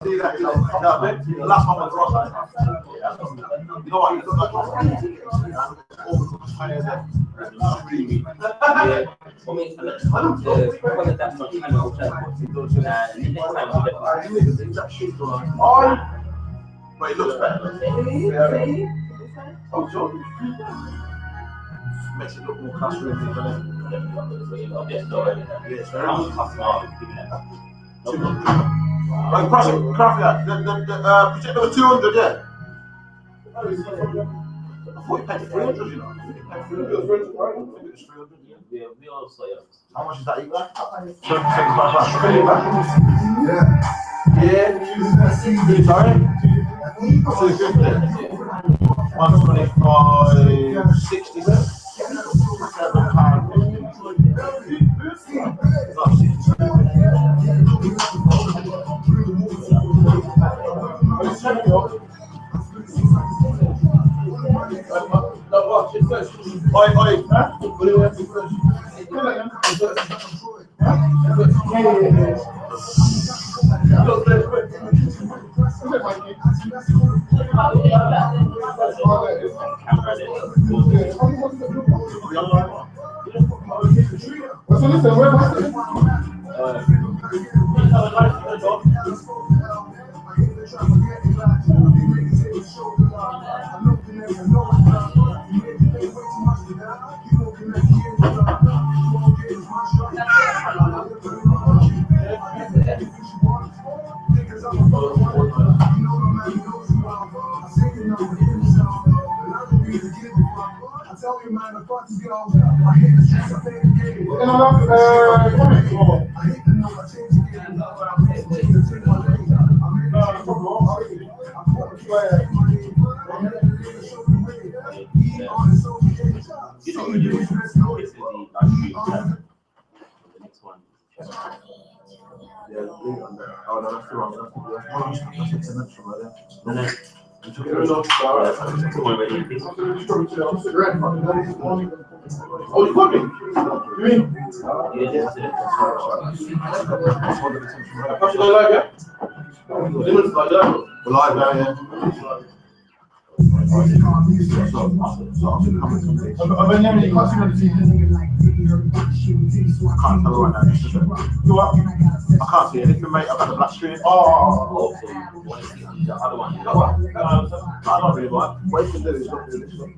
See that? The last one was Ross. You know what? You look like really. But it looks better. Oh, sure. Makes it look more classroom, doesn't it? Like, craft that. The project number 200, yeah. I thought you paid 300, you know. Yeah, we also, yeah. How much is that each? £75. Yeah. Sorry? 250. 125, 67 pound Oh, you got me? You mean? Yeah, how should I live, yeah? We're live now, yeah. I can't tell right now. I can't see anything, mate. I've got the black screen. Oh, the other one. I don't really mind. What you can do is not do this one.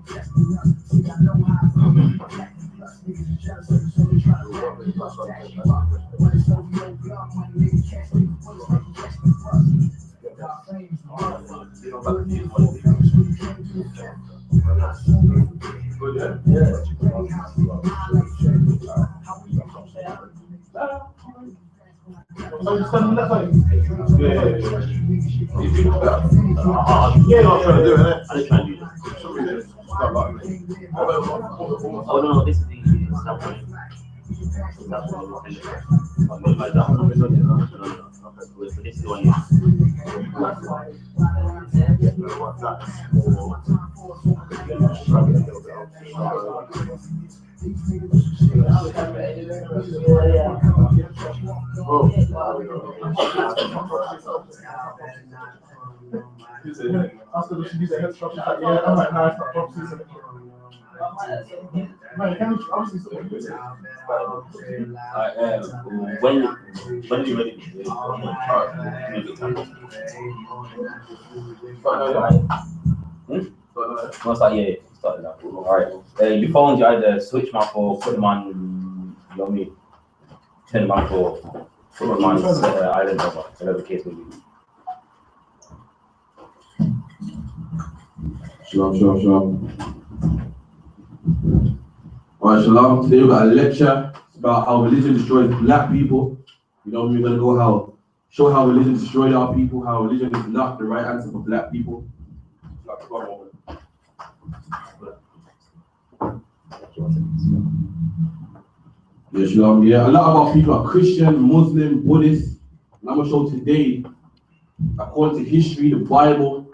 Yeah, I'm trying to do it. I didn't try to do it. Oh no, this is the stuff. This is the one. When you ready? Started now. Alright. Your phones, you either switch them off or put them on, you know what I mean? Turn them off or put them on island over, whatever the case may be. Shalom. Alright, Shalom. Today we've got a lecture. It's about how religion destroys black people. You know, we're gonna go show how religion destroyed our people, how religion is not the right answer for black people. Yeah, Shalom. Yeah, a lot of our people are Christian, Muslim, Buddhist. And I'm gonna show today, according to history, the Bible,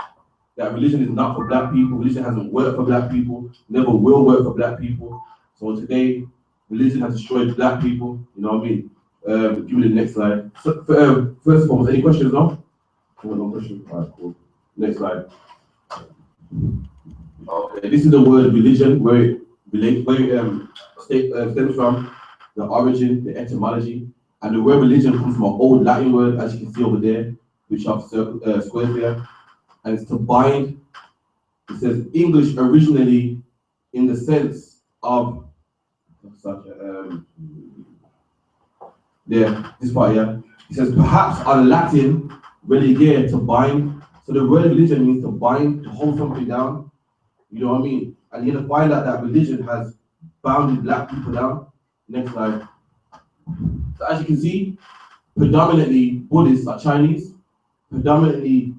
that religion is not for black people. Religion hasn't worked for black people, never will work for black people. So today, religion has destroyed black people. You know what I mean? Give me the next slide. So, first of all, any questions now? No question. All right, cool. Next slide. Okay, this is the word religion, where it stems from, the origin, the etymology, and the word religion comes from an old Latin word, as you can see over there, which have squares there, and it's to bind. It says English originally in the sense of such this part here. It says perhaps on Latin religare, to bind. So the word religion means to bind, to hold something down. You know what I mean? And you're gonna find out that religion has bounded black people down. Next slide. So as you can see, predominantly Buddhists are Chinese, predominantly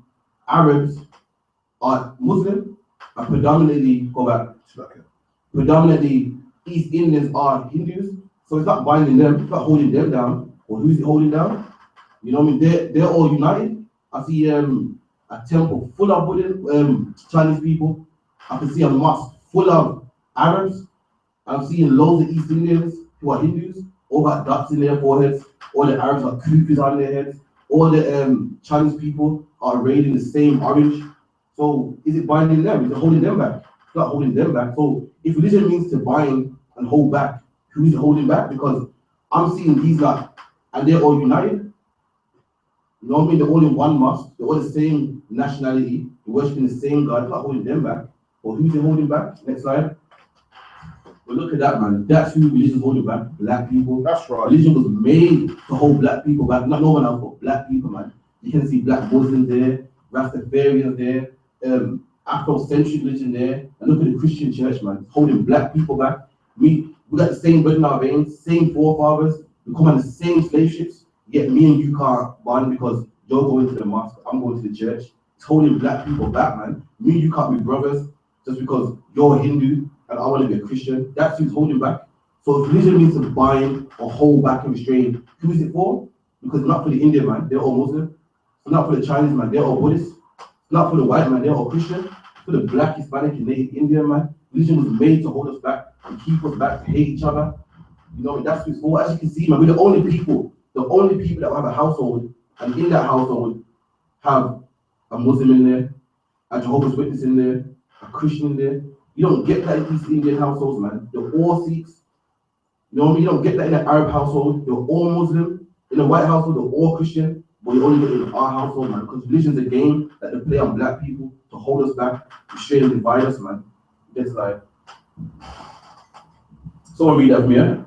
Arabs are Muslim, and predominantly predominantly East Indians are Hindus. So it's not binding them, it's not holding them down. Or who's it holding down? You know what I mean? They're all united. I see a temple full of Buddhist Chinese people. I can see a mosque full of Arabs. I'm seeing loads of East Indians who are Hindus, all got dots in their foreheads. All the Arabs got kufis on their heads. All the Chinese people are arrayed in the same orange. So is it binding them? Is it holding them back? It's not holding them back. So if religion means to bind and hold back, who is it holding back? Because I'm seeing these guys, and they're all united. You know what I mean? They're all in one mosque. They're all the same nationality. They're worshiping the same God. It's not holding them back. Or who's it holding back? Next slide. But look at that, man. That's who religion is holding back. Black people. That's right. Religion was made to hold black people back. Not no one else, but black people, man. You can see black Muslims there, Rastafarians there, Afrocentric religion there. And look at the Christian church, man. It's holding black people back. We got the same blood in our veins, same forefathers. We come on the same slave ships. Yet me and you can't bond because you're going to the mosque, I'm going to the church. It's holding black people back, man. Me and you can't be brothers just because you're a Hindu and I want to be a Christian. That's who's holding back. So if religion means to bind or hold back and restrain, who is it for? Because it's not for the Indian man, they're all Muslim. It's not for the Chinese man, they're all Buddhist. It's not for the white man, they're all Christian. It's for the black, Hispanic, and Native Indian man. Religion was made to hold us back and keep us back, to hate each other. You know, that's who's for. As you can see, man, we're the only people that have a household, and in that household have a Muslim in there, a Jehovah's Witness in there, a Christian in there. You don't get that in East Indian households, man. They're all Sikhs. You know what I mean? You don't get that in an Arab household. They're all Muslim. In a white household, they're all Christian. But you only get it in our household, man. Because religion's a game that they play on black people to hold us back, to straight and divide us, man. That's like. Someone read that for me, yeah?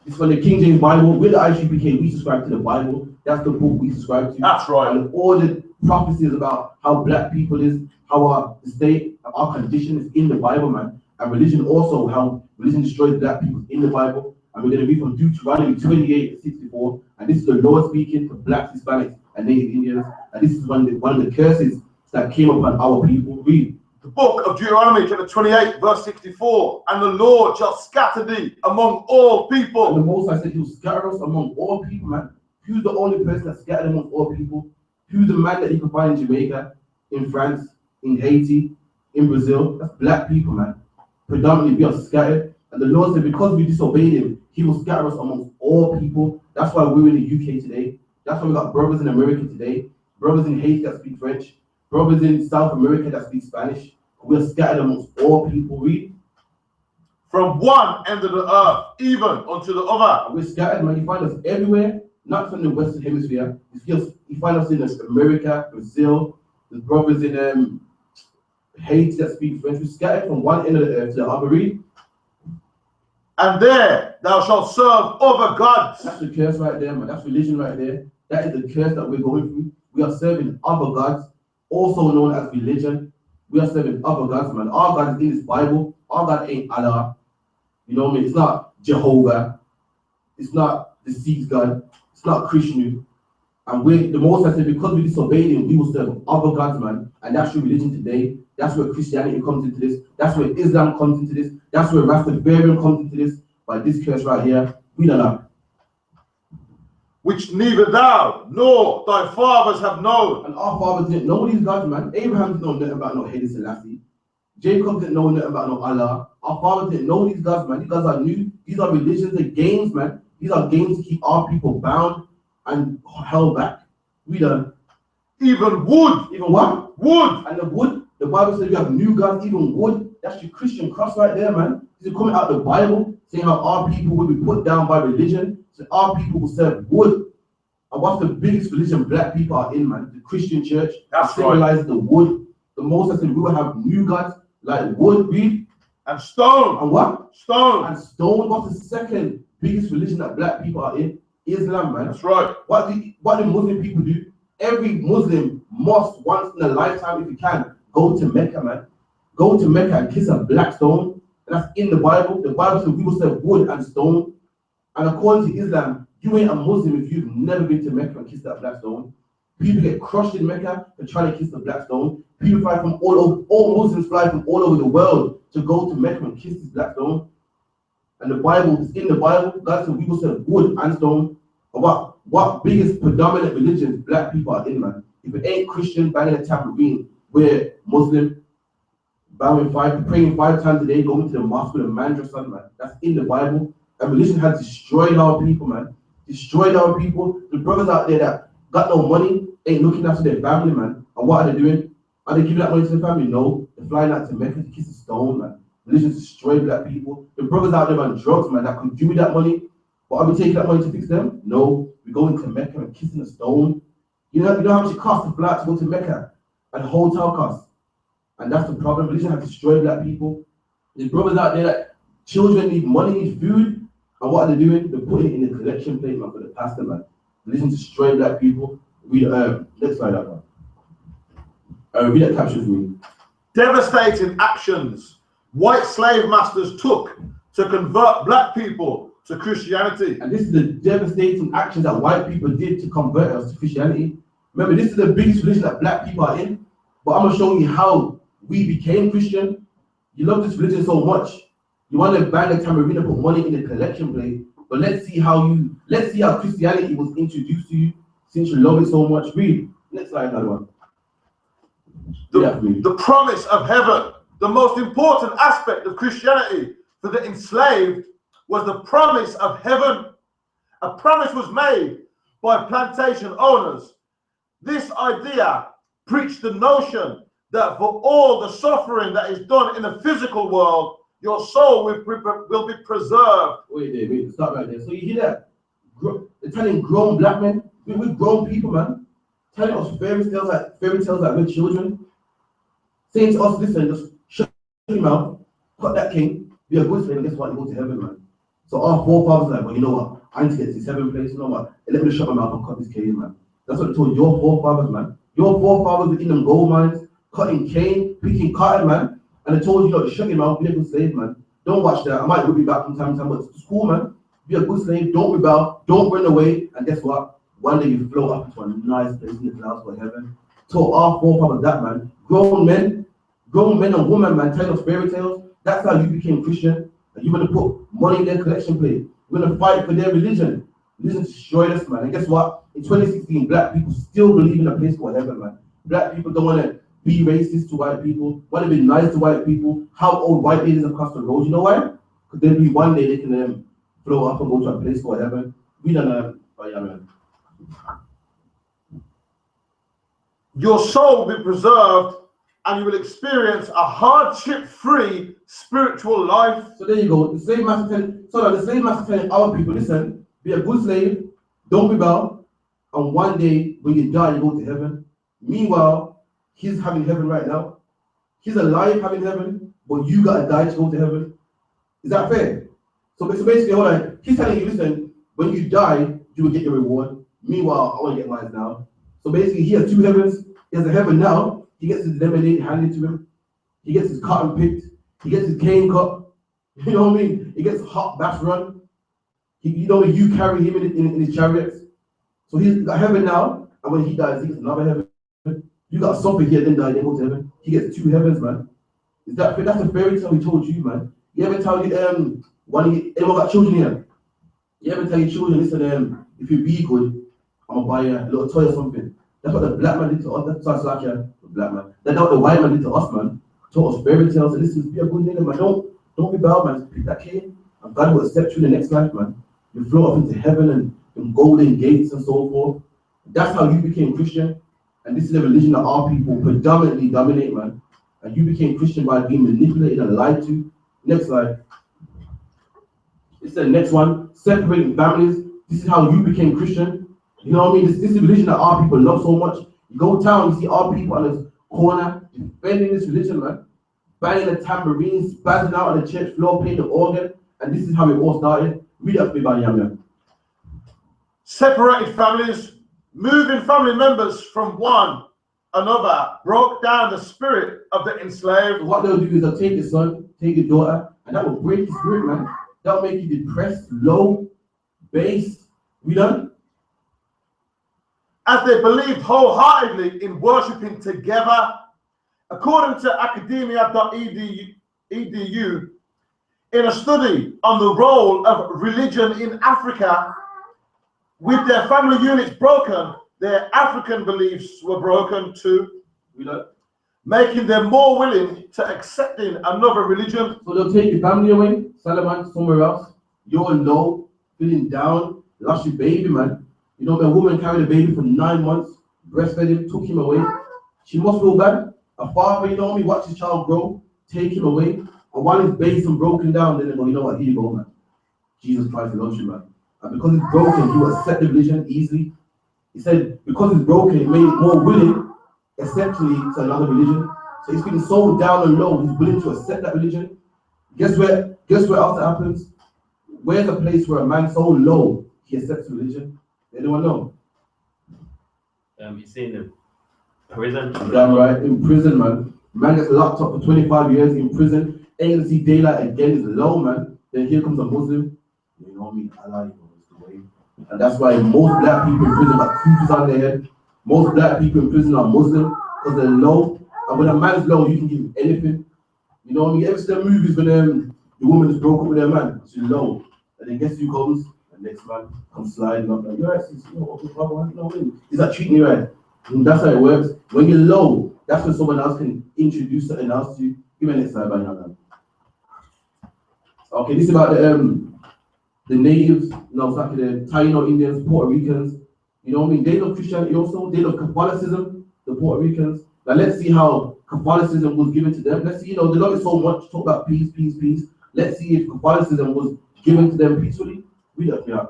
It's from the King James Bible. We're the I.S.U.P.K. We subscribe to the Bible. That's the book we subscribe to. That's right. And all the prophecies about how black people is, how our state, our condition is in the Bible, man. And religion also, how religion destroys black people in the Bible. And we're going to read from Deuteronomy 28:64. And this is the Lord speaking to blacks, Hispanics, and Native Indians. And this is one of the curses that came upon our people. Read. The book of Deuteronomy, chapter 28, verse 64. And the Lord shall scatter thee among all people. And the Most High said, He'll scatter us among all people, man. Who's the only person that's scattered among all people? Who's the man that you can find in Jamaica, in France, in Haiti, in Brazil? That's black people, man. Predominantly, we are scattered. And the Lord said, because we disobeyed Him, He will scatter us amongst all people. That's why we're in the UK today. That's why we got brothers in America today, brothers in Haiti that speak French, brothers in South America that speak Spanish. We're scattered amongst all people. Read. From one end of the earth, even unto the other. We're scattered, man. You find us everywhere, not from the Western Hemisphere. You find us in America, Brazil. There's brothers in Haiti that speak French. We're scattered from one end of the earth to the other. Read. And there thou shalt serve other gods. That's the curse right there, man. That's religion right there. That is the curse that we're going through. We are serving other gods, also known as religion. We are serving other gods, man. Our God is in this Bible. Our God ain't Allah. You know what I mean? It's not Jehovah. It's not the Sikh God. It's not Krishna. And the Most High said, because we disobeyed Him, we will serve other gods, man. And that's your religion today. That's where Christianity comes into this. That's where Islam comes into this. That's where Rastafarianism comes into this. By this curse right here, we don't know. Which neither thou nor thy fathers have known. And our fathers didn't know these gods, man. Abraham didn't know nothing about no Haile Selassie. Jacob didn't know nothing about no Allah. Our fathers didn't know these gods, man. These gods are new. These are religions and games, man. These are games to keep our people bound and held back. We done. Even wood. Even what? Wood. And the wood, the Bible says you have new gods, even wood. That's your Christian cross right there, man. This is coming out of the Bible, saying how our people will be put down by religion. So our people will serve wood. And what's the biggest religion black people are in, man? The Christian church. That's symbolizes the wood. The most I said we will have new gods like wood, reed, and stone. And what? Stone. And stone. What's the second biggest religion that black people are in? Islam, man. That's right. What do Muslim people do? Every Muslim must once in a lifetime, if you can, go to Mecca, man. Go to Mecca and kiss a black stone. And that's in the Bible. The Bible says we will serve wood and stone. And according to Islam, you ain't a Muslim if you've never been to Mecca and kissed that black stone. People get crushed in Mecca for trying to kiss the black stone. People fly from all Muslims fly from all over the world to go to Mecca and kiss this black stone. And the Bible is in the Bible. God said we will serve wood and stone. And what biggest predominant religions black people are in, man? If it ain't Christian, banging a tambourine, we're Muslim, praying 5 times a day, going to the mosque with a madrasa, man. That's in the Bible. And religion has destroyed our people, man. Destroyed our people. The brothers out there that got no money ain't looking after their family, man. And what are they doing? Are they giving that money to the family? No. They're flying out to Mecca to kiss a stone, man. Religion destroyed black people. The brothers out there on drugs, man, that could give me that money. But are we taking that money to fix them? No. We're going to Mecca and kissing a stone. You know how much it costs to fly to go to Mecca? And hotel costs. And that's the problem. Religion has destroyed black people. There's brothers out there that children need money, need food. And what are they doing? They're putting it in the collection plate, man, for the pastor, man. Religion destroyed black people. Read, next slide, that one. Read that caption for me. Devastating actions white slave masters took to convert black people to Christianity. And this is the devastating actions that white people did to convert us to Christianity. Remember, this is the biggest religion that black people are in. But I'm going to show you how we became Christian. You love this religion so much. You want to bang a tambourine and put money in the collection plate. But let's see how Christianity was introduced to you since you love it so much. Read. Next slide, another one. The promise of heaven. The most important aspect of Christianity for the enslaved was the promise of heaven. A promise was made by plantation owners. This idea preached the notion that for all the suffering that is done in the physical world, your soul will be preserved. Wait, stop right there. So you hear that? They're telling grown black men, we're grown people, man, telling us fairy tales like we're children, saying to us, listen, just shut your mouth, cut that king, be a good slave, and guess what? You go to heaven, man. So our forefathers like, well, you know what? I need to get to this heaven place. You know what? Let me shut my mouth and cut this cane, man. That's what they told your forefathers, man. Your forefathers were in them gold mines, cutting cane, picking cotton, man. And they told you, to shut your mouth, be a good slave, man. Don't watch that. I might whip you back from time to time, but it's school, man. Be a good slave, don't rebel, don't run away. And guess what? One day you float up into a nice place in the clouds for heaven. So our forefathers that, man. Grown men and women, man, telling us fairy tales. That's how you became Christian. And you're going to put money in their collection plate. You're going to fight for their religion. Religion destroyed us, man. And guess what? In 2016, black people still believe in a place called heaven, man. Black people don't want to be racist to white people, want to be nice to white people, help old white ladies across the road. You know why? Because there'll be one day they can float up and go to a place called heaven. We don't know. Oh, yeah, man. Your soul will be preserved and you will experience a hardship-free spiritual life. So there you go. The slave master telling our people, listen, be a good slave, don't rebel, and one day when you die, you go to heaven. Meanwhile, he's having heaven right now. He's alive having heaven, but you gotta die to go to heaven. Is that fair? So basically, hold on. He's telling you, listen, when you die, you will get your reward. Meanwhile, I want to get mine now. So basically, he has two heavens. He has a heaven now. He gets his lemonade handed to him. He gets his cotton picked. He gets his cane cut. You know what I mean? He gets hot bath run. You carry him in his chariots. So he's got heaven now, and when he dies, he gets another heaven. You got something here, then die, then go to heaven. He gets two heavens, man. That's a fairy tale we told you, man. You ever tell you anyone got children here? You ever tell your children, listen, if you be good, I'm gonna buy you a little toy or something. That's what the black man did to us. That's like the black man. That's what the white man did to us, man. Taught us fairy tales. And listen, be a good nigga, man. Don't rebel, man. Pick that cane, and God will accept you in the next life, man. You float up into heaven and golden gates and so forth. That's how you became Christian. And this is the religion that our people predominantly dominate, man. And you became Christian by being manipulated and lied to. Next slide. It's the next one. Separating families. This is how you became Christian. You know what I mean? This is the religion that our people love so much. You go town, you see our people on this corner defending this religion, man. Banging the tambourine, spazzing out on the church floor, playing the organ. And this is how it all started. Read up about it. Separated families, moving family members from one another, broke down the spirit of the enslaved. What they'll do is they'll take your son, take your daughter, and that will break your spirit, man. That'll make you depressed, low, base. We done? As they believed wholeheartedly in worshipping together. According to academia.edu, in a study on the role of religion in Africa, with their family units broken, their African beliefs were broken too, making them more willing to accepting another religion. So they'll take your family away, SHALAM, somewhere else. You're low, feeling down, lost your baby, man. You know, a woman carried a baby for 9 months, breastfed him, took him away. She must feel bad. A father, you know me, watch his child grow, take him away. And while he's based and broken down, then they go, you know what, here you go, man. Jesus Christ loves you, man. And because it's broken, he will accept the religion easily. He said, because it's broken, it made it more willing, essentially, to another religion. So he's feeling so down and low, he's willing to accept that religion. Guess where else that happens? Where's a place where a man's so low, he accepts religion? Anyone know? It's in the prison. Damn right, in prison, man. Man gets locked up for 25 years in prison, ain't gonna see daylight again, is low, man. Then here comes a Muslim. You know me, Allah is the way. And that's why most black people in prison got kutus on their head. Most black people in prison are Muslim because they're low. And when a man's low, you can give him anything. You know what I mean? Ever see the movies when the woman is broke up with their man? She's low. And then guess who comes? The next man comes sliding up. Like, you're right, sis, you know what I mean? He's not treating you right. And that's how it works. When you're low, that's when someone else can introduce something else to you. Give me the next slide, by now, man. Okay, this is about the natives, no, it's like the Taino Indians, Puerto Ricans. You know what I mean? They love Christianity also. They love Catholicism, the Puerto Ricans. Now let's see how Catholicism was given to them. Let's see, you know, they love it so much, talk about peace, peace, peace. Let's see if Catholicism was given to them peacefully. Read it, yeah.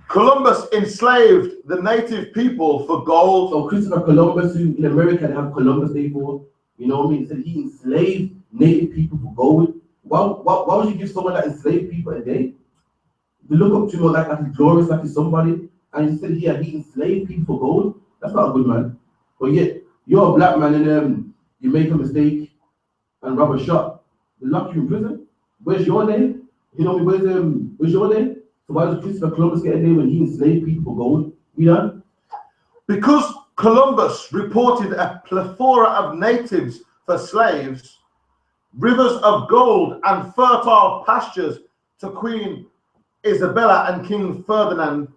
Columbus enslaved the native people for gold. So Christopher Columbus, who in America they have Columbus Day for, you know what I mean? He said he enslaved native people for gold. Why would you give someone that enslaved people a day? They look up to him like he's glorious, like he's somebody, and he said he enslaved people for gold. That's not a good man. But yet you're a black man and you make a mistake and rob a shop. They lock you in prison. Where's your day? You know, where's your day? So why does Christopher Columbus get a day when he enslaved people for gold? We done? Because Columbus reported a plethora of natives for slaves, rivers of gold and fertile pastures to Queen Isabella and King Ferdinand,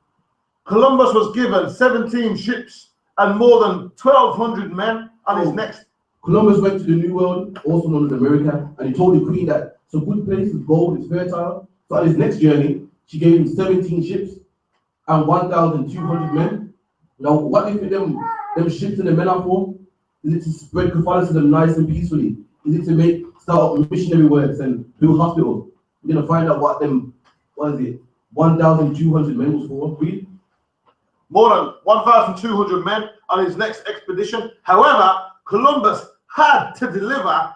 Columbus was given 17 ships and more than 1,200 men on his next. Columbus went to the New World, also known as America, and he told the Queen that it's a good place, it's gold, it's fertile. So on his next journey, she gave him 17 ships and 1,200 men. Now, what do you think them ships and the men are for? Is it to spread Catholicism nice and peacefully? Is it to start up missionary works and build hospitals? We're gonna find out what 1,200 men was for. Read. More than 1,200 men on his next expedition. However, Columbus had to deliver.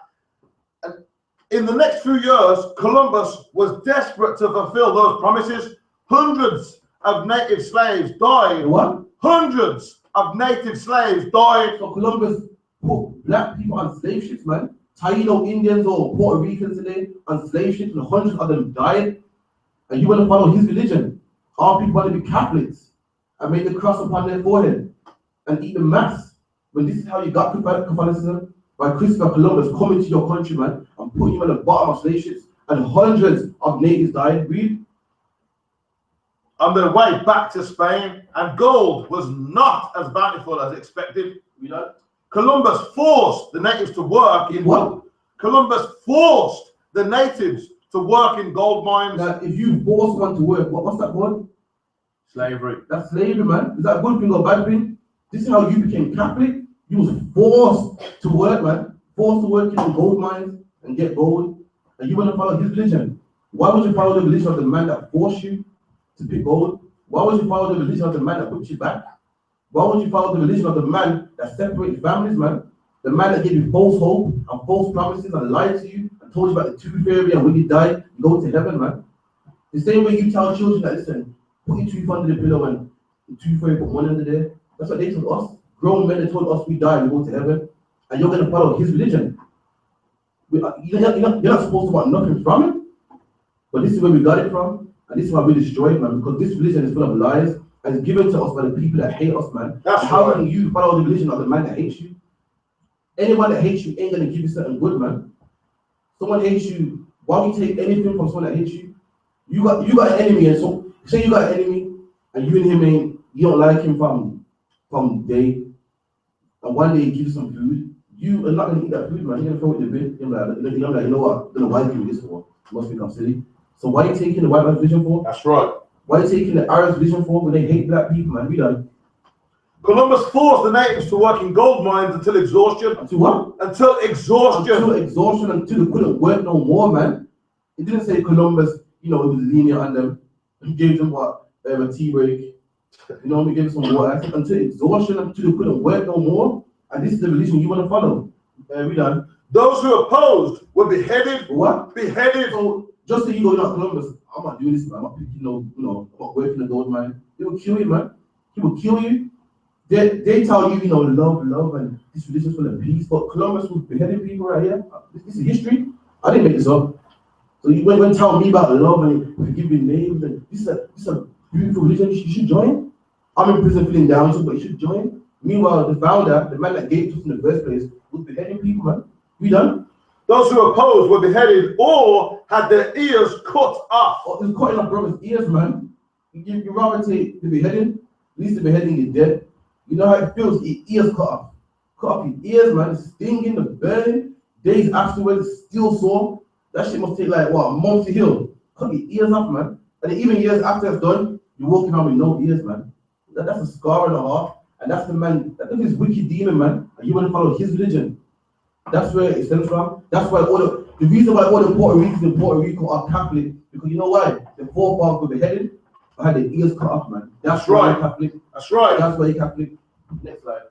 And in the next few years, Columbus was desperate to fulfill those promises. Hundreds of native slaves died. What? Hundreds of native slaves died. So Columbus put black people on slave ships, man. Taino Indians or Puerto Ricans today on slave ships, and hundreds of them died. And you want to follow his religion? Our people want to be Catholics and make the cross upon their forehead and eat the mass. When this is how you got Catholicism, by Christopher Columbus coming to your country, man, and putting you on the bottom of slave ships, and hundreds of natives died. Read. On their way back to Spain, and gold was not as bountiful as expected. You know, Columbus forced the natives to work in what? Columbus forced the natives to work in gold mines. Now, if you force one to work, what's that called? Slavery. That's slavery, man. Is that a good thing or a bad thing? This is how you became Catholic. You was forced to work, man. Forced to work in the gold mines and get gold. And you want to follow his religion. Why would you follow the religion of the man that forced you to pick gold? Why would you follow the religion of the man that put you back? Why would you follow the religion of the man that separated families, man? The man that gave you false hope and false promises and lied to you and told you about the tooth fairy, and when you die, you go to heaven, man. The same way you tell children that, listen, put your tooth under the pillow and the tooth fairy put one under there. That's what they told us. Grown men, they told us we die and we go to heaven, and you're going to follow his religion. You're not supposed to want nothing from it, but this is where we got it from, and this is why we destroyed, man, because this religion is full of lies and it's given to us by the people that hate us, man. That's how right. can you follow the religion of the man that hates you? Anyone that hates you ain't going to give you something good, man. Someone hates you, why would you take anything from someone that hates you? You got an enemy, and so say you got an enemy, and you and him ain't, you don't like him from day, and one day he gives you some food. You are not going to eat that food, man. You're going to throw it in the bin. You're like, you know what? I don't know why you do this for. You must think I'm silly. So why are you taking the white man's vision for? That's right. Why are you taking the Arab's vision for when they hate black people, man? We done. Columbus forced the natives to work in gold mines until exhaustion. Until what? Until exhaustion. Until exhaustion, until they couldn't work no more, man. It didn't say Columbus, you know, it was lenient on them. He gave them what? A tea break. You know, we gave them some water. Until exhaustion, until they couldn't work no more. And this is the religion you want to follow. We done. Those who opposed were beheaded. What? Beheaded. So just so you go, not Columbus, I'm not doing this, man. I'm not picking I'm not working the gold mine. They will kill you, man. He will kill you. They tell you, love, and this religion is full of peace. But Columbus was beheading people right here. This is history. I didn't make this up. So you went and tell me about love and forgiving names, and this is a beautiful religion. You should join. I'm in prison feeling down, but you should join. Meanwhile, the founder, the man that gave it to us in the first place, was beheading people, man. We done. Those who opposed were beheaded or had their ears cut off. Oh, it's cutting off brothers' ears, man. You rather take the beheading, at least the beheading is dead. You know how it feels, your ears cut off. Cut off your ears, man. The stinging, the burning. Days afterwards, it's still sore. That shit must take like, what, a month to heal. Cut your ears off, man. And then even years after it's done, you're walking around with no ears, man. That's a scar and a half. And that's the man, that's this wicked demon, man. And you want to follow his religion. That's where it stems from. That's why the reason why all the Puerto Ricans in Puerto Rico are Catholic, because you know why? The forefathers were beheaded, I had their ears cut off, man. That's right. Catholic. That's right. That's why you're Catholic. Next slide.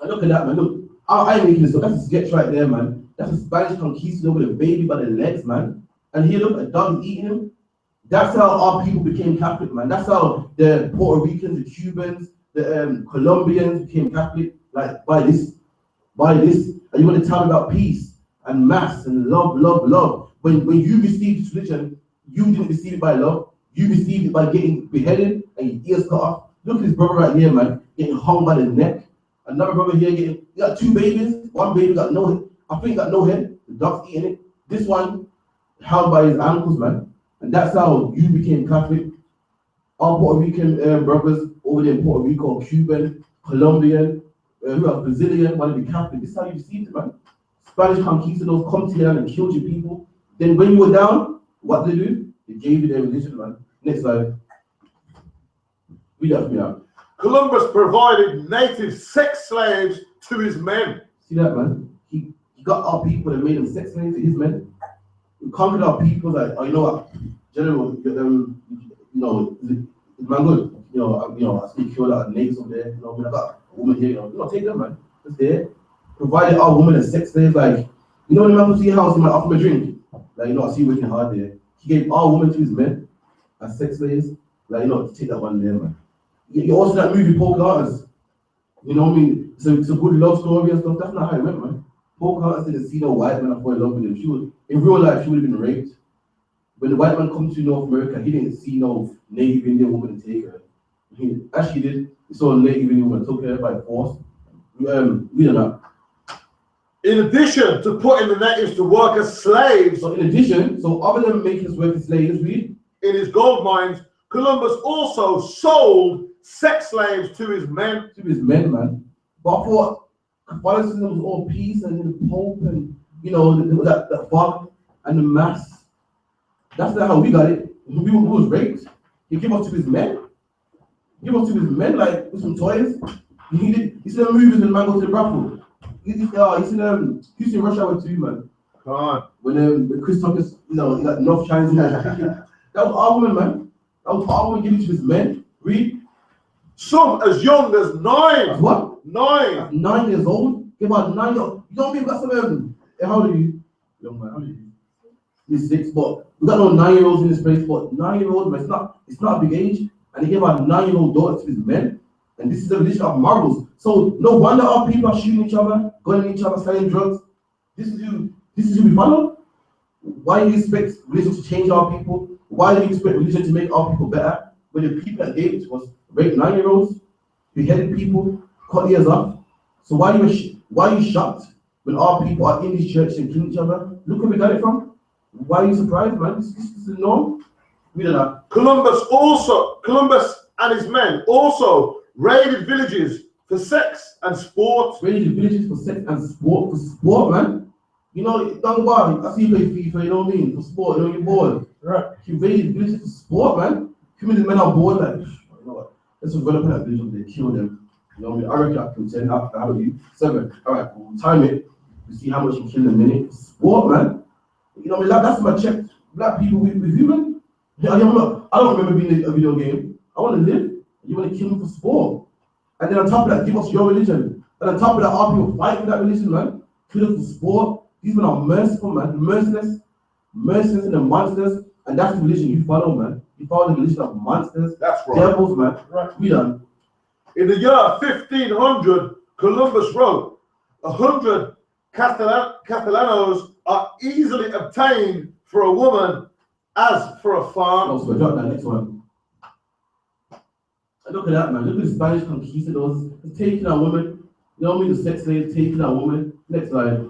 And look at that, man. Look, I ain't making this up. That's a sketch right there, man. That's a Spanish conquistador with a baby by the legs, man. And here, look, a dog is eating him. That's how our people became Catholic, man. That's how the Puerto Ricans, the Cubans, the Colombians became Catholic, like by this. And you want to tell me about peace and mass and love. When you received this religion, you didn't receive it by love. You received it by getting beheaded and your ears cut off. Look at this brother right here, man, getting hung by the neck. Another brother here you got two babies. One baby got no head. I think got no head. The dog's eating it. This one held by his ankles, man. And that's how you became Catholic. Our Puerto Rican brothers over there in Puerto Rico, Cuban, Colombian, who are Brazilian, want to be Catholic. This is how you received it, man. Spanish conquistadors come together and killed your people. Then when you were down, what did they do? They gave you their religion, man. Next slide. Read that for me now. Columbus provided native sex slaves to his men. See that, man? He got our people and made them sex slaves to his men. We conquered our people, like, oh, you know what, General, it's man good. I still kill a lot of natives over there. I got a woman here, take them, man. Just there. Provided our women as sex slaves, like, when the man goes to your house, he might offer him a drink. Like, I see you working hard there. He gave our women to his men as sex slaves. Like, take that one there, man. You also that movie, Pocahontas. You know what I mean? It's a good love story and stuff. That's not how it went, man. Pocahontas didn't see no white man and fall in love with him. In real life, she would have been raped. When the white man comes to North America, he didn't see no Native Indian woman to take her. He actually did. He saw a Native Indian woman, took her by force. We don't know. In addition to putting the natives to work as slaves, so other than making us work as slaves, in his gold mines, Columbus also sold sex slaves to his men. To his men, man. But I thought Catholicism was all peace and the Pope and that fog and the mass. That's not how we got it. We was raped. He gave us to his men. He gave us to his men like with some toys. You see the movies when man go to the brothel. You see Houston Rush Hour 2, man. Come on. When Chris Tucker, like North Chinese, that was our woman, man. That was our woman giving to his men. Read. Some as young as 9. That's what? 9. That's 9 years old. Give about 9 years old. You don't mean we got some how old are you? Young man, how old are you? You're 6, but we got no 9-year-olds in this place, but 9-year-old, man, it's not a big age. And he gave our 9-year-old daughter to his men. And this is the religion of morals. So no wonder our people are shooting each other, going at each other, selling drugs. This is who we follow. Why do you expect religion to change our people? Why do you expect religion to make our people better? When the people that gave it was raped 9-year-olds, beheaded people, cut ears off. So why are you shocked when our people are in these churches and killing each other? Look where we got it from. Why are you surprised, man? This is the norm. We don't know. Columbus and his men also raided villages for sex and sport. Raided villages for sex and sport. For sport, man. You know, don't worry. I see you play FIFA, you know what I mean? For sport, you know, you're bored. Right. He raided villages for sport, man. Community men are bored, like, you know what? Let's run up in that village and they kill them. You know what I mean? I reckon I can 10 after how you 7. Alright, we'll time it. We see how much you kill in a minute. Sport, man. You know what I mean? Like, that's my check. Black people with human. I don't remember being in a video game. I want to live. You want to kill me for sport. And then on top of that, give us your religion. And on top of that, our people fight for that religion, man. Kill us for sport. These men are merciful, man. Merciless and the monsters. And that's the religion you follow, man. You follow the religion of monsters. That's right. Devils, man. Right. We done. In the year 1500, Columbus wrote, 100 Castellanos are easily obtained for a woman as for a farm. Oh, so drop that next one. And look at that, man. Look at the Spanish conquistadors taking our women. You know what I mean? The sex slaves taking our women. Next slide.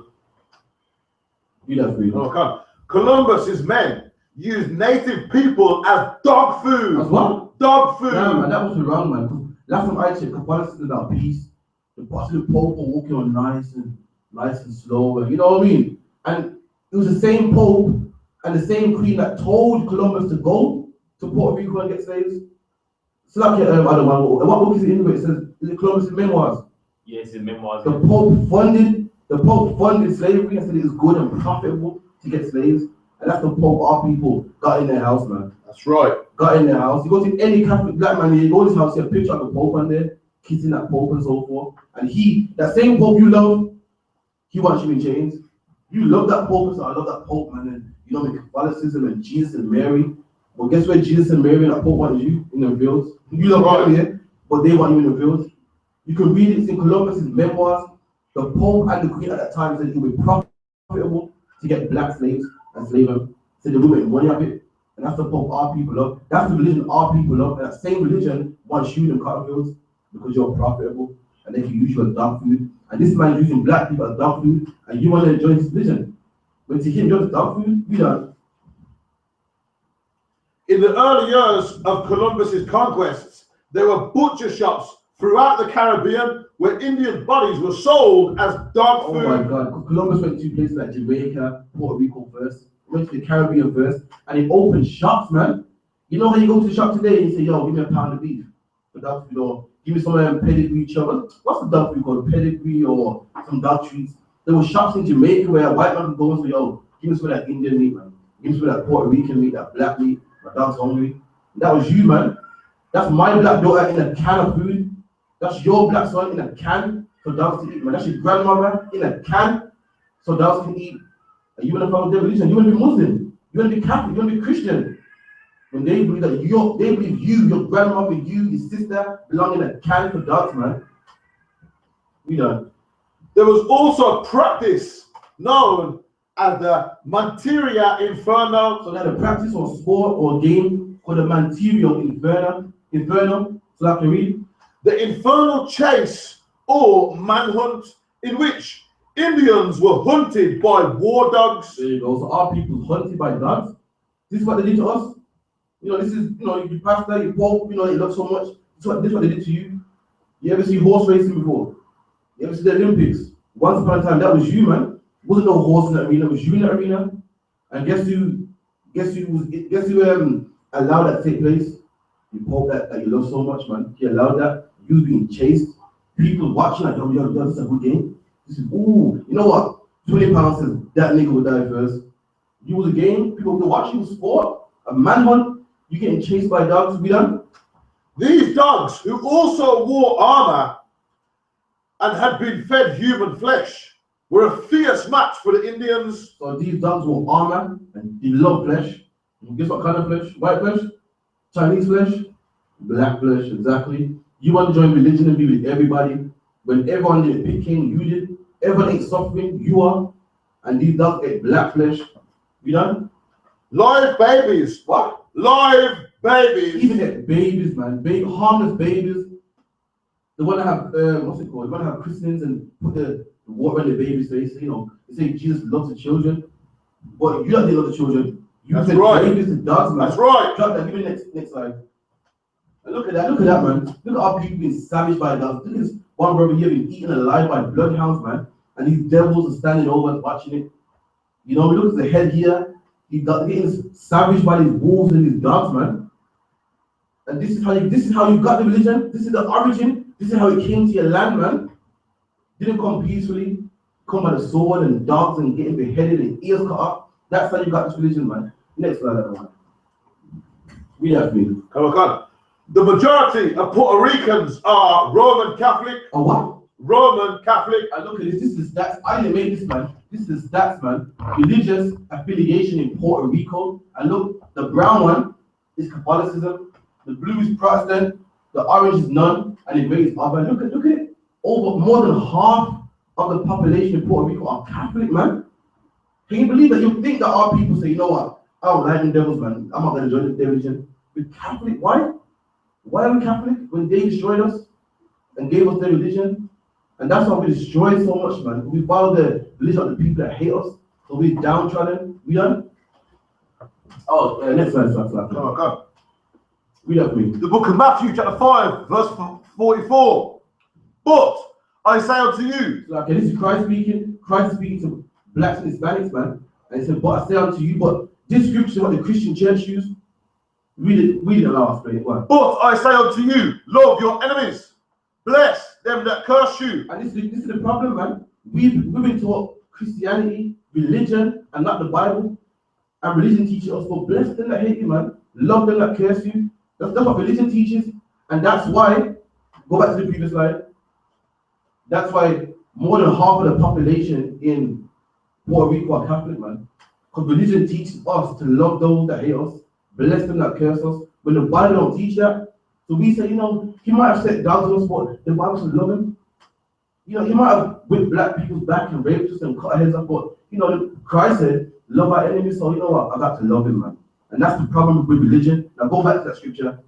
Do that for you. Oh, come. Columbus's men used native people as dog food. As what? Dog food. Yeah, man, that was wrong, man. Last time I checked, Catholicism is about peace. The Pope walking on nice and slow, you know what I mean? And it was the same Pope and the same Queen that told Columbus to go to Puerto Rico and get slaves. So like other one, what book is it in? It says, is it Columbus's memoirs? Yes, in memoirs. The Pope funded slavery and said it was good and profitable to get slaves. And that's the Pope our people got in their house, man. That's right. Got in their house. You go to any Catholic black man, you go to his house, see a picture of the Pope on there, kissing that Pope and so forth. And that same Pope you love, he wants you in chains. You love that Pope, so I love that Pope, man. And you know, Catholicism and Jesus and Mary. Well, guess where Jesus and Mary and that Pope wanted you? In the fields. You love them here, but they want you in the fields. You can read it in Columbus's memoirs. The Pope and the Queen at that time said it would be profitable to get black slaves and slave them. So they would make money of it. And that's the Pope our people love. That's the religion our people love. And that same religion wants you in cotton fields because you're profitable and they can use you as dog food. And this man is using black people as dog food, and you want to enjoy his religion. But to him, you're just dog food, we don't. In the early years of Columbus's conquests, there were butcher shops throughout the Caribbean where Indian bodies were sold as dog food. Oh my God, Columbus went to places like Jamaica, Puerto Rico first, went to the Caribbean first, and he opened shops, man. You know how you go to the shop today and you say, yo, give me a pound of beef for dog food, or give me some pedigree children. What's the dog food called? Pedigree or some dog treats. There were shops in Jamaica where a white man could go and say, yo, give me some of that Indian meat, man. Give me some of that Puerto Rican meat, that black meat. My dog's hungry. That was you, man. That's my black daughter in a can of food. That's your black son in a can for dogs to eat, man. That's your grandmother in a can so dogs can eat. And you want to follow their religion. You want to be Muslim. You want to be Catholic. You want to be Christian. When they believe that they believe you, your grandmother, you, your sister belong in a can for dogs, man. We done. There was also a practice known as the Monteria Inferno. So that a practice or sport or game called the Monteria Inferno. So I can read. The infernal chase or manhunt in which Indians were hunted by war dogs. There you go. So our people hunted by dogs. This is what they did to us. You know, this is, you know, your pastor, your pope, you know, they love so much. This is what they did to you. You ever see horse racing before? You ever see the Olympics? Once upon a time, that was you, man. Wasn't no horse in that arena, it was you in that arena. And guess who allowed that to take place? the Pope that you love so much, man. He allowed that. You was being chased. People watching like, yo, this is a good game. This is, ooh, you know what? £20 says that nigga would die first. You was a game, people were watching sport, a manhunt, you getting chased by dogs to be done. These dogs, who also wore armor and had been fed human flesh, were a fierce match for the Indians. So these dogs wore armor and they love flesh. And guess what kind of flesh? White flesh? Chinese flesh? Black flesh, exactly. You want to join religion and be with everybody. When everyone did pick king, you did. Everyone ain't suffering, you are. And these dogs ate black flesh. You done? Live babies. What? Live babies. Even get babies, man. Harmless babies. They want to have, what's it called? They want to have christenings and put the water on the baby's face. You know, they say Jesus loves the children. But you don't love the children. You That's said right. babies to dogs, man. That's right. Drop that. Give me next slide. And look at that, man. Look at our people being savaged by dogs. Look at this one brother here being eaten alive by bloodhounds, man. And these devils are standing over us watching it. You know, look at the head here. He's getting savaged by these wolves and these dogs, man. And this is how you got the religion. This is the origin. This is how it came to your land, man. Didn't come peacefully. Come by the sword and dogs and getting beheaded and ears cut off. That's how you got this religion, man. Next slide, everyone. We have been. Come on. The majority of Puerto Ricans are Roman Catholic. Oh, what? Roman Catholic. And look at this. This is the stats. I didn't make this, man. This is the stats, man. Religious affiliation in Puerto Rico. And look, the brown one is Catholicism. The blue is Protestant. The orange is none. And the gray is other. Look at it. Over more than half of the population in Puerto Rico are Catholic, man. Can you believe that? You think that our people say, you know what? I don't like the devils, man. I'm not going to join the religion. We're Catholic. Why? Why are we Catholic? When they destroyed us and gave us their religion. And that's why we destroy so much, man. We follow the religion of the people that hate us. So we downtrodden. We done? Oh, next slide. Oh, God. Read that for me. The book of Matthew, chapter 5, verse 44. But I say unto you. So, okay, this is Christ speaking. Christ is speaking to blacks and Hispanics, man. And he said, but I say unto you, but this scripture is what the Christian church used. Read it last, right? But I say unto you, love your enemies. Bless them that curse you. And this is the problem, man. We've been taught Christianity, religion, and not the Bible. And religion teaches us, but bless them that hate you, man. Love them that curse you. That's what religion teaches. And that's why, go back to the previous slide. That's why more than half of the population in Puerto Rico are Catholic, man. Because religion teaches us to love those that hate us, bless them that curse us. But the Bible don't teach that. So we say, you know, he might have set dogs on us, but the Bible says love him. You know, he might have whipped black people's back and raped us and cut our heads off, but you know, Christ said, love our enemies, so you know what, I got to love him, man. And that's the problem with religion. Now go back to that scripture.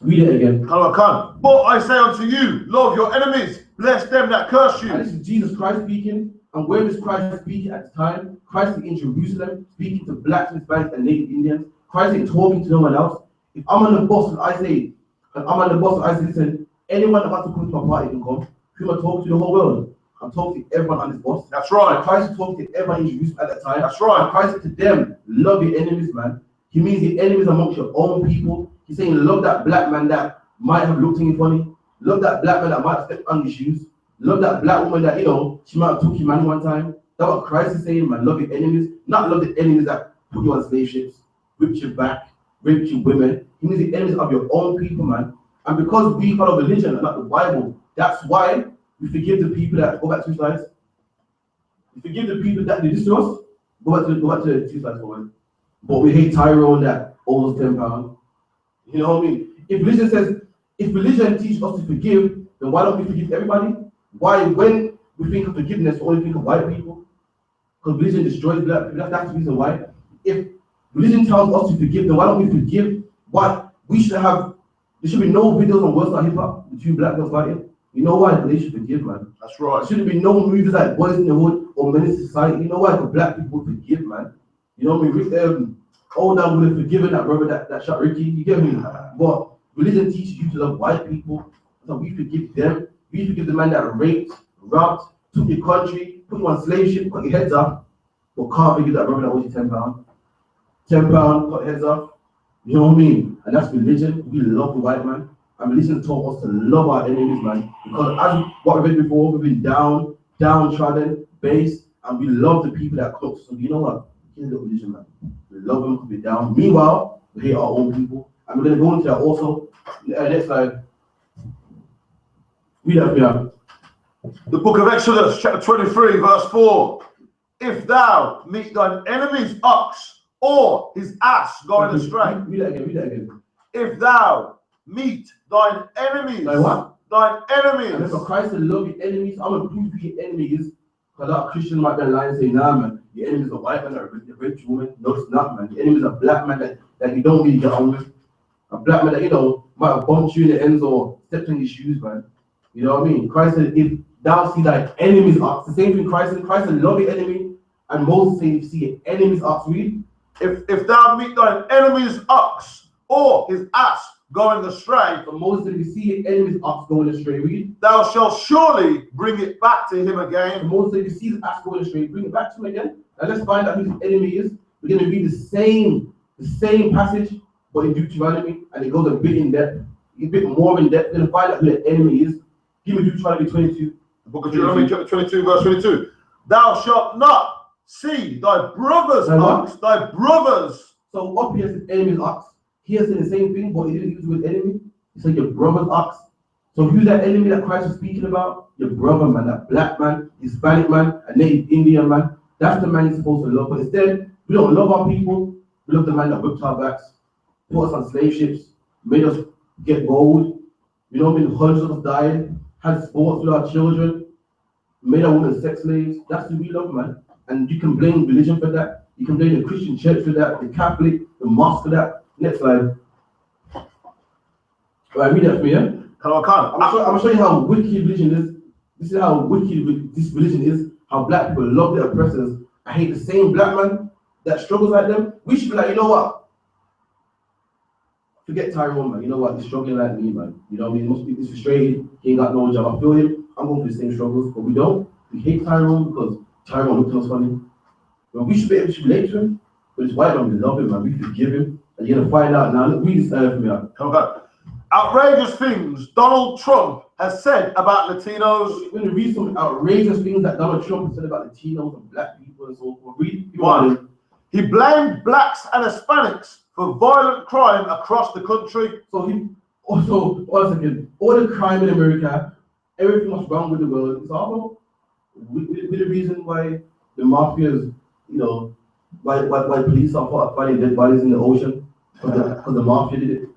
Read it again. Oh, I can't. But I say unto you, love your enemies, bless them that curse you. And this is Jesus Christ speaking. And where is Christ speaking at the time? Christ is in Jerusalem, speaking to blacks, Hispanics, and Native Indians. Christ ain't talking to no one else. If I'm on the bus and I say, listen, anyone that wants to come to my party can come. Who am I talking to the whole world? I'm talking to everyone on this bus. That's right. And Christ is talking to everyone in Jerusalem at that time. That's right. And Christ said to them, love your enemies, man. He means the enemies amongst your own people. He's saying, love that black man that might have looked at you funny. Love that black man that might have stepped on your shoes. Love that black woman that, you know, she might have took your man one time. That's what Christ is saying, man. Love your enemies. Not love the enemies that put you on slave ships, whipped your back, raped your women. He means the enemies of your own people, man. And because we follow religion and not the Bible, that's why we forgive the people that, go back 2 slides. We forgive the people that did this to us. Go back to 2 slides forward. But we hate Tyrone that owes us £10. You know what I mean? If religion teaches us to forgive, then why don't we forgive everybody? Why, when we think of forgiveness, we only think of white people? Because religion destroys black people. That's the reason why. If religion tells us to forgive, then why don't we forgive? What we should have, there should be no videos on World Star Hip Hop with 2 black girls fighting. You know why? They should forgive, man. That's right. There shouldn't be no movies like Boys in the Hood or Men in Society. You know why? Because black people forgive, man. You know what I mean? Old Dan would have forgiven that brother that shot Ricky. You get me? But religion teaches you to love white people. So we forgive them. We forgive the man that raped, robbed, took your country, put you on slave ship, cut your heads off. But can't forgive that brother that owes you £10. £10, cut heads off. You know what I mean? And that's religion. We love the white man. And religion taught us to love our enemies, man. Because as what we read before, we've been downtrodden, based, and we love the people that come. So you know what? Here's the religion, man. We love them because we're down. Meanwhile, we hate our own people. And we're going to go into that also. Next slide. Read that here. The book of Exodus, chapter 23, verse 4. If thou meet thine enemy's ox or his ass going astray. Read that again. If thou meet thine enemies. Like what? Thine enemies. And for Christ to love your enemies, I'm going to prove who your enemy is. Because a lot of Christians might be lying and say, nah, man, your enemy is a white man or a rich woman. No, it's not, man. Your enemy is a black man that you don't really get on with. A black man that, you know, might have bumped you in the ends or stepped on your shoes, man. You know what I mean? Christ said, if thou see thy enemies ox, the same thing Christ said, love your enemy. And Moses said, if you see your enemies ox, read. If thou meet thine enemy's ox or his ass going astray. But Moses said, if you see your enemy's ox going astray, read. Thou shalt surely bring it back to him again. And Moses said, if you see his ass going astray, bring it back to him again. Now let's find out who his enemy is. We're going to read the same passage, but in Deuteronomy, and it goes a bit in depth, a bit more in depth. We're going to find out who the enemy is. Give me Deuteronomy 22. The book of Deuteronomy, chapter 22, verse 22. Thou shalt not see thy brother's ox, thy brother's. So up here says enemy's ox. Here said the same thing, but he didn't use the word enemy. He said your brother's ox. So who's that enemy that Christ was speaking about? Your brother, man, that black man, Hispanic man, a native Indian man. That's the man you're supposed to love. But instead, we don't love our people. We love the man that whipped our backs, put us on slave ships, made us get gold. You know what I mean? Hundreds of us died, had sports with our children, made our women sex slaves. That's who we love, man. And you can blame religion for that. You can blame the Christian church for that, the Catholic, the mosque for that. Next slide. Right, read that for me, yeah? I can't. I'm gonna show you how wicked religion is. This is how wicked this religion is. How black people love their oppressors. I hate the same black man that struggles like them. We should be like, you know what? Forget Tyrone, man. You know what? He's struggling like me, man. You know what I mean? Most people is frustrated. He ain't got no job. I feel him. I'm going through the same struggles, but we don't. We hate Tyrone because Tyrone looks at us funny. But we should be able to relate to him. But it's white man, we love him, man. We forgive him. And you're gonna find out now. Look, read this for me out. Okay. Outrageous things Donald Trump has said about Latinos. We're gonna read some outrageous things that Donald Trump has said about Latinos and black people and so forth. Read. One. He blamed blacks and Hispanics for violent crime across the country. So he also, one second, all the crime in America, everything was wrong with the world. It's all with the reason why the mafias, you know, why police are finding dead bodies in the ocean, because the mafia did it.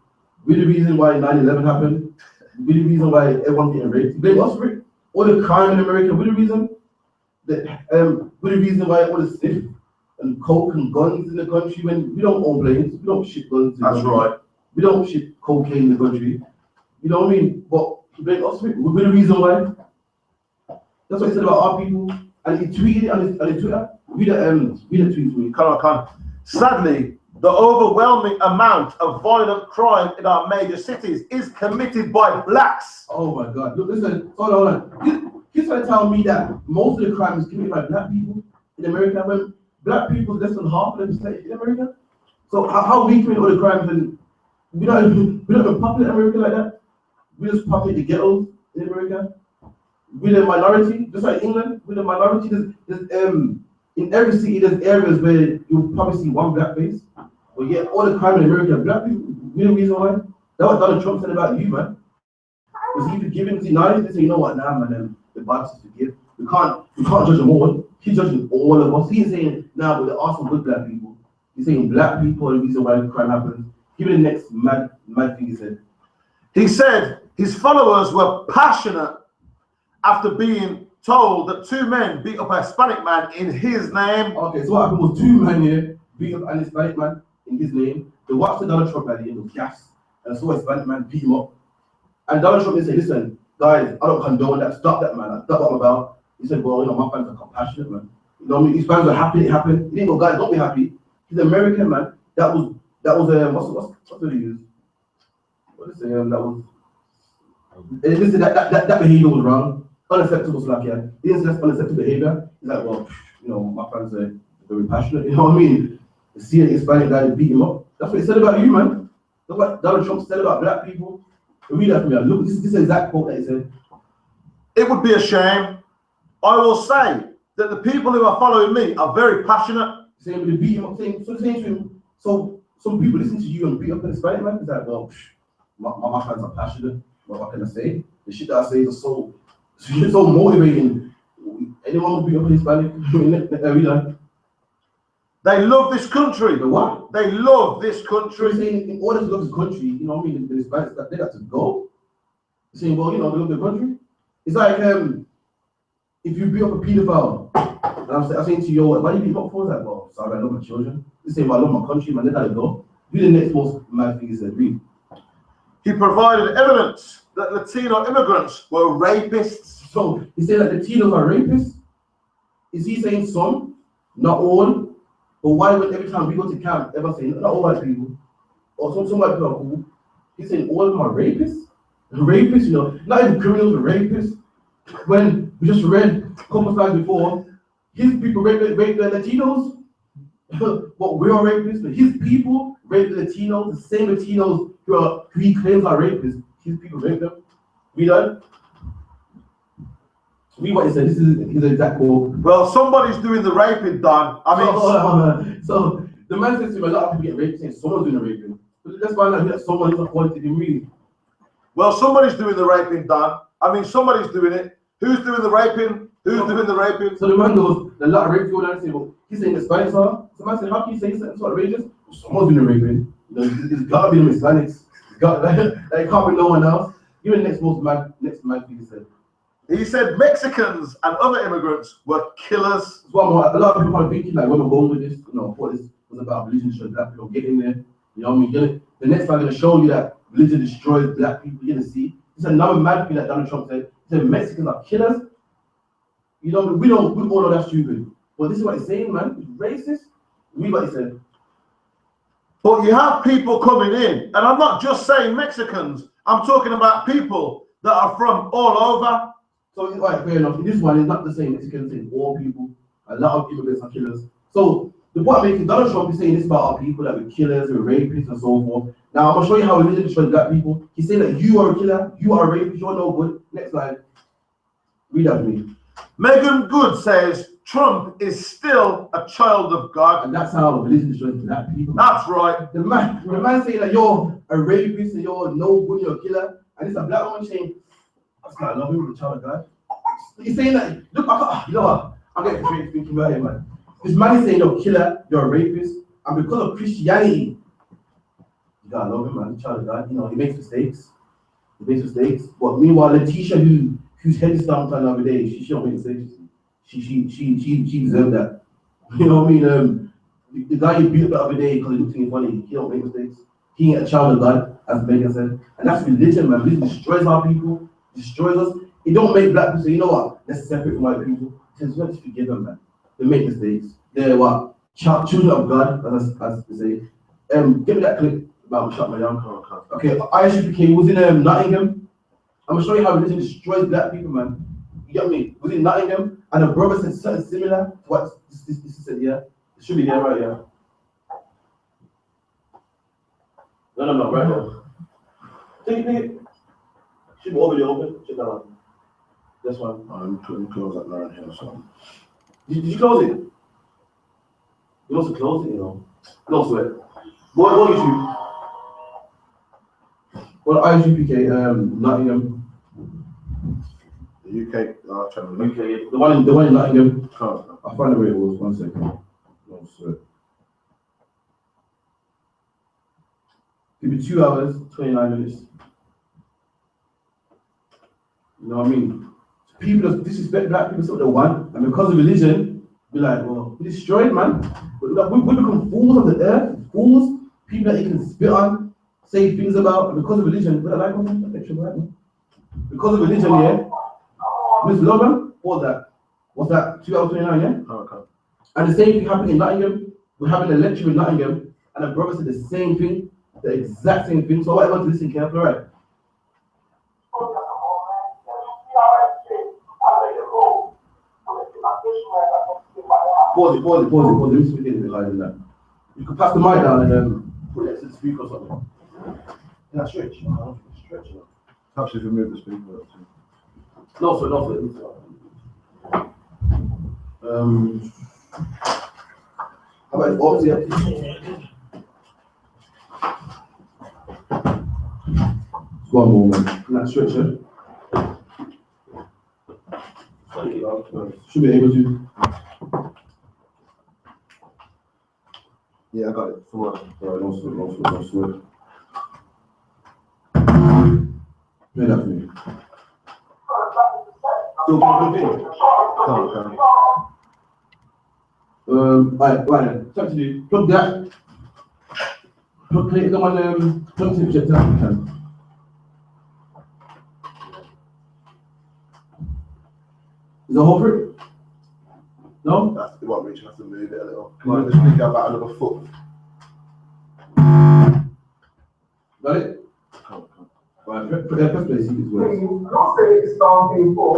With the reason why 9/11 happened. With the reason why everyone's getting raped. Blame us for it. All the crime in America. With the reason why all the sniff and coke and guns in the country, when we don't own planes, we don't ship guns. That's right. We don't ship cocaine in the country. You know what I mean? But he blamed us for it. With the reason why. That's what he said about our people. And he tweeted it on his Twitter. Read the tweet for me. Come. Sadly, the overwhelming amount of violent crime in our major cities is committed by blacks. Oh my God. Look, listen, hold on. He's trying to tell me that most of the crime is committed by black people in America, when black people less than half of them in America. So how we commit all the crimes, and we're not even popular in America like that. We just populate the ghettos in America. We're the minority, just like England. We're the minority. There's in every city, there's areas where you'll probably see one black face. But yet, all the crime in America, black people, we're the reason why. That's what Donald Trump said about you, man. Was he forgiving the United? They say, you know what, nah, man, the Bible says forgive. We can't judge them all. He's judging all of us. He's saying, nah, but there are some good black people. He's saying black people are the reason why the crime happens. Give me the next mad thing he said. He said his followers were passionate after being told that two men beat up a Hispanic man in his name. Okay, so what happened was two men here beat up an Hispanic man in his name. They watched the Donald Trump rally and was gas, and saw a Hispanic man beat him up. And Donald Trump said, listen, guys, I don't condone that. Stop that, man. That's what I'm about. He said, well, you know, my fans are compassionate, man. You know what I mean? His fans are happy it happened. He didn't go, guys, don't be happy. He's American, man. That was what did he use? What did he say? That was. Listen, that behavior was wrong. Unacceptable slack, yeah. He didn't say that's unacceptable behavior. He's like, well, you know, my fans are very passionate. You know what I mean? To see an Hispanic guy beat him up. That's what he said about you, man. Look what Donald Trump said about black people. Read that for me. Look, this is the exact quote that he said. It would be a shame. I will say that the people who are following me are very passionate. Saying with the beat him up, saying to him. So some people listen to you and beat up in Hispanic man. It's like, well, my fans are passionate. What can I say? The shit that I say is so motivating. Anyone will beat up in Hispanic? They love this country. The what? They love this country. So saying in order to love this country, you know what I mean? The Hispanics, they got to go. Saying, well, you know, they love the country. It's like if you beat up a pedophile, and I'm saying to you, why do you beat up for that? Well, sorry, I love my children. They say, well, I love my country, man, they gotta go. Do the next most mad thing he said, read. He provided evidence that Latino immigrants were rapists. So he said that Latinos are rapists. Is he saying some, not all? But why would every time we go to camp ever say not all white people, or some white people are cool? He's saying all of them are rapists? Rapists, you know, not even criminals, but rapists. When we just read a couple times before, his people rape the Latinos, but we are rapists. But his people rape the Latinos, the same Latinos who he claims are rapists. His people rape them. We done. We what he said. This is his exact quote. Well, somebody's doing the raping, Don. I mean, so the man says to him, a lot of people get raped, saying someone's doing the raping. But let's find out who that someone is appointed him really. Well, somebody's doing the raping, Don. I mean, somebody's doing it. Who's doing the raping? Who's doing the raping? So the man goes, a lot of rapes go down and say, well, he's saying the Hispanics are. So the man said, how can you say something so outrageous? Well, someone's doing the raping. You know, it's gotta be the Hispanics. It's got like can't be no one else. Even the next man thing he said. He said Mexicans and other immigrants were killers. A lot of people are thinking like, where we're going with this, you know, what this was about religion, so black people get in there. You know what I mean? The next time I'm gonna show you that religion destroys black people. You're gonna see. It's another mad thing that Donald Trump said. He said Mexicans are killers. You know, we all know that's stupid. But this is what he's saying, man. He's racist. Read what he said. But you have people coming in, and I'm not just saying Mexicans. I'm talking about people that are from all over. So it's right, fair enough. This one is not the same Mexicans saying all people. A lot of immigrants are killers. So the point I'm making, Donald Trump is saying this about our people that we're killers, we're rapists, and so forth. Now I'm gonna show you how religion destroys black people. He's saying that you are a killer, you are a rapist, you're no good. Next slide. Read that to me. Megan Good says Trump is still a child of God. And that's how religion destroys black people. That's right. The man saying that you're a rapist and you're no good, you're a killer, and it's a black woman saying, I love you, the child of God. He's saying that, look, you know what? I'm getting straight thinking about it, man. This man is saying you're a killer, you're a rapist, and because of Christianity, you gotta love him, man, the child of God. You know, he makes mistakes. But meanwhile, Letitia, whose head is down the other day, she don't make mistakes. She deserved that. You know what I mean? The guy you beat up the other day because he looked at funny, he don't make mistakes. He ain't a child of God, as Megan said. And that's religion, man. Religion destroys our people, destroys us. It don't make black people say, you know what, let's separate from white people. It says, let's forgive them, man. They make mistakes. They're what? Children of God, as they say. Give me that clip about shut my young. Okay, I.S.U.P.K was in Nottingham. I'm gonna show you how religion destroys black people, man. You get me? Was in Nottingham, and a brother said something similar to what this said here. It should be there right here. No, right here. Take it. Should be over there open. Check that out. This one. I'm close that line here or something. Did you close it? You also close it, you know. No sweat. What YouTube? Well, I.S.U.P.K, Nottingham. The UK channel. UK, the one in Nottingham. Oh. I'll find out where it was. 1 second. No sweat. Give me 2 hours, 29 minutes. You know what I mean? People that disrespect black people, so they want, and because of religion, we're like, well, we destroyed, man. We become fools of the earth, fools, people that you can spit on, say things about, and because of religion, we're like, man. Because of religion, yeah. Miss Logan, what's that? 2 hours 29, yeah? Oh, okay. And the same thing happened in Nottingham. We're having a lecture in Nottingham, and the brother said the same thing, the exact same thing. So I want to listen carefully, right? Pause it. Let me speak in a bit higher than that. You can pass the mic down and put it to the speaker or something. Yeah, stretch. Stretch. Perhaps if you move the speaker up too. No, sir. How about Bob's here? One moment. That stretcher. Should be able to. Yeah, I got it. Alright, no sweat. Play that for me. So, right then. It's up to you. Plug that. Plug the one, plug the projector if you can. Is the whole for it? No? That's the one, we just have to move it a little. Move the speaker about another foot. Got it? Right, press play, see if it's works. Don't say it's something for.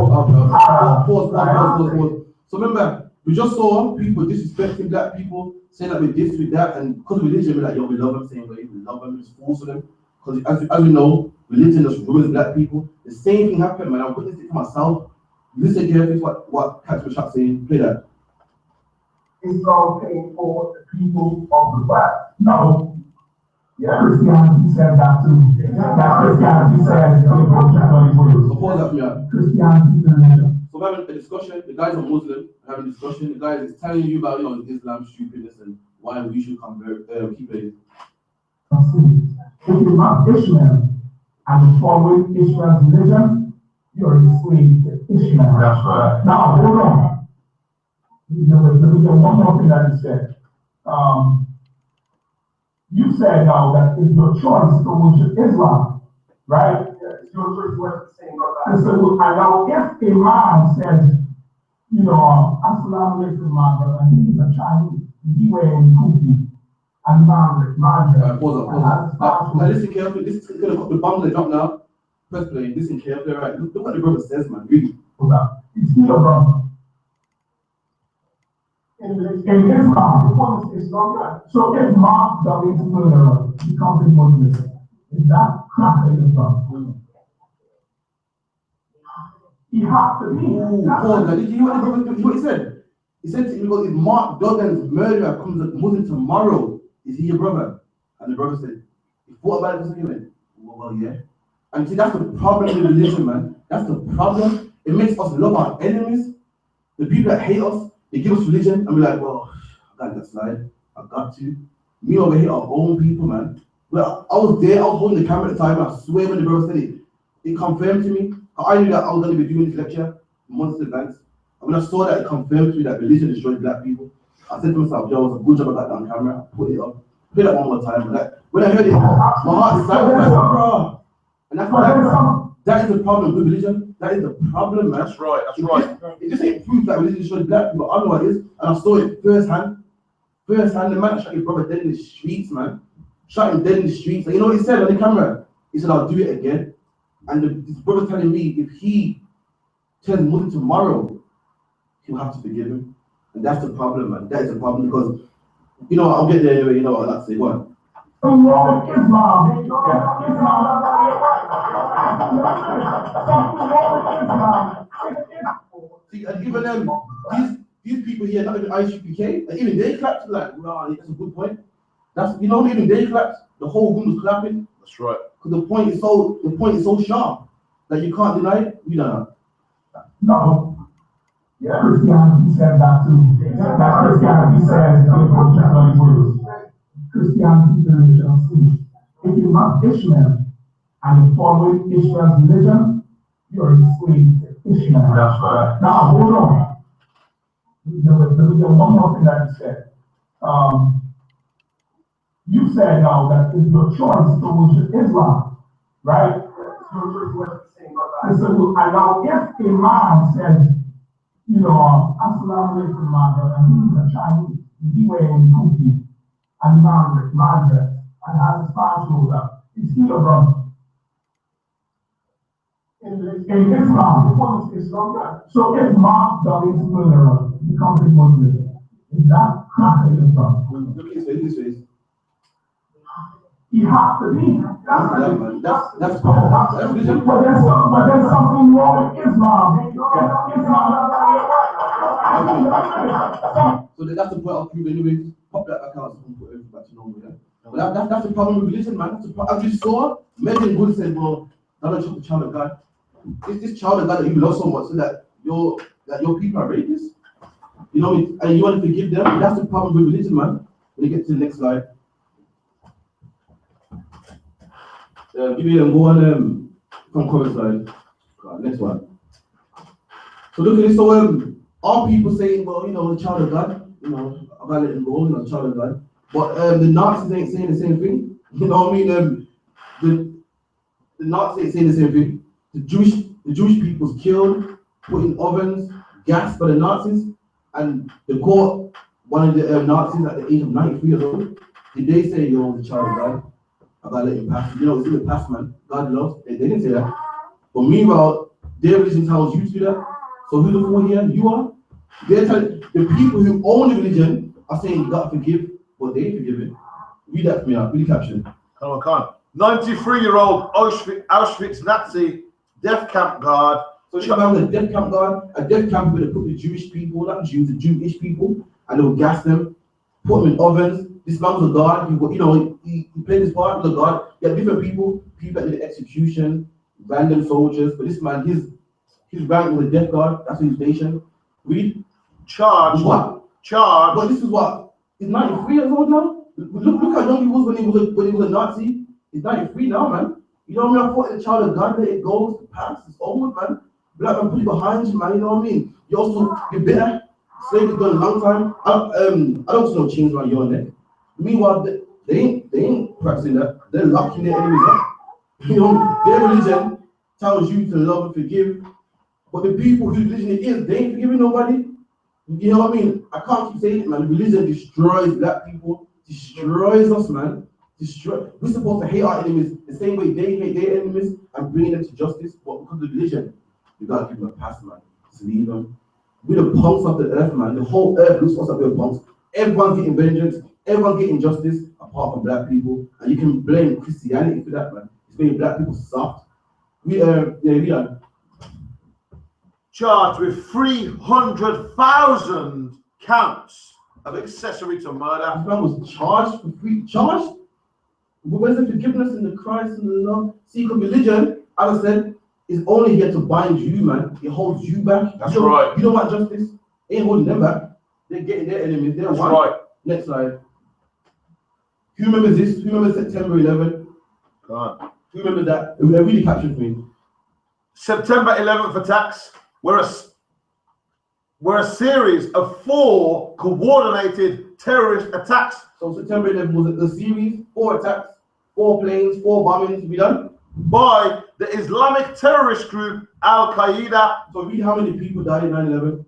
Pause. So remember, we just saw people disrespecting black people, saying that we're this with that, and because of religion, we're like, yo, we love them, saying we love them, just force them. Because as we know, religion just ruins black people. The same thing happened, man. I'm putting this to myself. Listen carefully to what Catch the Shot saying. Play that. It's something for the people of the West. No. Yeah, Christianity said that too. That Christianity said So pause that for me. Christianity is religion. So we're having a discussion. The guys are Muslim. We're having a discussion. The guy is telling you about Islam stupidness and why we should keep it. If you're not Ishmael and you're following Ishmael's religion, you're a slave to Ishmael. That's right. Now, hold on. Let me get one more thing that you said. You said now that it's your choice to worship Islam, right? It's your choice to worship the same God. And now, if a man says, Assalamu alaikum, my brother, and he's a Chinese, he wearing kufi and Margaret. Pause up. Now listen carefully. This is gonna cut the bomb the drop now. Press play. Listen carefully, right? Look what the brother says, man. Really. It's still a brother. In Islam, so if Mark David's murderer becomes a Muslim, is that crack in Islam? He has to be. Pause. Did you hear what he said? He said to him, if Mark Duggan's murderer comes a Muslim tomorrow, is he your brother? And the brother said, he thought about it for a second. Well, yeah. And see, that's the problem with religion, man. That's the problem. It makes us love our enemies. The people that hate us, they give us religion, and we're like, well, I got that slide. I got to. Me over here, our own people, man. Well, I was there, I was holding the camera at the time, and I swear when the brother said it confirmed to me. I knew that I was going to be doing this lecture months in advance. And when I saw that, it confirmed to me that religion destroys black people. I said to myself, yo, it was a good job I got that on camera. I put it up. Play that one more time. Like, when I heard it, my heart sank. Bro. And that's why that is the problem with religion. That is the problem, man. That's right. It just ain't proof that religion destroys black people. I know what it is. And I saw it firsthand. The man shot his brother dead in the streets, man. Shot him dead in the streets. And you know what he said on the camera? He said, I'll do it again. And his brother telling me if he turns Muslim tomorrow, he'll have to forgive him. And that's the problem, man. That is the problem because, I'll get there anyway. What I'd like to say. What? See, and even them, these people here, not even I.S.U.P.K, and even they clapped like, wow, that's a good point. Even they clapped, the whole room was clapping. That's right. Because the point is so sharp that you can't deny it. We don't know. No. Yeah, Christianity said that too. That Christianity says Christianity is a religion of sin. If you're not Ishmael and you're following Ishmael's religion, you're a slave to Ishmael. That's right. Now hold on. There was one more thing that you said. You said now that it's your choice to worship Islam, right? It's your choice to worship the same God. And now if a man says, Assalamu alaikum, my brother, and he's a Chinese, he wearing kufi and Margaret, and has his pants rolled up, he's still a brother. In Islam, so if Mark David's murderer becomes a Muslim, is that crack in Islam? Look at his face. You have to be. That's religion. But there's something wrong with Islam. So that's the point I'll prove anyway. Pop that back out so we can put everything back to normal, yeah? But that's the problem with religion, man. That's the problem. As you saw, Megan Good said, well, don't show the child of God. It's this child of God that you love so much so that your people are rapists. You know, and you want to forgive them. That's the problem with religion, man. When you get to the next slide. Give me a go on from cover slide. Next one. So look at this. So all people saying, well, you know, the child of God, you know, I gotta let him go, you know, the child of God. But the Nazis ain't saying the same thing. You know what I mean? The Nazis ain't saying the same thing. The Jewish people's killed, put in ovens, gassed by the Nazis, and the court, one of the Nazis at the age of 93 years old, did they say, yo, the child of God? I gotta let him pass. You know, it's in the past, man. God loves. They didn't say that. But meanwhile, their religion tells you to do that. So who's the fool here? You are. They're telling the people who own the religion are saying you gotta forgive, but they ain't forgiving. Read that for me out. Read the caption. Come on. 93-year-old Auschwitz Nazi death camp guard. So you have a death camp guard. A death camp where they put the Jewish people, not Jews, the Jewish people, and they'll gas them, put them in ovens. This man was a guard. He played his part as a guard. You have different people that did the execution, random soldiers. But this man, his rank was a death guard. That's his station. Read. Charged. What? Charged. But this is what? He's 93 years old now. Look how young he was when he was a Nazi. He's 93 now, man. You know what I mean? I thought the child of God, let it go. It's the past. It's over, man. Black man, put it behind you, man. You know what I mean? You're bitter. Slavery done a long time. I don't see no chains around your neck. Meanwhile, they ain't practicing that. They're locking their enemies up. You know, their religion tells you to love and forgive. But the people whose religion it is, they ain't forgiving nobody. You know what I mean? I can't keep saying it, man. Religion destroys black people, destroys us, man. We're supposed to hate our enemies the same way they hate their enemies and bring them to justice. But because of religion, you gotta give them a pass, man. Just leave them. We're the punks of the earth, man. The whole earth looks us like we're punks. Everyone's getting vengeance. Everyone's getting justice apart from black people, and you can blame Christianity for that, man. It's making black people soft. We are charged with 300,000 counts of accessory to murder. This man was charged. Where's the forgiveness in the Christ and the love? See, because religion, as I said, is only here to bind you, man. It holds you back. That's right. You don't want justice. It ain't holding them back. They're getting their enemies. That's right. Next slide. Who remembers this? Who remembers September 11? Come on. Who remembers that? It really captured me. September 11th attacks were a series of 4 coordinated terrorist attacks. So September 11th was a series, 4 attacks, 4 planes, 4 bombings. We done? By the Islamic terrorist group Al-Qaeda. So read how many people died in 9/11.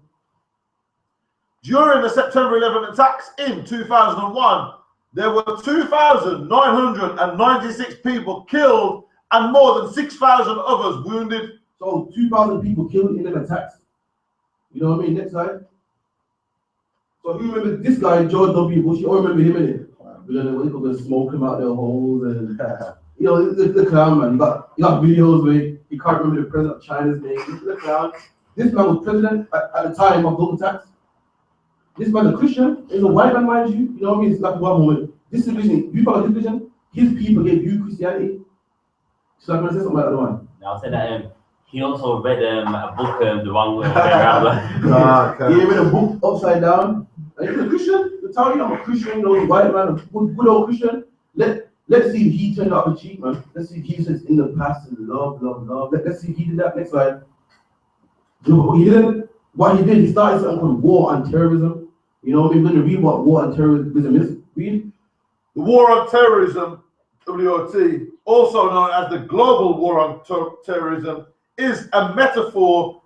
During the September 11th attacks in 2001, there were 2,996 people killed and more than 6,000 others wounded. So 2,000 people killed in them attacks. You know what I mean? Next slide. So who remembers this guy, George W. Bush? You all remember him, innit? We're gonna smoke him out their holes and you know, the clown, man. You got videos where you can't remember the president of China's name. Look at the clown. This man was president at the time of those attacks. This man is a Christian, he's a white man, mind you. You know what I mean? It's like one moment. This religion, you follow his religion, his people gave you Christianity. So I'm gonna say something about the other one. I'll say that he also read a book the wrong way around. He read a book upside down. And he's a Christian. To tell you I'm a Christian, you know, a white man, a good old Christian. Let's see if he turned out the cheek, man. Let's see if he says in the past and love. Let's see if he did that. Next slide. What he did, he started something called war on terrorism. You know, we're going to read what war on terrorism is. Read. The war on terrorism, WOT, also known as the global war on terrorism, is a metaphor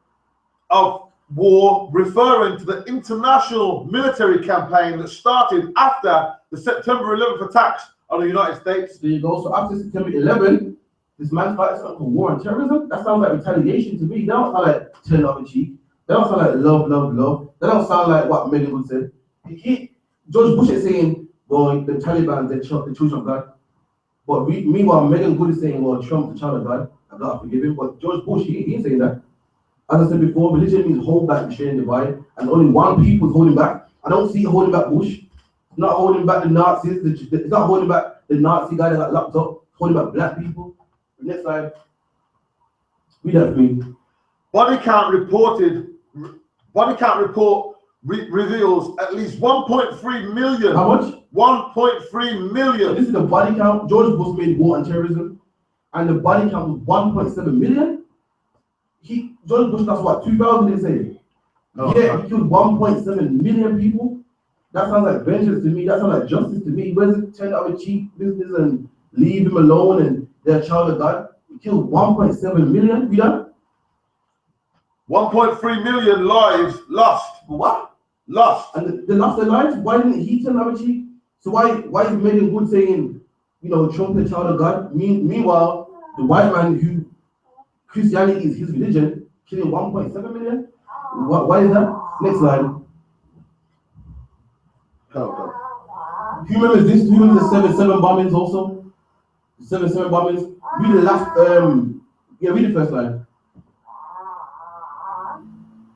of war referring to the international military campaign that started after the September 11th attacks on the United States. There you go. So after September 11th, this man started something called war on terrorism. That sounds like retaliation to me. That don't sound like turn up the cheek. That don't sound like love. That don't sound like what Megan would say. George Bush is saying, well, the Taliban, the children of God. But meanwhile, Megan Good is saying, well, Trump's the child of God. I've got to forgive him. But George Bush, he ain't saying that. As I said before, religion means hold back, share, and divide. And only one people is holding back. I don't see it holding back Bush. It's not holding back the Nazis. It's not holding back the Nazi guy that got locked up. It's holding back black people. The next slide. Read that for me. Body count report reveals at least 1.3 million. How much? 1.3 million. So this is the body count. George Bush made war on terrorism, and the body count was 1.7 million. George Bush, that's what, 2000 they say. No, yeah, he killed 1.7 million people. That sounds like vengeance to me. That sounds like justice to me. Where's it turn our cheap business and leave him alone and they're a child of God? He killed 1.7 million. We done? 1.3 million lives lost. What? Lost. And they lost their lives? Why didn't he turn our cheek? So why is Megan Good saying, you know, Trump is a child of God? Meanwhile, the white man who Christianity is his religion, killing 1.7 million? Why is that? Next slide. Who remembers this? Who remembers the 7/7 bombings also? The 7/7 bombings. Read the last, read the first slide.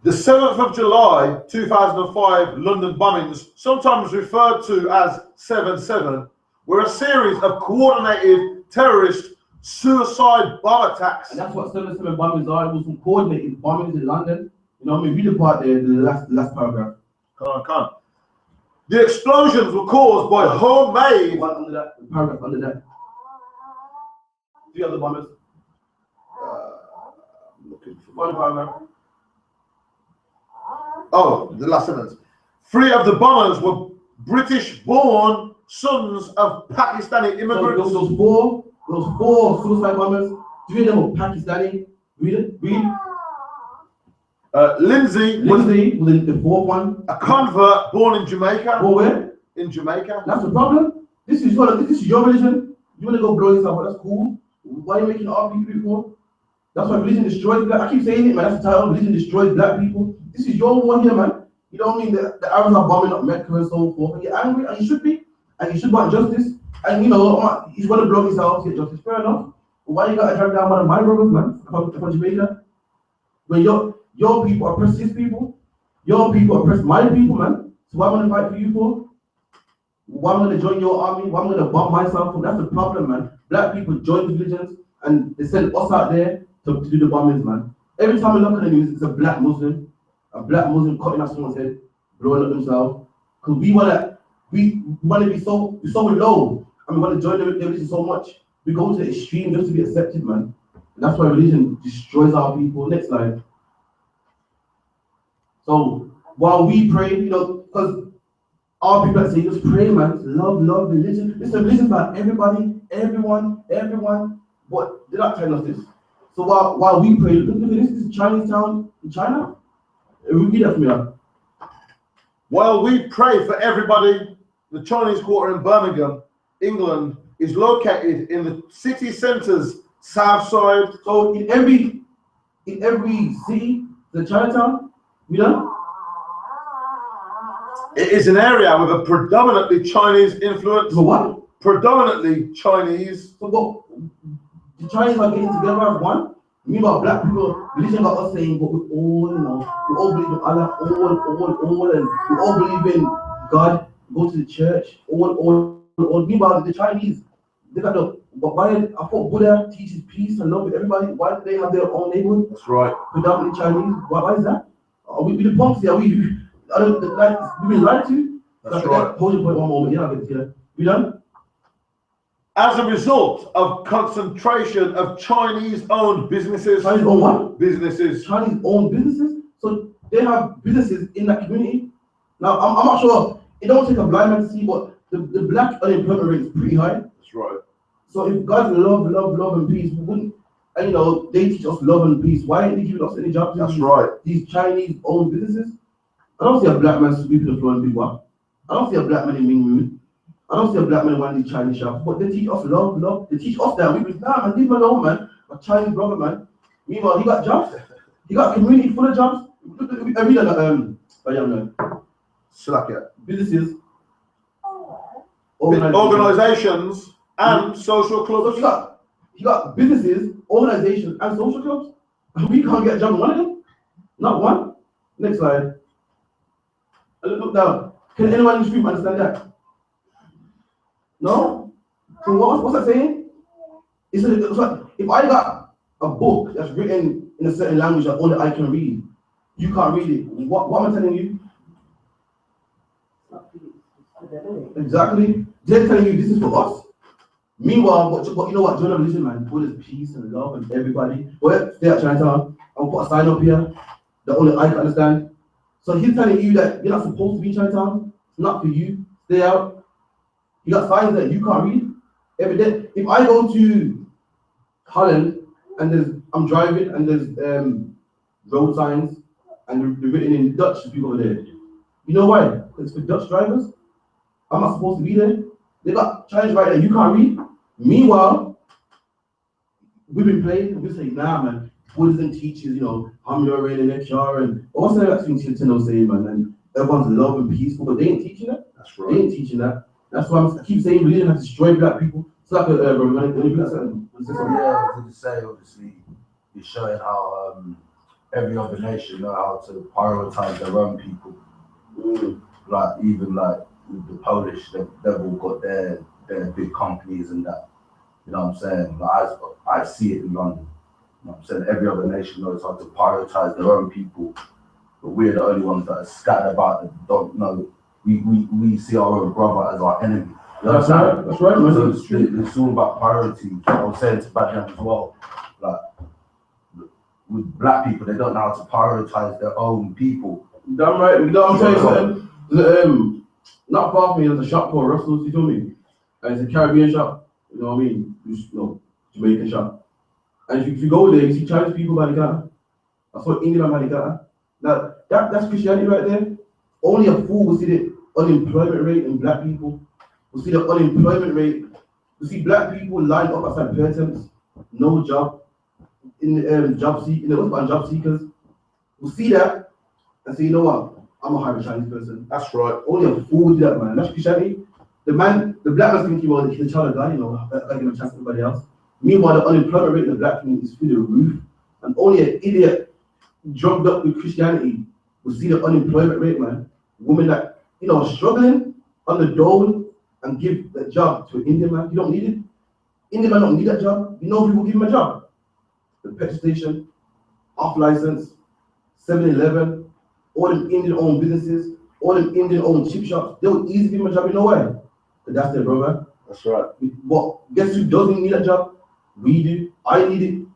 The 7th of July 2005 London bombings, sometimes referred to as 7/7, were a series of coordinated terrorist suicide bomb attacks. And that's what 7/7 bombings are. It was some coordinated bombings in London. You know what I mean? Read the part there, the last paragraph. Come on. The explosions were caused by homemade. One under that, the paragraph under that. 3 other bombers. Looking for One paragraph. Oh, the last sentence. 3 of the bombers were British-born sons of Pakistani immigrants. So those four suicide bombers, 3 of them were Pakistani. Read it. Read. Lindsay was the 4th one. A convert born in Jamaica. Oh, where? In Jamaica. That's the problem. This is your religion. You want to go blow yourself, that's cool. Why are you making our people before? That's why religion destroys black. I keep saying it, man. That's the title. Religion destroys black people. This is your war here, man. You know what I mean? The Arabs are bombing up Mecca and so forth. And you're angry, and you should be. And you should want justice. And you know, he's going to blow himself to get justice. Fair enough. But why you got to drag down one of my brothers, man? From Jamaica? When your people oppress his people, your people oppress my people, man. So what am I going to fight for you for? Why am I going to join your army? Why am I going to bomb myself for? That's the problem, man. Black people join the religions and they send us out there to do the bombings, man. Every time I look at the news, it's a black Muslim cutting off someone's head, blowing up themselves. Because we want to be so low, and we want to join the religion so much. We go to the extreme just to be accepted, man. And that's why religion destroys our people. Next slide. So while we pray, you know, because our people that say just pray, man, love religion. Listen, religion's about everybody, everyone. But they're not telling us this. So while we pray, look at this. This is Chinese town in China. Read that for me now. While we pray for everybody, the Chinese Quarter in Birmingham, England, is located in the city centre's south side. So in every city, the Chinatown, you know? It is an area with a predominantly Chinese influence. So what? Predominantly Chinese. So what? The Chinese are getting together as one. Meanwhile, black people, religion got us saying, but we all, you know, we all believe in Allah, all, and we all believe in God, go to the church, all. Meanwhile, the Chinese, they got why, I thought Buddha teaches peace and love with everybody. Why do they have their own neighborhood? That's right. Predominantly Chinese. Why is that? Are we the punks here? We've been lied to? That's right. Hold your point one moment. Yeah, I'll get to you. We done? As a result of concentration of Chinese-owned businesses. Chinese-owned what? Businesses. Chinese-owned businesses? So they have businesses in that community. Now, I'm not sure. It don't take a blind man to see, but the black unemployment rate is pretty high. That's right. So if God love and peace, we wouldn't, and you know, they teach us love and peace. Why ain't they giving us any jobs? That's right. These Chinese-owned businesses. I don't see a black man sweeping the floor in Big One. I don't see a black man in Ming Moon. I don't see a black man in one of these Chinese shops. But they teach us love. They teach us that. We be nah, man, leave him alone, man. A Chinese brother, man. Meanwhile, he got jobs. He got a community full of jobs. I read a young man. Slack it. Businesses. Organizations And social So clubs. you got businesses, organizations, and social clubs. And we can't get a job in one of them. Not one. Next slide. And look down. Can anyone in the stream understand that? No? So what's that saying? It's like, if I got a book that's written in a certain language that only I can read, you can't read it. What am I telling you? Exactly. They're telling you this is for us. Meanwhile, but you know what? Journal religion, man, God is peace and love and everybody. Well, stay at Chinatown. I'll put a sign up here that only I can understand. So he's telling you that you're not supposed to be in Chinatown. It's not for you. Stay out. You got signs that you can't read. Every day. If I go to Holland and I'm driving and there's road signs and they're written in Dutch, people over there. You know why? It's for Dutch drivers. I'm not supposed to be there. They got Chinese right there. You can't read. Meanwhile, we've been playing and we say, nah, man. Buddhism teaches, you know, Hamyo and Ekshar and what's that thing Tino saying, man? And everyone's love and peaceful, but they ain't teaching that. That's right. They ain't teaching that. That's why I keep saying religion has destroyed black people. It's like a Yeah, I was going to say, obviously, you're showing how every other nation know how to prioritize their own people. Like, even like with the Polish, they've all got their big companies and that. You know what I'm saying? Like, I see it in London. You know what I'm saying? Every other nation knows how to prioritize their own people. But we're the only ones that are scattered about and don't know. We see our own brother as our enemy. You know that's right. That's right, man. So it's all about priority. I was saying to Badham as well, like with black people, they don't know how to prioritize their own people. Damn right. You know what I'm saying? Not far from me, there's a shop called Russell's, you feel me? And it's a Caribbean shop, you know what I mean? Jamaican shop. And if you go there, you see Chinese people by the gutter. I saw Indian by the gutter. Now, that's Christianity right there. Only a fool will see the unemployment rate in black people. We'll see the unemployment rate. We see black people lined up outside patents, no job, in job seekers. We'll see that and say, you know what? I'm a hire Chinese person. That's right. Only a fool will do that, man. That's Christianity. The black man's thinking, well, he's a child of God, you know, I give a chance to everybody else. Meanwhile, the unemployment rate in the black community is through the roof. And only an idiot drugged up with Christianity will see the unemployment rate, man. Women that, you know, are struggling on the dole and give the job to an Indian man. You don't need it. Indian man don't need that job. You know who will give him a job? The petrol station, off license, 7-Eleven, all them Indian-owned businesses, all them Indian-owned chip shops. They would easily give him a job. You know why? Because that's their brother. That's right. But guess who doesn't need that job? We do. I need it.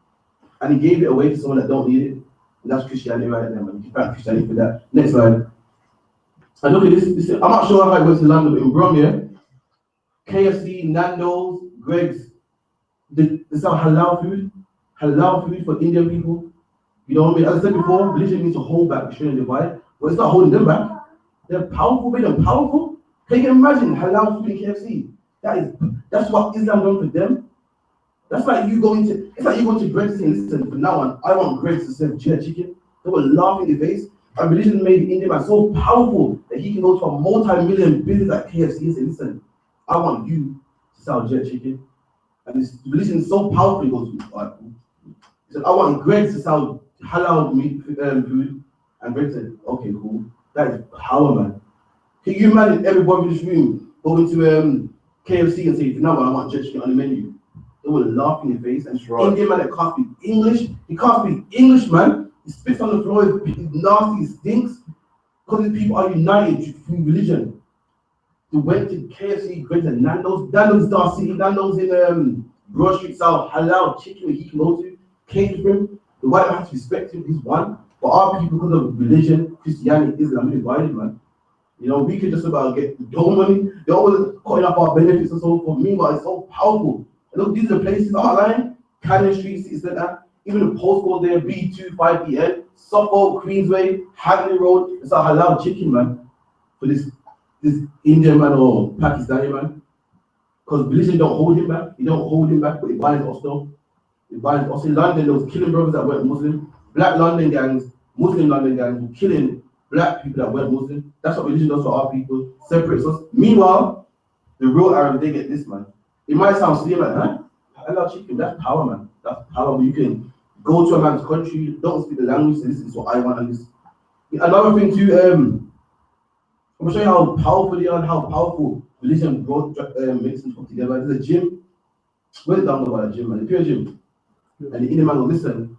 And he gave it away to someone that don't need it. And that's Christianity right there, man. You can't Christianity for that. Next slide. And look at this. I'm not sure how it works in London, but in Bromley, KFC, Nando's, Greg's, they sell halal food for Indian people. You know what I mean? As I said before, religion needs to hold back the Australian divide, but it's not holding them back. They're powerful, made them powerful. Can you imagine halal food in KFC? That's what Islam done for them. That's like you going to, it's like you going to Greg's and listen, from now on, I want Greg's to serve jerk chicken. They were laughing in the face. And religion made the Indian man so powerful that he can go to a multi-million business like KFC and say, listen, I want you to sell jerk chicken. And this religion is so powerful, he goes, he said, I want Greg to sell halal meat food. And Greg said, okay, cool. That is power, man. Can you imagine everybody in this room going to KFC and say, no, I want jerk chicken on the menu? They would laugh in your face. And right. Indian man that can't speak English, he can't speak English, man. He spits on the floor, he's nasty, he stinks. Because these people are united through religion. They went to KFC, Greg's and Nando's in Star City, Nando's in Broad Street, sell halal chicken where he can go to, cater for him. The white man has to respect him, he's one. But our people, because of religion, Christianity, Islam, we're divided, man. You know, we could just about get the dough money, they're always cutting up our benefits and so forth. Meanwhile, it's so powerful. And look, these are the places online, Cannon Street, City Centre, even the postcode there, B25EN, Suffolk, Queensway, Hagley Road, it's a halal chicken, man. For this Indian man or Pakistani man. Because religion don't hold him back. He don't hold him back, but he buys also. He buys also in London, there was killing brothers that weren't Muslim. Black London gangs, Muslim London gangs were killing black people that weren't Muslim. That's what religion does for our people, separates us. Meanwhile, the real Arabs, they get this, man. It might sound silly, like, huh? Halal chicken, that's power, man. That's power. You can go to a man's country, don't speak the language, say, this is what I want, and this. Another thing too, I'm gonna show you how powerful they are and how powerful religion brought medicine come together. There's a gym. Where's down about a gym, man? The pure gym. And the Indian man will listen.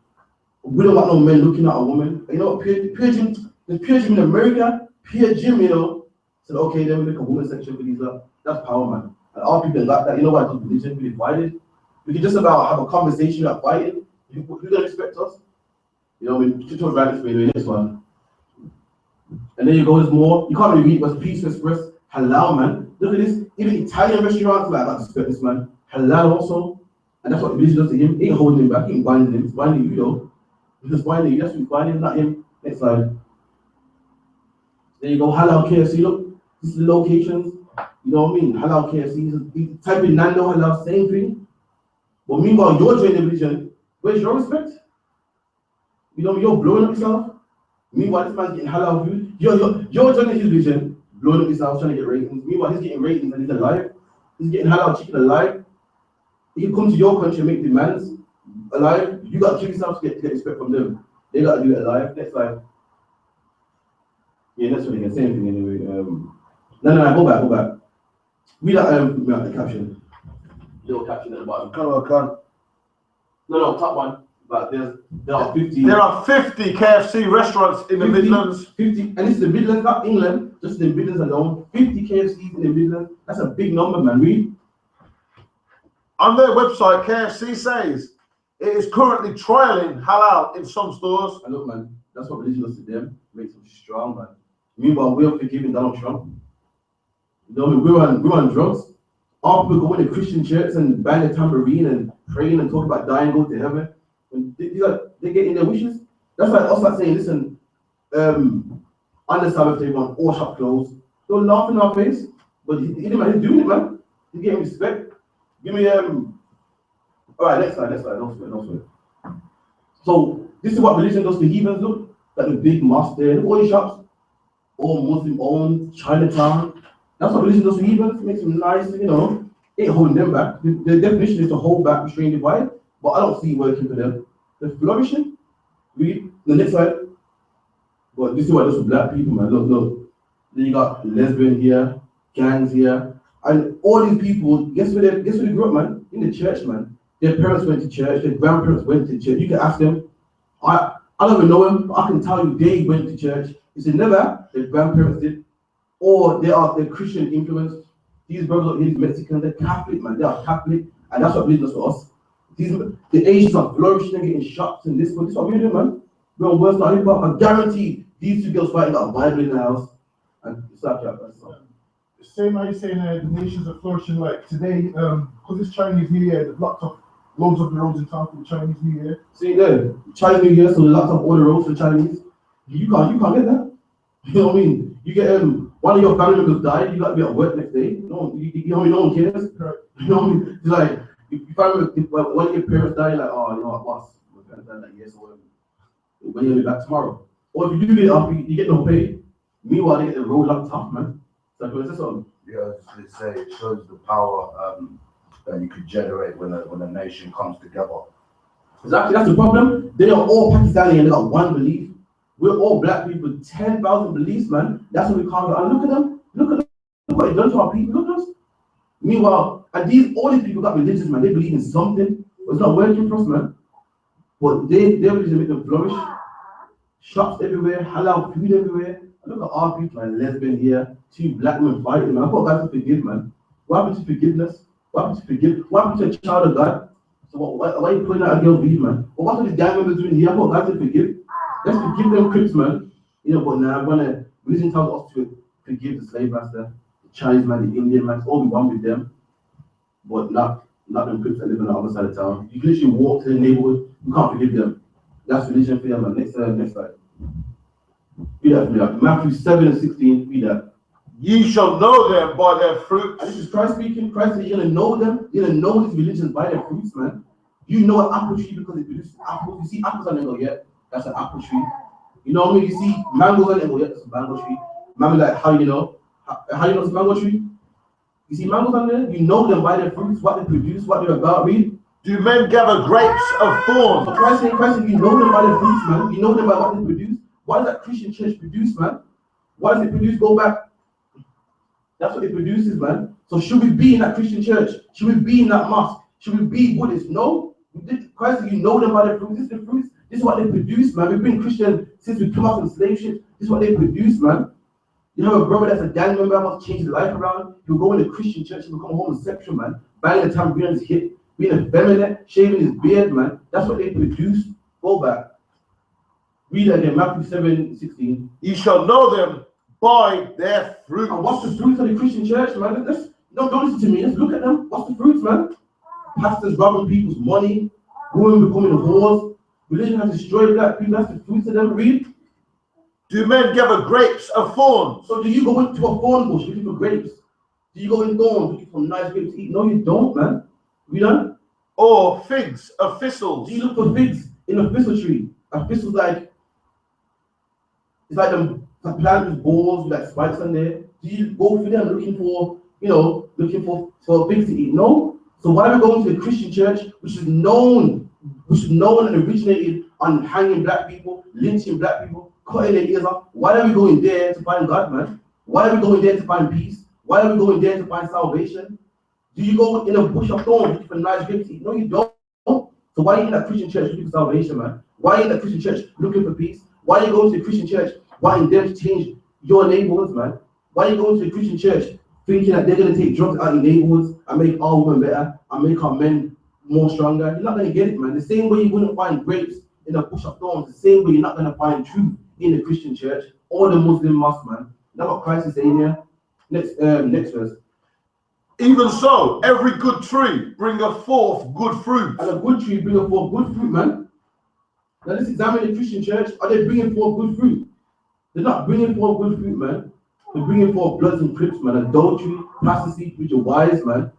We don't want no men looking at a woman. You know what, pure gym, the pure gym in America, pure gym, you know. Said, okay, then we make a woman section for these. That's power, man. And all people like that, you know why? Because religion, we divided. We can just about have a conversation about fighting. Who don't respect us? You know, we took right this way, this one. And then you go, there's more. You can't really read what's peace express. Halal, man. Look at this. Even Italian restaurants, like, I respect this, man. Halal also. And that's what religion does to him. He ain't holding him back. He ain't binding him. He's binding you, though. He's just binding you. That's who's binding, not him. Next slide. There you go. Halal KFC. Look, this is the locations. You know what I mean? Halal KFC. You type in Nando Halal, same thing. But meanwhile, you're joining the religion. Where's your respect? You know, you're blowing up yourself. Meanwhile, this man's getting halal food. You're joining his religion, blowing up yourself, trying to get ratings. Meanwhile, he's getting ratings and he's alive. He's getting halal chicken alive. He can come to your country and make demands alive. You got to kill yourself to get respect from them. They got to do it alive. Next slide. Yeah, that's what they can say anything anyway. No, go back. Read that the caption. Little caption at the bottom. Can't. No, top one. But there are 50. There are 50 KFC restaurants in the Midlands. 50, and this is the Midlands, not England, just the Midlands alone. 50 KFCs in the Midlands. That's a big number, man. Read. On their website, KFC says it is currently trialing halal in some stores. And look, man, that's what religion does to them. Makes them strong, man. Meanwhile, we're forgiving Donald Trump. You know, we're on drugs. All people go in the Christian church and bang a tambourine and praying and talk about dying, go to heaven. And they get in their wishes. That's why us like saying, listen, on the Sabbath they want all shop closed. Don't laugh in our face, but he's doing it, man. He's getting respect. Give me all right, next slide. No sweat. So this is what religion does to heathens. Look, like the big mosque there, all these shops, all Muslim owned, Chinatown. That's what religion does to heathens. Makes them nice, you know. Ain't holding them back. The definition is to hold back, restrain, divide. But I don't see it working for them. They're flourishing. Read the next slide. But this is what it does for black people, man. Look. Then you got lesbian here, gangs here, and all these people. Guess where they grew up, man? In the church, man. Their parents went to church. Their grandparents went to church. You can ask them. I don't even know them, but I can tell you they went to church. You said never. Their grandparents did, or they're Christian influenced. These brothers are Mexican. They're Catholic, man. They are Catholic, and that's what religion does for us. The Asians are flourishing, getting shots and this, but this is what we're doing, man. We're on worse than hip-hop. I guarantee these two girls fighting got a Bible in the house. And it's like that. Same how you're saying the nations are flourishing, like today, because it's Chinese New Year, they've locked up loads of the roads in town for Chinese New Year. See there, Chinese New Year, so they locked up all the roads for Chinese. You can't get that. You know what I mean? You get one of your family members died, you got to be at work next day. No one cares. Right. You know what I mean? It's like, if one of your parents die, you're like, oh, you know what, boss, my parents died like yes, or when you'll be back tomorrow. Or if you do get off, you get no pay. Meanwhile, they get the road locked up, man. It's like, what's this on? Yeah, I was just gonna say, it shows the power that you could generate when a nation comes together. Exactly, that's the problem. They are all Pakistani and they got one belief. We're all black people, 10,000 beliefs, man. That's what we can't get. And look at them. Look what they've done to our people. Look at us. Meanwhile, and all these people got religions, man. They believe in something, but it's not working for us, man. But their religion make them flourish. Shops everywhere, halal food everywhere. And look at our people, man. Lesbian here, 2 black men fighting, man. I thought guys to forgive, man. What happened to forgiveness? What happened to forgive? What happened to a child of God? So why are you putting out a girl's beat, man? But what are these gang members doing here? I thought guys to forgive. Let's forgive them Crips, man. You know, but now religion tells us to forgive the slave master, the Chinese man, the Indian man. It's all we want with them. But not them Crips that live on the other side of town. You can literally walk to the neighborhood, you can't forgive them. That's religion for them, man. Next slide. Read that. Matthew 7:16, read that. Ye shall know them by their fruits. And this is Christ speaking. Christ said you're gonna know them, you're gonna know these religions by their fruits, man. You know an apple tree because it produces apples. You see apples on it, yeah, that's an apple tree. You know what I mean? You see mangoes on it, yeah, that's a mango tree. Man, like, how you know? How you know it's a mango tree? You see mangoes on there? You know them by their fruits, what they produce, what they're about. Read. Do men gather grapes of thorns? So Christ saying, you know them by their fruits, man. You know them by what they produce. What does that Christian church produce, man? What does it produce? Go back. That's what it produces, man. So should we be in that Christian church? Should we be in that mosque? Should we be Buddhist? No. Christ, you know them by their fruits. This is the fruits. This is what they produce, man. We've been Christian since we come up from slave ship. This is what they produce, man. You have a brother that's a gang member, wants to change his life around. He'll go in the Christian church and become a homosexual, man. Banging the tambourine on his hip, being effeminate, shaving his beard, man. That's what they produce. Go back. Read that again, Matthew 7:16. You shall know them by their fruits. And what's the fruits of the Christian church, man? Don't listen to me. Let's look at them. What's the fruits, man? Pastors robbing people's money, women becoming whores. Religion has destroyed black people. That's the fruits of them. Read. Do men gather grapes of thorns? So do you go into a thorn bush looking for grapes? Do you go in thorns looking for nice grapes to eat? No, you don't, man. You don't? Or figs of thistles? Do you look for figs in a thistle tree? A thistle's like, it's like a plant with balls with like spikes on there. Do you go for them looking for, looking for figs to eat? No. So why are we going to the Christian church, which is known and originated on hanging black people, lynching black people, cutting their ears off? Why are we going there to find God, man? Why are we going there to find peace? Why are we going there to find salvation? Do you go in a bush of thorns looking for nice grapes to eat? No, you don't. So why are you in that Christian church looking for salvation, man? Why are you in that Christian church looking for peace? Why are you going to the Christian church wanting them to change your neighborhoods, man? Why are you going to the Christian church thinking that they're going to take drugs out of your neighborhoods and make our women better and make our men more stronger? You're not going to get it, man. The same way you wouldn't find grapes in a bush of thorns, the same way you're not going to find truth in the Christian church or the Muslim mosque, man. That's what Christ is saying here. Next verse. Even so, every good tree bringeth forth good fruit. And a good tree bringeth forth good fruit, man. Now let's examine the Christian church. Are they bringing forth good fruit? They're not bringing forth good fruit, man. They're bringing forth bloods and crips, man. Adultery, apostasy, which are wise, man.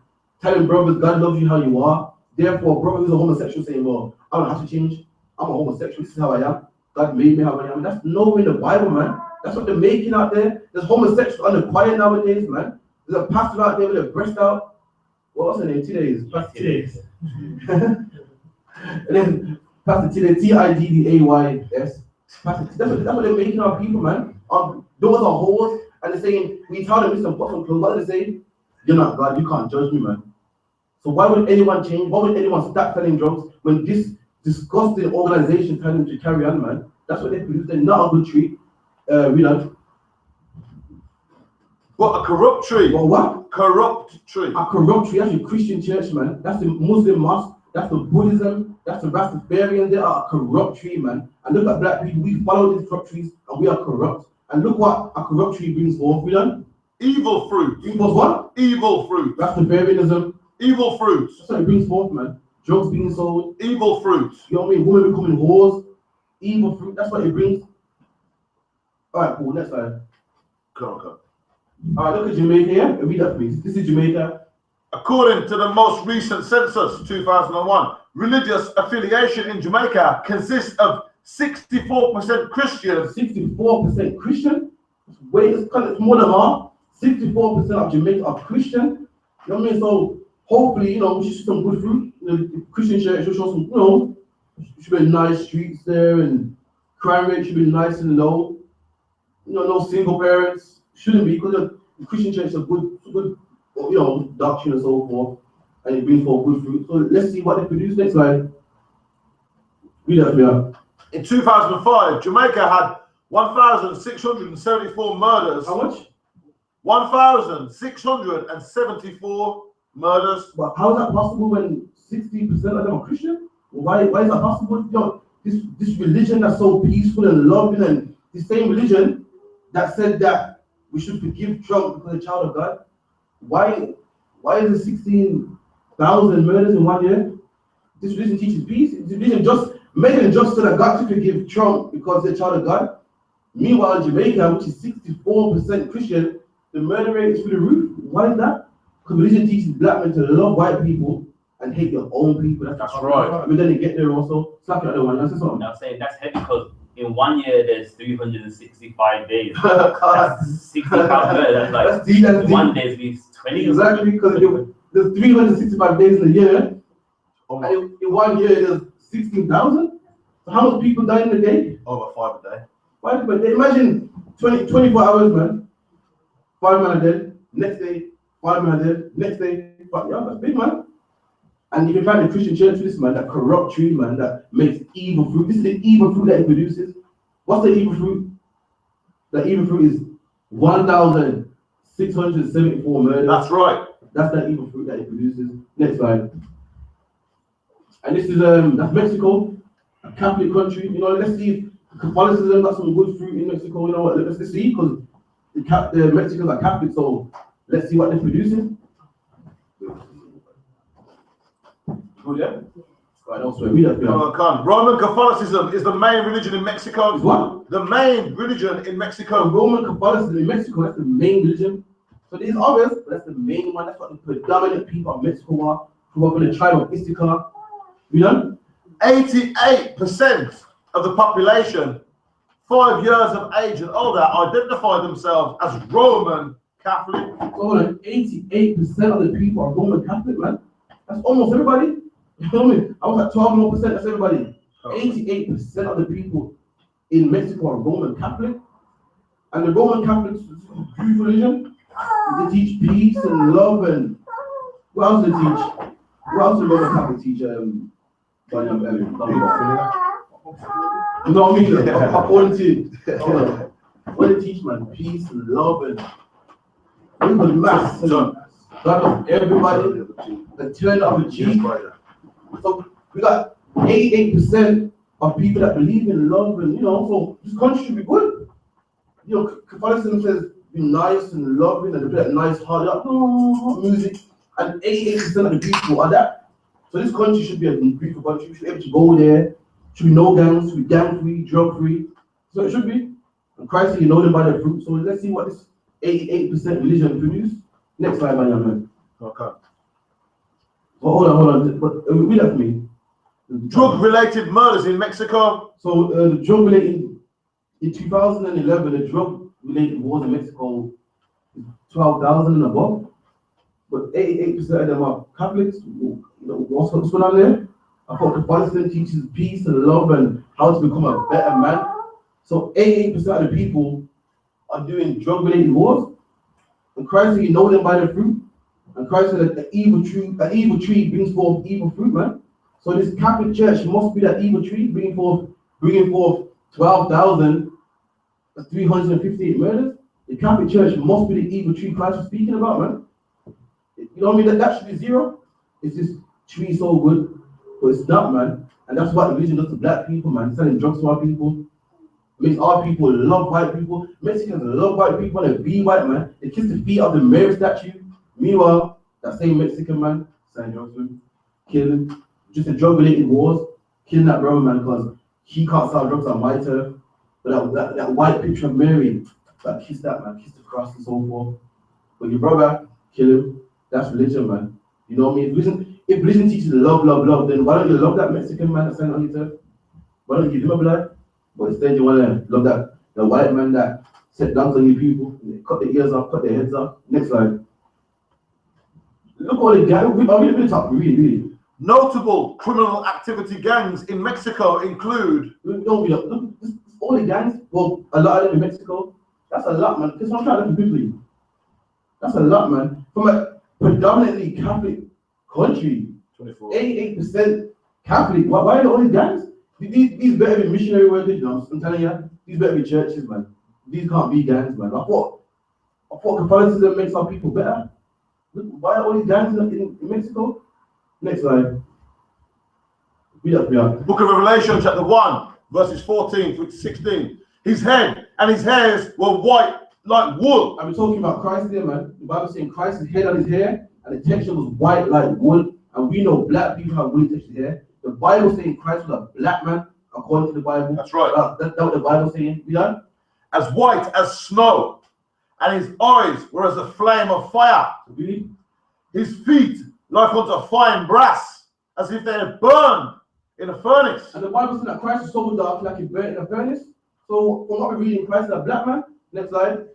Telling brothers God loves you how you are. Therefore, brother who's a homosexual saying, well, I don't have to change. I'm a homosexual. This is how I am. God made me how I am. That's nowhere in the Bible, man. That's what they're making out there. There's homosexuals on the choir nowadays, man. There's a pastor out there with a breast out. What's her name? TITHES. Pastor TITHES. And then Pastor TITHES, TIDDAYS. That's what they're making our people, man. Those are whores. And they're saying, we tell them some bottom clothes. What do they say? You're not God. You can't judge me, man. So why would anyone change? Why would anyone stop selling drugs when this disgusting organization tells them to carry on, man? That's what they produce. They're not a good tree. What, a corrupt tree? But what? Corrupt tree. A corrupt tree. That's the Christian church, man. That's the Muslim mosque. That's the Buddhism. That's the Rastafarianism. They are a corrupt tree, man. And look at black people. We follow these corrupt trees and we are corrupt. And look what a corrupt tree brings forth. We done? Evil fruit. Brings what? Evil fruit. Rastafarianism. Evil fruits. That's what it brings forth, man. Drugs being sold. Evil fruits. You know what I mean? Women becoming whores. Evil fruit. That's what it brings. All right, cool. Next slide. Come on. All right, look at Jamaica here. Read that, please. This is Jamaica. According to the most recent census, 2001, religious affiliation in Jamaica consists of 64% Christian. 64% Christian? It's more than half. 64% of Jamaica are Christian. You know what I mean? So hopefully, we should see some good fruit. The Christian church should show some, should be nice streets there, and crime rate should be nice and low. No single parents. Shouldn't be, because the Christian church is a good doctrine and so forth, and it brings forth good fruit. So let's see what they produce. Next slide. Read that, yeah. In 2005, Jamaica had 1,674 murders. How much? 1,674 murders. But how is that possible when 60% of them are Christian? Why is that possible? This religion that's so peaceful and loving, and the same religion that said that we should forgive Trump because he's a child of God. Why is it 16,000 murders in 1 year? This religion teaches peace. This religion just making it just so that God to forgive Trump because he's a child of God. Meanwhile, in Jamaica, which is 64% Christian, the murder rate is through the roof. Why is that? Because religion teaches black men to love white people and hate their own people. That's right. I mean, then they get there also. Slap the other one. That's something. I'm saying that's heavy because in 1 year there's 365 days. God. That's 60 pounds better. That's like That's deep, that's deep. 1 day is 20. Exactly, because there's 365 days in a year, Oh, and in 1 year there's 16,000. So how much people die in a day? over 5 a day. 5 a day. Imagine 24 hours, man. 5 men are dead. Next day, 5 men are dead. Next day, 5. Yeah, that's big, man. And you can find the Christian church, this man, that corrupt tree, man, that makes evil fruit. This is the evil fruit that it produces. What's the evil fruit? The evil fruit is 1,674 murders. That's right. That's the evil fruit that it produces. Next slide. And this is that's Mexico, a Catholic country. You know, let's see if Catholicism got some good fruit in Mexico. You know what? Let's see, because the Mexicans are Catholic, so let's see what they're producing. Good, yeah? I don't swear, read that. No, I can't. Roman Catholicism is the main religion in Mexico. Is what? The main religion in Mexico. Roman Catholicism in Mexico, that's the main religion. So these others, but that's the main one. That's what the predominant people of Mexico are, who are from the tribe of Isupk. You know? 88% of the population 5 years of age and older identify themselves as Roman Catholic. So 88% of the people are Roman Catholic, man. That's almost everybody. You know what I mean? I was at 12 more percent, that's everybody. 88% of the people in Mexico are Roman Catholic. And the Roman Catholics, Jewish religion, they teach peace and love, and what else do they teach? What else do the Roman Catholics teach? You know what I mean? According to what they teach, man, peace and love, and everybody mass, and God of everybody, the turn of a G. So we got 88% of people that believe in love, and you know, so this country should be good. You know, Catholicism says be nice and loving, and they play that nice hard music, and 88% of the people are that. So this country should be a beautiful country. We should be able to go there. Should be no gangs, should be gang free, drug free. So it should be. And Christ, you know them by their fruit. So let's see what this 88% religion produce. Next slide, my young man. Okay. Oh, hold on. But read that for me. Drug-related murders in Mexico. So the drug-related, in 2011, the drug-related wars in Mexico, 12,000 and above. But 88% of them are Catholics. You know, what's going on there? I thought Catholicism teaches peace and love and how to become a better man. So 88% of the people are doing drug-related wars. And Christ said, you know them by their fruit. And Christ said that an evil tree brings forth evil fruit, man. So this Catholic Church must be that evil tree, bringing forth 12,358 murders. The Catholic Church must be the evil tree Christ was speaking about, man. You know what I mean? That should be zero. It's this tree so good, but it's not, man. And that's what religion does to black people, man. Selling drugs to our people. Makes our people love white people. Mexicans love white people and be white, man. They kiss the feet of the Mary statue. Meanwhile, that same Mexican man, selling drugs to him, killing, just a drug-related wars, killing that brother, man, because he can't sell drugs on my turf. But that white picture of Mary, that kiss that, man, kiss the cross and so forth. But your brother, kill him. That's religion, man. You know what I mean? If religion teaches love, then why don't you love that Mexican man that's standing on your turf? Why don't you give him a blood? But instead you want to love the white man that set down on your people, and they cut their ears off, cut their heads off. Next slide. Look all the guys. Really talk, really. Notable criminal activity gangs in Mexico include. Look, all the gangs. Well, a lot of them in Mexico. That's a lot, man. Because I'm trying to look quickly. That's a lot, man. From a predominantly Catholic country, 88% Catholic. Why are all these gangs? These better be missionary workers, you know. I'm telling you, these better be churches, man. These can't be gangs, man. I thought Catholicism makes our people better. Look, why are all these gangs in Mexico? Next slide. Read up, yeah. Book of Revelation, chapter 1, verses 14 through 16. His head and his hairs were white like wool. I've been talking about Christ there, man. The Bible saying Christ's head on his hair, and the texture was white like wool. And we know black people have woolly textured hair. The Bible saying Christ was a black man, according to the Bible. That's right. That's what the Bible saying. We done? As white as snow, and his eyes were as a flame of fire. Really? His feet like unto fine brass, as if they had burned in a furnace. And the Bible says that Christ is so dark, like he burnt in a furnace. So we're not reading Christ as a black man. Next slide.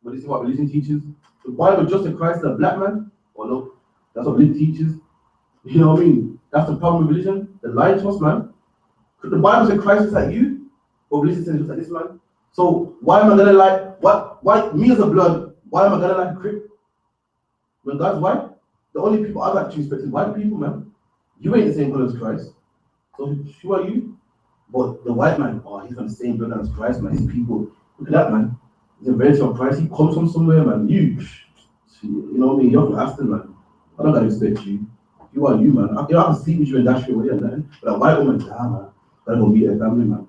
But this is what religion teaches. The Bible just said Christ as a black man. Or no, that's what religion teaches. You know what I mean? That's the problem with religion. The lie to us, man. The Bible said Christ is like you, but religion says it's like this man. So why am I gonna like why me as a blood? Why am I gonna like a Crip? When God's white, the only people I like to respect is white people, man. You ain't the same blood as Christ. So who are you? But the white man, oh, he's from the same blood as Christ, man. These people, look at that, man. He's a very of Christ. He comes from somewhere, man. You know what I mean? You're from Aston, man. I don't gotta respect you. You are you, man. I can sleep with you and dash you away and nothing. But a white woman, man. Gotta go meet their family, man.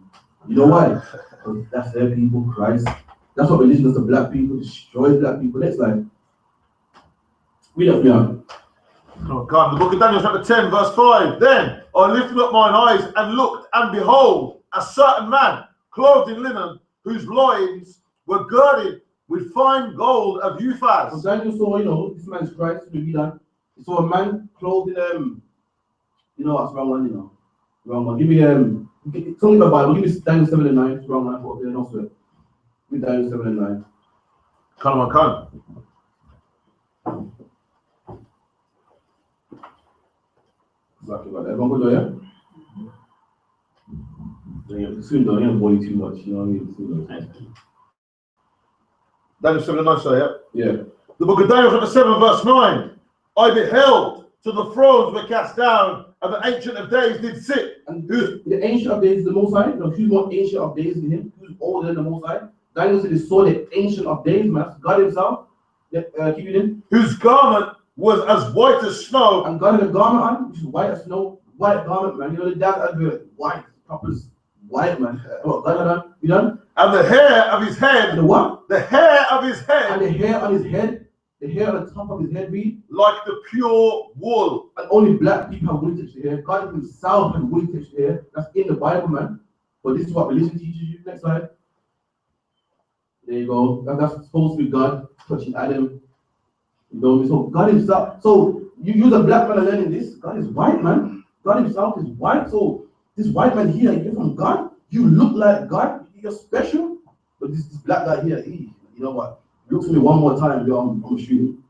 You know why? Because that's their people, Christ. That's what religion does to black people, destroys black people. Next slide. Read up, yeah. Oh God, the book of Daniel chapter 10 verse 5. Then I lifted up mine eyes and looked, and behold, a certain man clothed in linen, whose loins were girded with fine gold of Uphaz. So Daniel saw, you know, this man's Christ, we read that. He saw a man clothed in, you know what's wrong one, you know. Wrong one. Give me, tell me about Bible. Give me Daniel 7 and 9. Wrong one, I put up there elsewhere. Give me Daniel 7 and 9. Come on, come. Exactly about that. Everyone go there, yeah? Soon though, you don't bother too much, you know what I mean? Daniel 7 and 9, sorry, yeah? Yeah. The book of Daniel chapter 7 verse 9. I beheld till the thrones were cast down, and the Ancient of Days did sit. And the Ancient of Days is the Most High. No, who's more Ancient of Days than him? Who's older than the Most High? Daniel said he saw the Ancient of Days, man. God himself. Keep it in. Whose garment was as white as snow. And God had a garment on, which is white as snow. White garment, man. You know, the dad had to white, proper white, man. What God had on? You done? And the hair of his head. And the what? The hair of his head. And the hair on his head. The hair on the top of his head, read. Like the pure wool. And only black people have woolly texture hair. God himself had woolly texture hair. That's in the Bible, man. But this is what religion teaches you. Next slide. There you go. That's supposed to be God touching Adam. You know, so God himself. So you're a black man learning this. God is white, man. God himself is white. So this white man here, you're from God. You look like God. You're special. But this black guy here, you know what? Look to me one more time, yo, I'm shooting.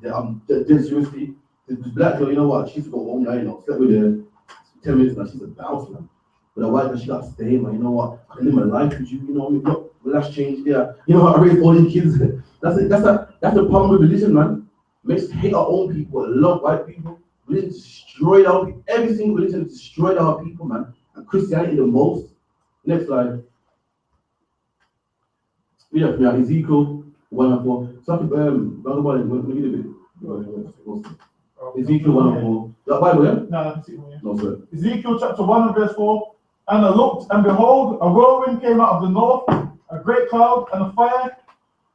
I'm dead seriously. This black girl, you know what? She's got one guy, you know, slept with her 10 minutes now. She's a bounce, man. But a white girl, she got to stay, man. You know what? I can live my life with you, you know what I mean? Look, well, that's changed, yeah. You know what? I raised all these kids. That's the problem with religion, man. Makes us hate our own people, love white people. Religion destroyed our people. Every single religion destroyed our people, man. And Christianity the most. Next slide. Yeah, Ezekiel 1 and 4. So, Brother Biden, let me read a bit. Ezekiel 1 and 4. That Bible, yeah? No, I can see it. Yeah. No, sir. Ezekiel chapter 1 and verse 4. And I looked, and behold, a whirlwind came out of the north, a great cloud, and a fire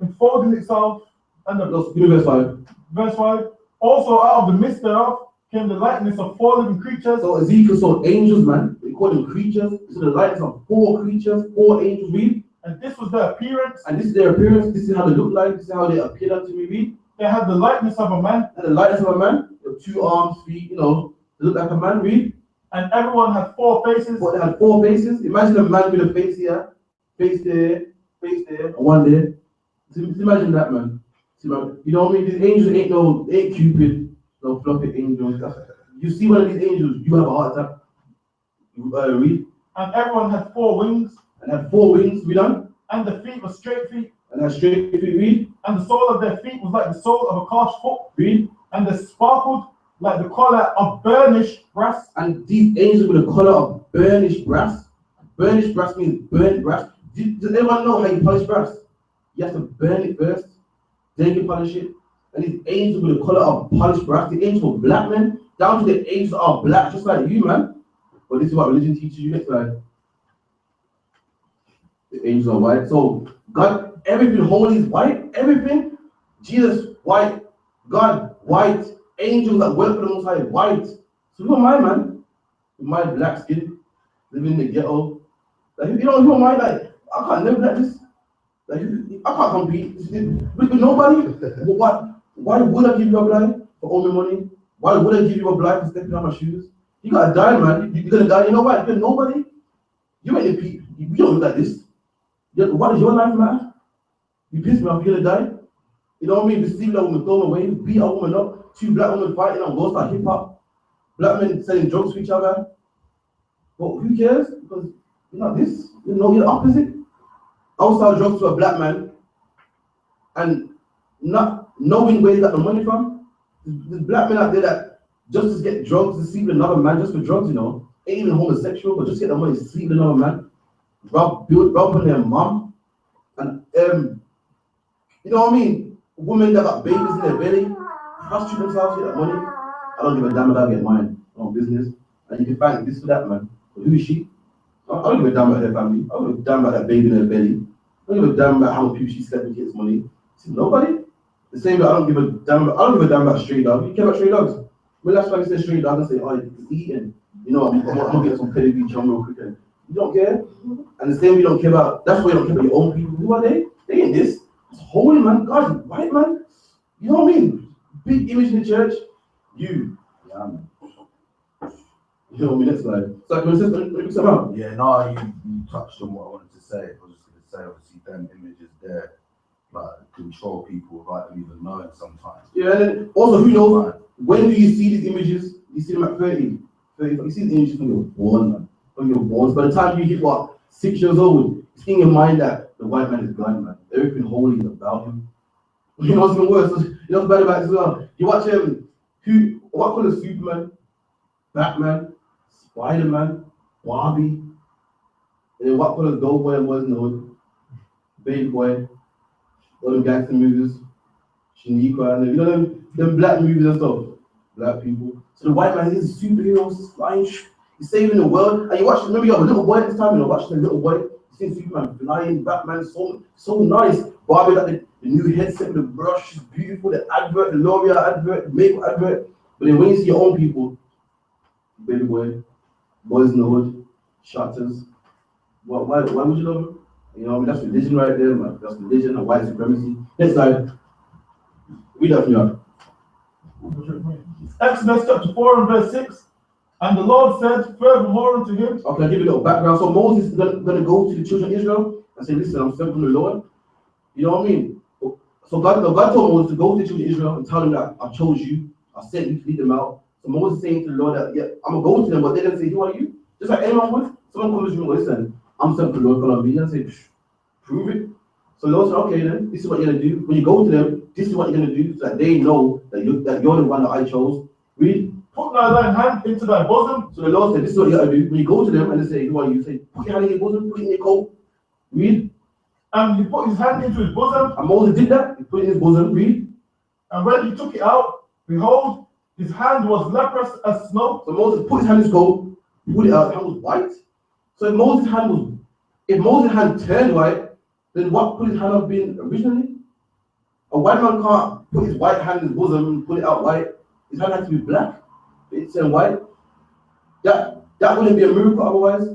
enfolding itself. And Give me verse 5. Verse 5. Also out of the midst thereof came the likeness of 4 living creatures. So Ezekiel saw angels, man. They call them creatures. So the likeness of 4 creatures, 4 angels, read. And this was their appearance. And this is their appearance. This is how they look like. This is how they appeared unto me, read. They had the likeness of a man. And the likeness of a man. They have 2 arms, feet, you know. They look like a man, read. And everyone had 4 faces. But they had 4 faces. Imagine a man with a face here, face there, and one there. So imagine that, man. You know what I mean? These angels ain't Cupid, no fluffy angels. You see one of these angels, you have a heart attack. Read. And everyone had 4 wings. And had 4 wings, read on. And the feet were straight feet. And had straight feet, read. And the sole of their feet was like the sole of a calf's foot. Read. And they sparkled like the color of burnished brass. And these angels with the color of burnished brass. Burnished brass means burnt brass. Does anyone know how you polish brass? You have to burn it first, then you polish it. And these angels with the color of polished brass, the angels were black men, down to the angels are black, just like you, man. But this is what religion teaches you. Next slide. The angels are white. So God, everything holy is white. Everything. Jesus, white. God, white. Angels that work for the Most High, white. So who am I, man? With my black skin, living in the ghetto. Like, you know, who am I? Like, I can't live like this. Like, I can't compete with nobody. Why would I give you a blind for all my money? Why would I give you a blind for stepping on my shoes? You gotta die, man. You're gonna die. You know what? You're nobody. You ain't the people. You don't look like this. What does your life matter? You piss me off, you're gonna die. You know what I mean? Deceive that woman, throw away, beat a woman up, 2 black women fighting on Ghost like hip hop, black men selling drugs to each other. But who cares? Because you're not this. You know, you're the opposite. I will sell drugs to a black man and not knowing where he got the money from. There's black men out there that just to get drugs, to sleep with another man just for drugs, you know. Ain't even homosexual, but just get the money to sleep with another man. Rob on their mom. And you know what I mean? Women that got babies in their belly, prostitute themselves to get that money. I don't give a damn about get mine. I don't business. And you can find this for that, man. But who is she? I don't give a damn about her family. I don't give a damn about that baby in her belly. I don't give a damn about how much people she slept and gets money. See, nobody. The same way I don't give a damn about stray dogs. You care about stray dogs? When last time you said stray dogs and say, oh, it's eating. You know, I'm gonna get some pedigree chum real quick. You don't care. And the same way you don't care about, that's why you don't care about your own people. Who are they? They ain't this. It's holy, man. God, white man. You know what I mean? Big image in the church. You. Yeah, man. You know what I mean? That's like, it's like, what it's about. Yeah, no, you touched on what I wanted to say. I was just going to say, obviously, them images there, like, control people without them even knowing sometimes. Yeah, and then also, who knows, when do you see these images? You see them at 30. You see these images when you're born, man. When you're born. So by the time you hit, what, 6 years old, it's in your mind that the white man is God, man. Everything holy is about him. You know what's even worse? You know what's bad about it as well? You watch what call it Superman, Batman, Spider-Man, Barbie, and then what call it Doughboy and was known, Baby Boy, all them gangster movies, Shaniqua, and you know them black movies and stuff, black people. So the white man, he's a superhero, flying, he's saving the world. And you watch, remember you have a little boy at this time, you know, watch the little boy, you see Superman flying, Batman, so nice. Barbie got the new headset with the brush, it's beautiful, the advert, the L'Oreal advert, the makeup advert. But then when you see your own people, Baby Boy, Boys in the Hood, Shutters, why would you love them? You know, I mean, that's religion right there, man. That's religion and white supremacy. Next slide. Read that from you. Exodus chapter 4 and verse 6. And the Lord said furthermore unto him. Okay, I'll give you a little background. So Moses is going to go to the children of Israel and say, listen, I'm sent from the Lord. You know what I mean? So God told Moses to go to the children of Israel and tell them that I chose you, I sent you to lead them out. So Moses saying to the Lord that, yeah, I'm going to go to them, but they're going to say, who are you? Just like anyone would. Someone comes to me and listen, I'm sent from the Lord, follow me. And say, prove it. So the Lord said, okay then, this is what you're going to do. When you go to them, this is what you're going to do so that they know that you're the one that I chose. Read. Put thy hand into thy bosom. So the Lord said, this is what you got to do. When you go to them and they say, who are you? Say, put your hand in your bosom, put it in your coat. Read. And he put his hand into his bosom. And Moses did that. He put it in his bosom. Read. And when he took it out, behold, his hand was leprous as snow. So Moses put his hand in his coat, put it out, his hand was white. So if Moses' hand turned white, then what could his hand have been originally? A white man can't put his white hand in his bosom and put it out white. His hand had to be black. It turned white. That wouldn't be a miracle otherwise.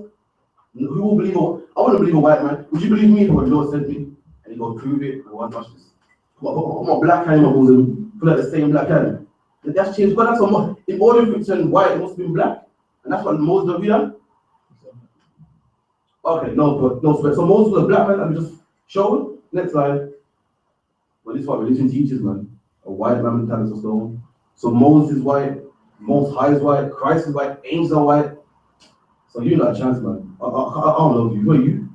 Who will believe I wouldn't believe a white man. Would you believe me if what the Lord sent me? And he go prove it. I want to watch this. Put my black hand in my bosom, put out the same black hand. That's changed. God, that's what, in order for it to turn white, it must have been black. And that's what Moses did here. Okay, no sweat. So Moses was a black man that we just showed. Next slide. Well, this is what religion teaches, man. A white man with talents of stone. So Moses is white, Most High is white, Christ is white, angels are white. So you're not a chance, man. I don't love you. Who are you?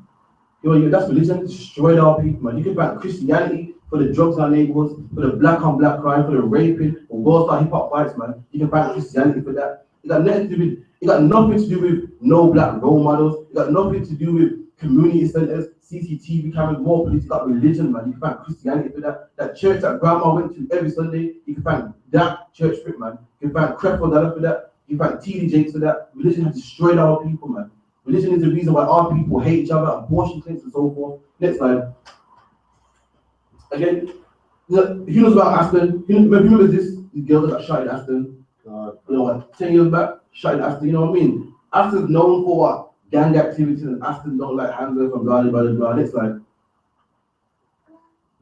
Who are you? That's religion. Destroyed our people, man. You can back Christianity for the drugs in our neighborhoods, for the black on black crime, for the raping, for world star hip hop fights, man. You can back Christianity for that. It got nothing to do with no black role models. It got nothing to do with community centers, CCTV cameras, more police. It got religion, man. You can find Christianity for that. That church that grandma went to every Sunday, you can find that church for it, man. You can find Creflo Dollar for that. You can find TD Jakes for that. Religion has destroyed our people, man. Religion is the reason why our people hate each other, abortion clinics and so forth. Next slide. Again, who knows about Aston? Remember this girl that got shot in Aston? You know what, 10 years back, shot in Aston, you know what I mean? Aston's known for what? Gang activities, and Aston don't like handlers and blah, blah, blah, blah. Next slide.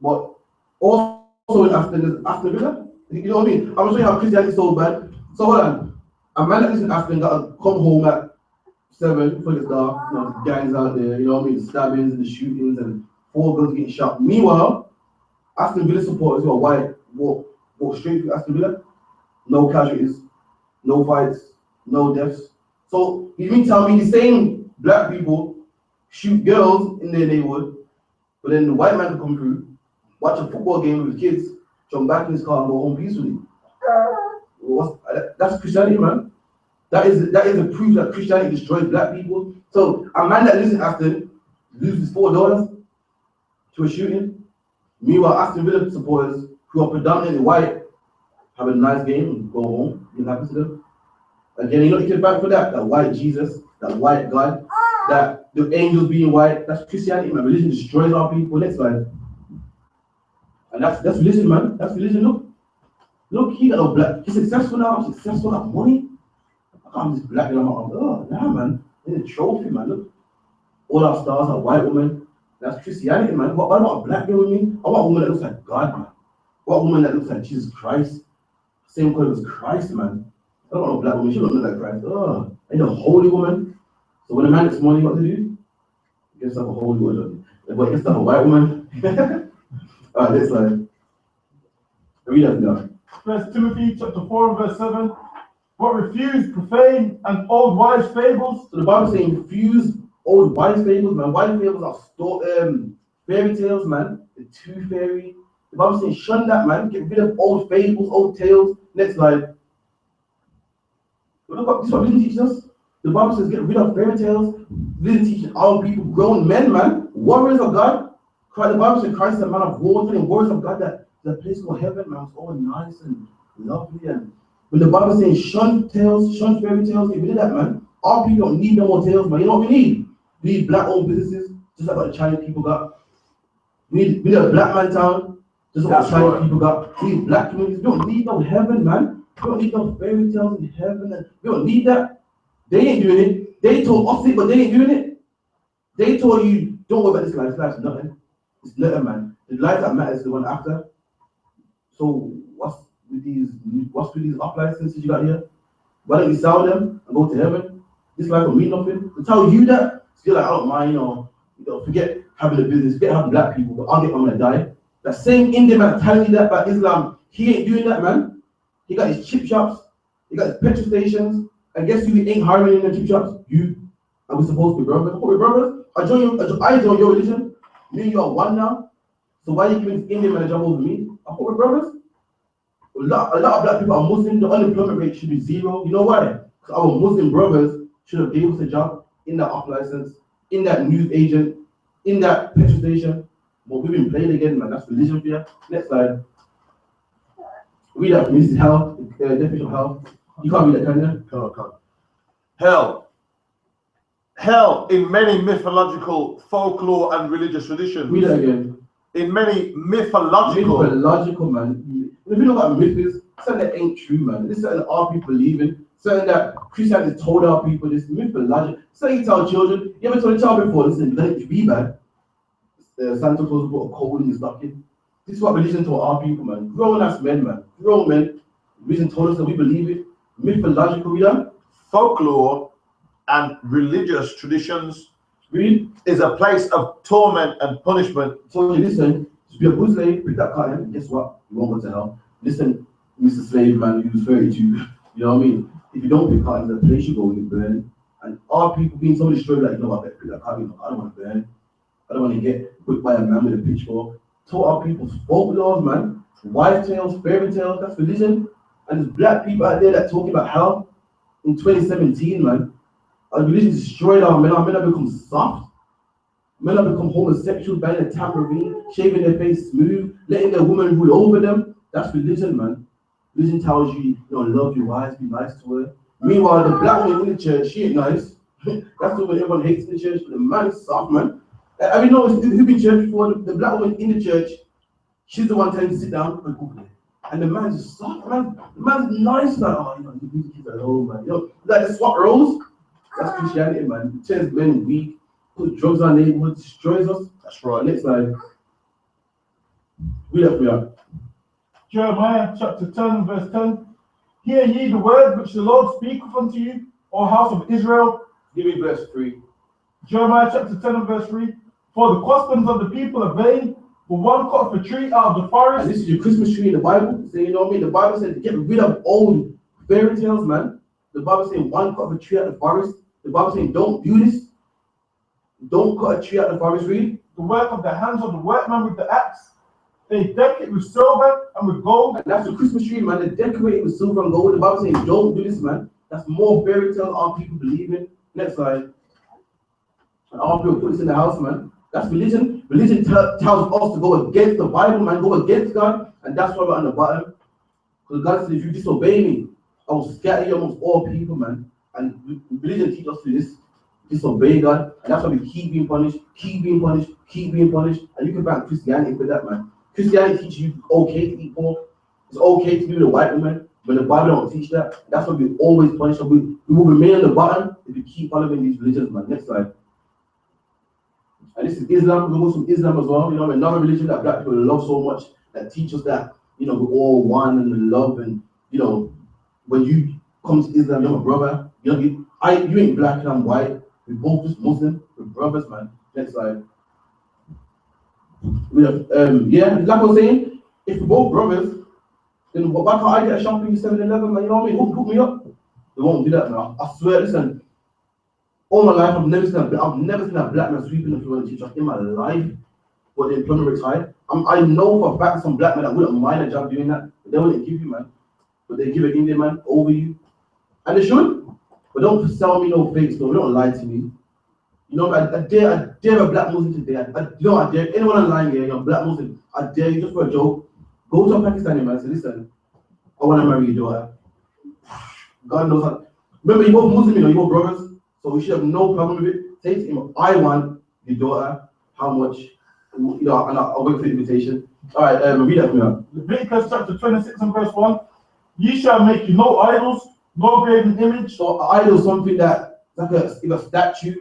But also in Aston is Aston Villa. You know what I mean? I'm gonna show you how Christianity is so bad. So hold on. A man that lives in Aston got to come home at 7 for it's dark, you know, the gangs out there, you know what I mean, the stabbings and the shootings and 4 girls getting shot. Meanwhile, Aston Villa supporters who are white walk straight through Aston Villa, no casualties, no fights, no deaths. So you mean tell me the same black people shoot girls in their neighborhood, but then the white man can come through, watch a football game with his kids, jump back in his car and go home peacefully? That's Christianity, man. That is a proof that Christianity destroys black people. So a man that lives in Aston loses 4 daughters to a shooting. Meanwhile, Aston Villa supporters who are predominantly white have a nice game and go home. You happy to them? Again, you know you can fight for that white Jesus, that white God, that the angels being white. That's Christianity, man. Religion destroys our people. Next slide. And that's religion, man. That's religion. Look, he got no black. He's successful now. I'm successful. I have money. I'm just black and I'm like, oh, yeah, man. It's a trophy, man. Look, all our stars are white women. That's Christianity, man. What about a black girl with me? I want a woman that looks like God, man. I want a woman that looks like Jesus Christ. Same color as Christ, man. I don't want no black woman. She don't look like Christ. Oh, I need a holy woman. So when a man gets money, what to do? He gets up a holy woman. But he gets up a white woman. All right, next slide. Read that down. 1 Timothy chapter 4 and verse 7. But refuse profane and old wives' fables. So the Bible saying refuse old wives' fables, man. Wives' fables are fairy tales, man. The tooth fairy. The Bible saying shun that, man. Get rid of old fables, old tales. Next slide. Look what this is what religion teaches us. The Bible says get rid of fairy tales. Religion teaches our people, grown men, man, warriors of God. The Bible says Christ is a man of war, telling warriors of God that the place called heaven, man, was all nice and lovely. And when the Bible says shun tales, shun fairy tales, get rid of that, man. Our people don't need no more tales, man. You know what we need? We need black-owned businesses, just like what the Chinese people got. We need a black man town, just like what the Chinese people got. We need black communities. We don't need no heaven, man. We don't need no fairy tales in heaven. And we don't need that. They ain't doing it. They told us it, but they ain't doing it. They told you, don't worry about this life. This life's nothing. It's nothing, man. The life that matters is the one after. So what's with these up licenses you got here? Why don't you sell them and go to heaven? This life will mean nothing. To tell you that, still like, I don't mind, you know, forget having a business, forget having black people, but I'm gonna die. That same Indian man telling you that about Islam, he ain't doing that, man. He got his chip shops, he got his petrol stations, and guess who he ain't hiring in the chip shops? You. Are we supposed to be brothers? Are we brothers? I join your religion. Me and you are one now. So why are you giving this Indian man a job over me? I thought we're brothers. A lot of black people are Muslim. The unemployment rate should be 0. You know why? Because our Muslim brothers should have gave us a job in that off license, in that news agent, in that petrol station. But we've been playing again, man. That's religion for you. Next slide. Read that. This is hell. Definition of hell. You can't read that, can you? Can't. Hell in many mythological, folklore, and religious traditions. Read that again. In many mythological, man. If you know what a myth is, something that ain't true, man. This is something that our people believe in. Something that Christianity told our people. This mythological. Something you tell children. You ever told a child before? Listen, let it be bad. Santa Claus will put a coal in his stocking. This is what religion told our people, man. Grown ass men, man. Grown men. Religion told us that we believe it. Mythological, we done. Folklore and religious traditions. Read. Is a place of torment and punishment. So listen, to be a good slave, pick that cotton, and guess what? You won't go to hell. Listen, Mr. Slave Man, who's 32, you know what I mean? If you don't pick cotton, the place you go, you burn. And our people being so destroyed, like, you know, I better pick that cotton, I don't want to burn. I don't want to get whipped by a man with a pitchfork. Taught our people folklore, man. Wise tales, fairy tales, that's religion. And there's black people out there that talking about hell in 2017, man. Our religion destroyed our men. Our men have become soft. Men have become homosexual, banging a tambourine, shaving their face smooth, letting their woman rule over them. That's religion, man. Religion tells you, you know, love your wife, be nice to her. Meanwhile, the black woman in the church, she ain't nice. That's the way everyone hates in the church. The man is soft, man. I mean, no, who been church before? The black woman in the church, she's the one telling you to sit down and cook it. And the man's just soft, man. The man's nice, like, oh, you know, you need to keep it alone, man. You know, like the swap roles. That's Christianity, man. It turns men weak, put drugs on our neighborhood, destroys us. That's right. Next slide. Read that for me. Jeremiah chapter 10 verse 10. Hear ye the word which the Lord speaketh unto you, O house of Israel. Give me verse 3. Jeremiah chapter 10 and verse 3. For the customs of the people are vain, for one cut off a tree out of the And forest. this is your Christmas tree in the Bible. So you know what I mean? The Bible says to get rid of old fairy tales, man. The Bible saying one cut off a tree out of the forest. The Bible saying don't do this. Don't cut a tree out of the forest, read. The work of the hands of the workman with the axe. They deck it with silver and with gold. And that's the Christmas tree, man. They decorate it with silver and gold. The Bible saying don't do this, man. That's more fairy tale our people believe in. Next slide. And our people put this in the house, man. That's religion. Religion tells us to go against the Bible, man. Go against God. And that's why we're on the bottom. Because God said, if you disobey me, I will scatter you amongst all people, man. And religion teaches us to this. Disobey God. And that's why we keep being punished, keep being punished, keep being punished. And you can find Christianity for that, man. Christianity teaches you it's okay to eat pork. It's okay to be with a white woman. But the Bible don't teach that. That's why we always punish. We will remain on the bottom if we keep following these religions, man. Next slide. And this is Islam. We're Muslim Islam as well. You know, another religion that black people love so much, that teaches that, you know, we're all one and in love. And, you know, when you come to Islam, you're my brother. You know, you ain't black and I'm white. We're both just Muslim. We're brothers, man. Next slide. Yeah, like I was saying, if we're both brothers, then why can't I get a shopping 7-Eleven, man? You know what I mean? Hook me up. They won't do that, man. I swear, listen. All my life, I've never seen a black man sweeping the floor in the teacher in my life. But the employment rate's high. I know for a fact some black men that wouldn't mind a job doing that, but they wouldn't give you, man. But they give an Indian man over you, and they should. But don't sell me no fake stuff. Don't lie to me. You know, I dare a black Muslim today. I dare anyone online here, you're a black Muslim. I dare you just for a joke. Go to a Pakistani man and say, listen, I want to marry your daughter. God knows how. Remember, you're both Muslim, you know, you're both brothers. So we should have no problem with it. Say to him, I want your daughter, how much, you know, and I'll wait for the invitation. All right, read that for me. Leviticus chapter 26 and verse 1. Ye shall make you no idols, no graven image. So an idol is something that, like a statue,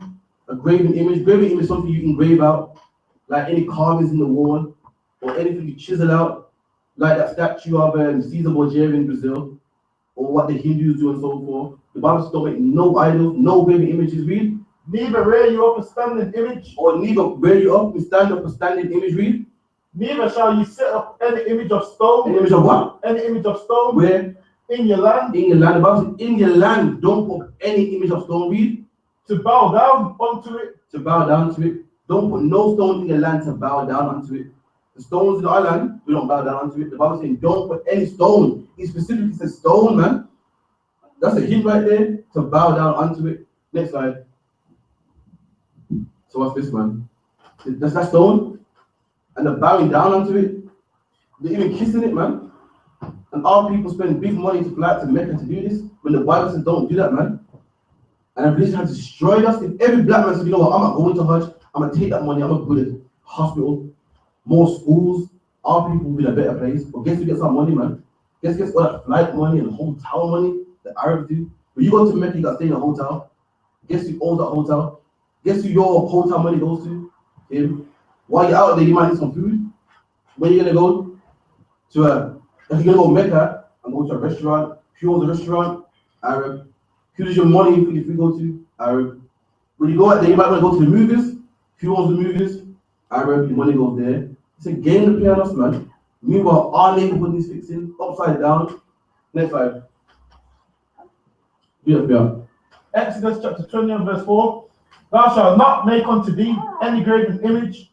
a graven image. Graven image is something you engrave out, like any carvings in the wall, or anything you chisel out, like that statue of Caesar Borgia in Brazil, or what the Hindus do and so forth. The Bible says don't make no idols, no graven images, read. Neither rear you up a standing image. Or neither rear you up and stand up a standing image, read. Neither shall you set up any image of stone. An image of what? Any image of stone. Where? In your land. In your land. The Bible says in your land, don't put any image of stone, read. To bow down unto it. To bow down to it. Don't put no stone in your land to bow down unto it. The stones in our land, we don't bow down unto it. The Bible says don't put any stone. It specifically says stone, man. That's a hint right there, to bow down unto it. Next slide. So what's this, man? That's that stone, and they're bowing down unto it. They're even kissing it, man. And our people spend big money to fly out to Mecca to do this, when the Bible says don't do that, man. And religion has destroyed us. If every black man says, you know what, I'm not going to Hajj, I'm gonna take that money, I'm gonna put it in hospital, more schools, our people will be in a better place. But guess who gets our money, man? Guess all that flight money and hotel money the Arabs do. When you go to Mecca, you got to stay in a hotel. Guess who owns that hotel? Guess who your hotel money goes to? Him. While you're out there, you might need some food. Where you gonna go? If you're gonna go to Mecca and go to a restaurant, who owns a restaurant? Arab. Who does your money if you go to? Arab. When you go out there, you might want to go to the movies. Who owns the movies? Arab. Your money goes there. It's a game to play on us, man. Meanwhile, our neighborhood is fixing upside down. Next slide. Yeah. Exodus chapter 20 and verse 4. Thou shalt not make unto thee any graven image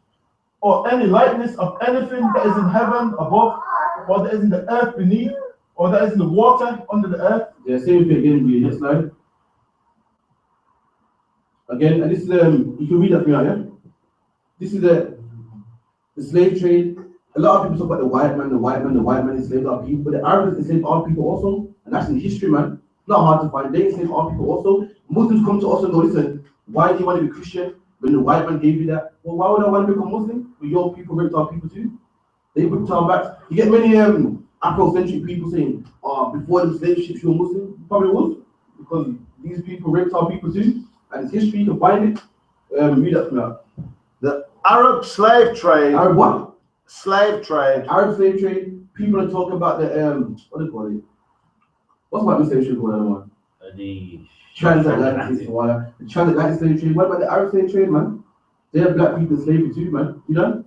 or any likeness of anything that is in heaven above, or that is in the earth beneath, or that is in the water under the earth. Yeah, same thing again. Read next slide. Again, and this is you can read that for me, yeah. This is the slave trade. A lot of people talk about the white man enslaved our people, but the Arabs enslaved our people also, and that's in history, man. Not hard to find. They enslaved our people also. Muslims come to us and go, listen, why do you want to be Christian when the white man gave you that? Well, why would I want to become Muslim? But your people raped our people too. They ripped our backs. You get many Afrocentric people saying, before the slave ships you were Muslim. You probably was, because these people raped our people too. And it's history, you can find it. Read that from out. The Arab slave trade. Arab what? Slave trade. Arab slave trade. People are talking about the what do you call it? What's white slave trade going on? The Transatlantic. The transatlantic slave trade. What about the Arab slave trade, man? They have black people in slavery too, man. You know?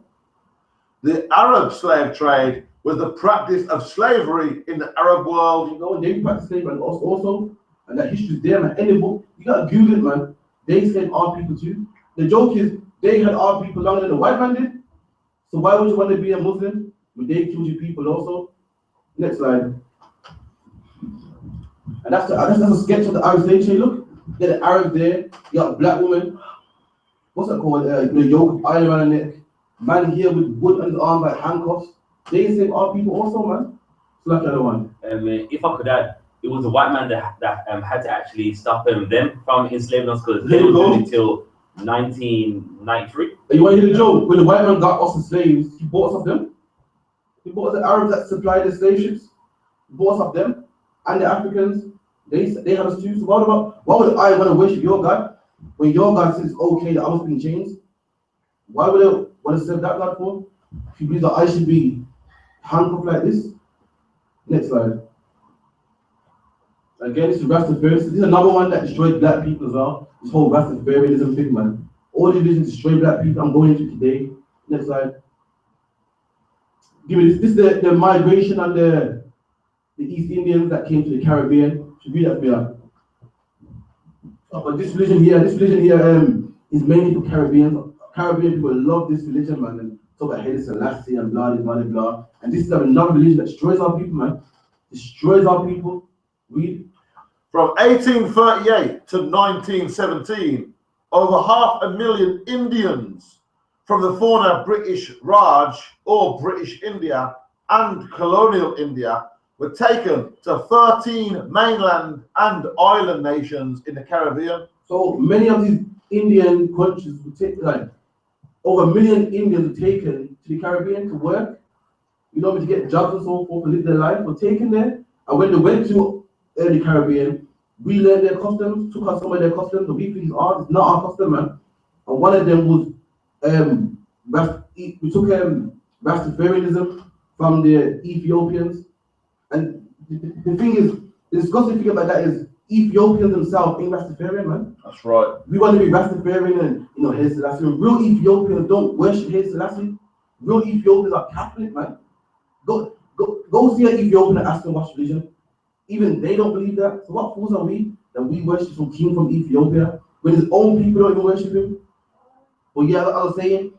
The Arab slave trade was the practice of slavery in the Arab world. You know, they practice slavery and also, and that history is there, man. Any book, you gotta Google it, man. They enslaved our people too. The joke is, they had our people longer than the white man did. So why would you want to be a Muslim when they killed your people also? Next slide. And that's a sketch of the Arab slave trade. Look, you got the Arabs there. You got a black woman. What's that called? The yoke of iron around her neck. Man here with wood on his arm like handcuffs. They enslaved our people also, man. So like the other one. If I could add, it was the white man that had to actually stop them from enslaving us because they were doing it till 1993. You want to hear the joke? When the white man got us as slaves, he bought us of them. He bought us the Arabs that supplied the slave ships. He bought us of them. And the Africans, they have us too. So why would I want to worship your God when your God says it's okay that I must be in chains? Why would I want to serve that God for? If you believe that I should be handcuffed like this. Next slide. Again, this is Rastafarianism. This is another one that destroyed black people as well. This whole Rastafarianism thing, man. All the religions destroy black people. I'm going into today. Next slide. Give me this. This is the migration and the East Indians that came to the Caribbean. Should read that for you. But this religion here is mainly for Caribbeans. Caribbean people love this religion, man, and talk about Haile Selassie and blah, blah, blah, blah. And this is another religion that destroys our people, man. Destroys our people. Read. From 1838 to 1917, over 500,000 Indians from the former British Raj or British India and colonial India were taken to 13 mainland and island nations in the Caribbean. So many of these Indian countries were taken, like over 1 million Indians were taken to the Caribbean to work, to get jobs and so forth, to live their life, were taken there. And when they went to the Caribbean, we learned their customs, took us some of their customs, and we think it's not our custom, man. And one of them was, we took Rastafarianism from the Ethiopians. And the thing is, the disgusting thing about that is Ethiopians themselves ain't Rastafarian, man. That's right. We want to be Rastafarian and, Haile Selassie. Real Ethiopians don't worship Haile Selassie. Real Ethiopians are Catholic, man. Go see an Ethiopian and ask them what's religion. Even they don't believe that. So what fools are we that we worship some king from Ethiopia when his own people don't even worship him? But yeah, I was saying,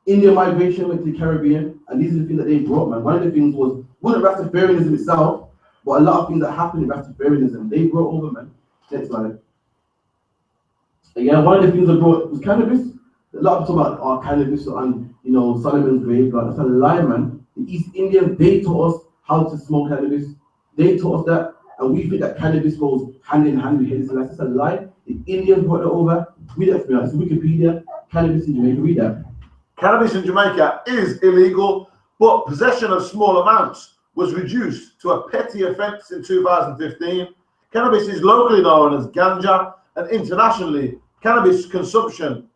Indian migration went to the Caribbean, and these are the things that they brought, man. One of the things wasn't Rastafarianism itself, but a lot of things that happened in Rastafarianism, they brought over, man. Next slide. Again, one of the things they brought was cannabis. A lot of people talk about cannabis and, Solomon's grave, but that's a lie, man. The East Indians, they taught us how to smoke cannabis. They taught us that, and we think that cannabis goes hand in hand with Haile Selassie. That's a lie. The Indians brought it over. Read that for me. It's Wikipedia. Cannabis in Jamaica. Read that. Cannabis in Jamaica is illegal, but possession of small amounts was reduced to a petty offence in 2015. Cannabis is locally known as ganja, and internationally, cannabis consumption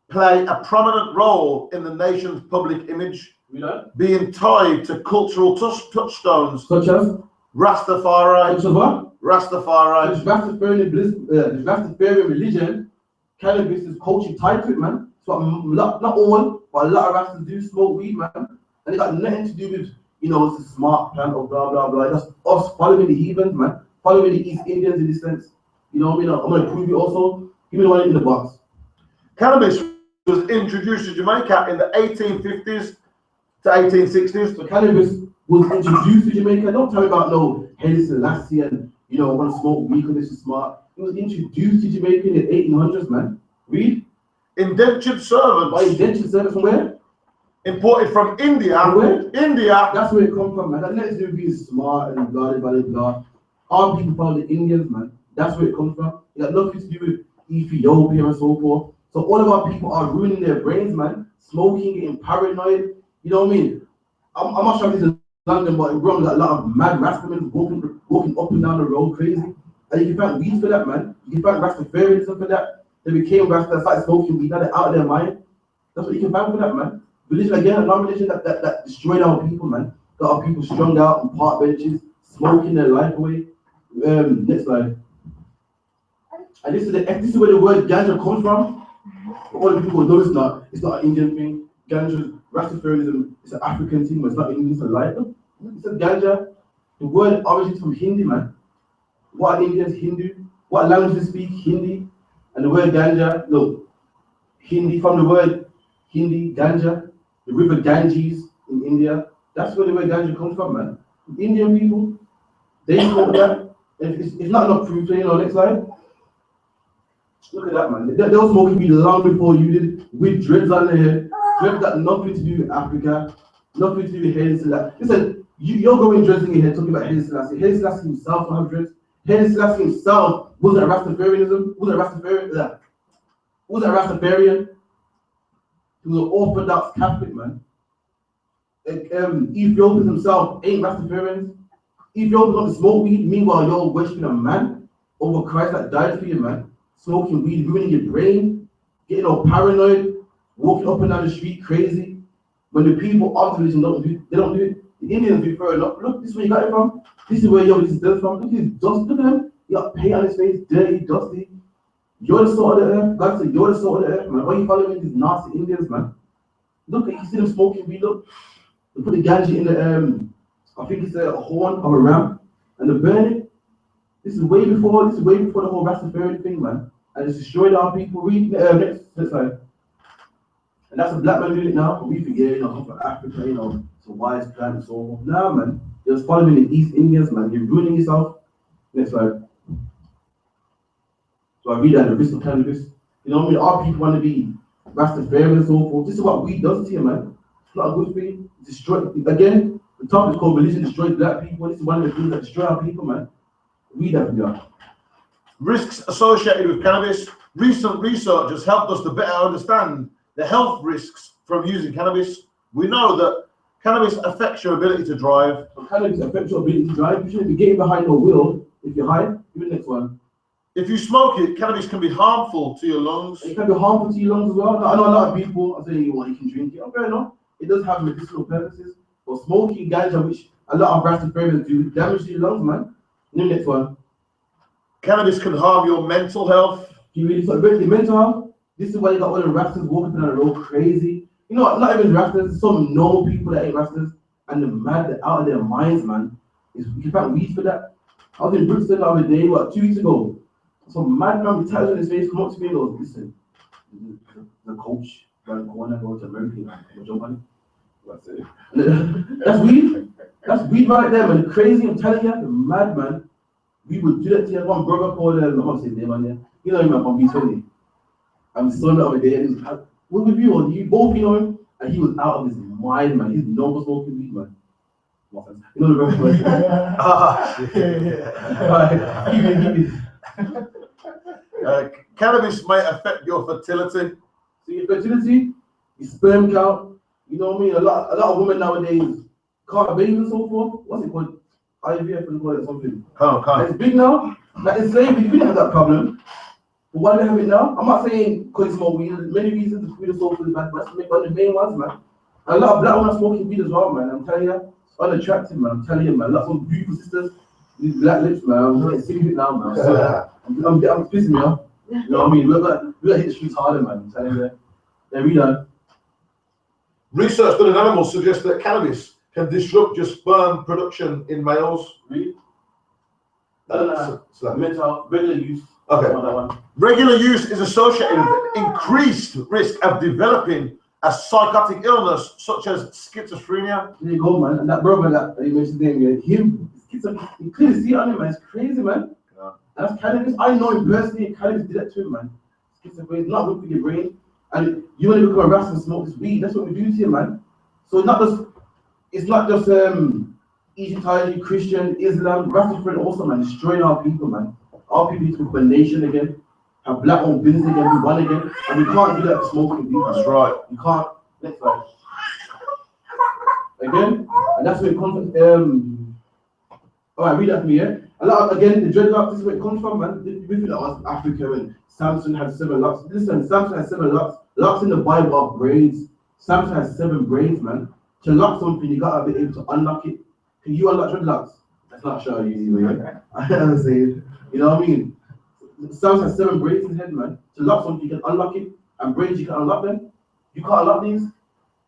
play a prominent role in the nation's public image, being tied to cultural touchstones such as Rastafari. Such as what? Rastafari. The Rastafarian religion, cannabis is culturally tied to it, man. So not all, but a lot of Rastas do smoke weed, man. And it got nothing to do with, it's a smart plant or blah, blah, blah. That's us following the heathens, man. Following the East Indians in this sense. I'm going to prove it also. Give me the one in the box. Cannabis was introduced to Jamaica in the 1850s to 1860s. So cannabis was introduced to Jamaica. Don't tell me about no Haile Selassie and, I want to smoke weed because this is smart. It was introduced to Jamaica in the 1800s, man. Read. Indentured servants. By indentured servants from where? Imported from India. From where? India. That's where it comes from, man. That nothing to do with being smart and blah, blah, blah, blah. Our people follow the Indians, man. That's where it comes from. It got nothing to do with Ethiopia and so forth. So all of our people are ruining their brains, man. Smoking, getting paranoid. You know what I mean? I'm not sure if this is London, but in Rome, got a lot of mad Rastamen walking up and down the road crazy. And you can find weed for that, man. You can find Rastafarianism for that. They became Rasta, started smoking weed, now they're out of their mind. That's what you can find for that, man. Religion, again, another religion that destroyed our people, man. Got our people strung out on park benches, smoking their life away. Next slide. And this is where the word ganja comes from. All the people know it's not an Indian thing. Ganja, Rastafarianism, it's an African thing, but it's not Indian, it's a life. It's a ganja. The word origins from Hindi, man. What are Indians? Hindu. What language they speak? Hindi. And the word ganja, look, Hindi, from the word Hindi, ganja, the river Ganges in India, that's where the word ganja comes from, man. The Indian people, they smoke that. It's not enough proof, you know, next slide. Look at that, man. They were smoking weed long before you did, with dreads on their head. Dreads got nothing to do with Africa, nothing to do with Haile Selassie. Listen, you're going dreads in your head talking about Haile Selassie. Haile Selassie himself don't have dreads. Haile Selassie himself wasn't a Rastafarianism, wasn't a Rastafarian. He was an Orthodox Catholic, man. Ethiopians himself ain't Rastafarians. Ethiopians want to smoke weed, meanwhile you're worshipping a man over Christ that died for you, man. Smoking weed, ruining your brain, getting all paranoid, walking up and down the street crazy. When the people of the religion don't do it. The Indians do fair enough. Look, this is where you got it from. This is where your religion stems from. Look at his dust, look at him. You got paint on his face, dirty, dusty. You're the salt of the earth. God said, you're the salt of the earth, man. Why are you following these nasty Indians, man? Look, you see them smoking weed, look. They put the ganja in the, I think it's a horn of a ram, and they burn it. This is way before the whole Rastafarian thing, man. And it's destroyed our people. Read next slide. And that's a black man doing it now. But we forget, come from Africa, it's a wise plan and so on. Nah, man. You're just following the East Indians, man. You're ruining yourself. Next slide. So I read that the risk of cannabis. You know what I mean? Our people want to be Rastafarian and so forth. This is what weed does to you, man. It's not a good thing. Again, the topic is called religion destroys black people. This is one of the things that destroy our people, man. Read that for you. Risks associated with cannabis. Recent research has helped us to better understand the health risks from using cannabis. We know that cannabis affects your ability to drive. Cannabis affects your ability to drive. You shouldn't be getting behind your wheel if you're high. Give the next one. If you smoke it, cannabis can be harmful to your lungs. It can be harmful to your lungs as well. I know a lot of people are saying, well, you can drink it. Okay, no. It does have medicinal purposes. But smoking ganja, which a lot of Rastafarians do, damage to your lungs, man. The next one. Cannabis can harm your mental health. You really thought about the mental health? This is why you got all the Rastas walking down the road crazy. You know what? Not even Rastas, some normal people that ain't Rastas, and they're mad, they're out of their minds, man. You can't weed for that. I was in Brixton the other day, 2 weeks ago. Some madman with tattoos on his face come up to me and goes, listen, the coach around the corner goes to America, man. Jump on it. That's weed. That's weed right there, man. Crazy, I'm telling you, the madman. We would do that to you. One brother called I'm not saying name on there. You know him from B20. I'm son the other day, and he's what with you? You both know him, and he was out of his mind, man. He's no smoking weed, man. You know the reference. Cannabis may affect your fertility. So your fertility, your sperm count. You know what I mean? A lot of women nowadays can't have babies and so forth. What's it called? IVF and call it something. It's big now. Like in slavery, we didn't have that problem. But why do we have it now? I'm not saying because it's more weed. Many reasons to weed is so bad, but that's one of the main ones, man. And a lot of black women are smoking weed as well, man. I'm telling you, it's unattractive, man. I'm telling you, man. Lots of beautiful sisters, these black lips, man. I'm getting sick of it now, man. So, I'm pissing me off. You know what I mean? We got to hit the streets harder, man. I'm telling you. There we go. Research done in animals suggests that cannabis can disrupt your sperm production in males. Really? Mental, regular use. Okay. Regular use is associated with increased risk of developing a psychotic illness such as schizophrenia. There you go, man. And that brother that you mentioned name, him, you clearly see it on him, man. It's crazy, man. Yeah. That's cannabis. I know him personally. Cannabis did that to him, man. Schizophrenia is not good for your brain. And you want to become a Rasta and smoke this weed. That's what we do to you, man. So it's not just Egyptology, Christian, Islam, Rastafarian also, man, destroying our people, man. Our people need to become a nation again, have black-owned business again, be one again, and we can't do that for smoking weed. That's right. You can't. Next slide. Again, and that's where it comes from. All right, read that to me, yeah? A lot of, again, the dreadlocks, this is where it comes from, man. We think that was Africa and Samson had 7 locks. Listen, Samson had 7 locks. Locks in the Bible are brains. Samson has 7 brains, man. To lock something, you gotta be able to unlock it. Can you unlock dreadlocks? That's not sure easy way. I'm saying, you know what I mean? Sounds like 7 braids in his head, man. To lock something, you can unlock it, and braids, you can unlock them. You can't unlock these.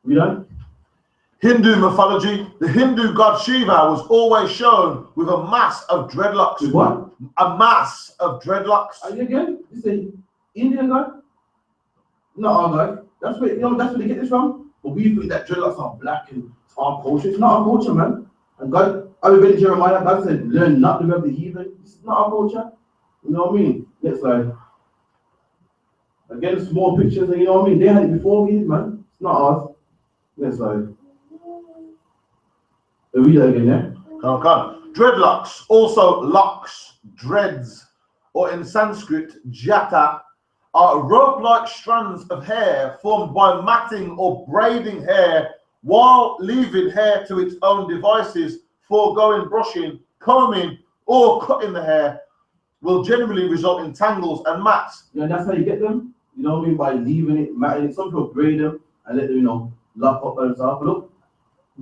We done? Hindu mythology, the Hindu god Shiva was always shown with a mass of dreadlocks. With what? A mass of dreadlocks. Are you again? This is an Indian guy? Not our guy. That's where, you know, that's where they get this from. But we think that dreadlocks are black and it's our culture. It's not our culture, man. And God, I read in Jeremiah, God said, learn not to love the heathen. This is not our culture. You know what I mean? Next slide. Again, small pictures, and you know what I mean? They had it before we did, man. It's not ours. Next slide. Read that again, yeah? Come on. Dreadlocks, also locks, dreads, or in Sanskrit, jata, are rope-like strands of hair formed by matting or braiding hair while leaving hair to its own devices. Foregoing brushing, combing, or cutting the hair will generally result in tangles and mats. Yeah, that's how you get them. You know what I mean? By leaving it, matting it. Some people braid them and let them, you know, lock up and stuff. But look,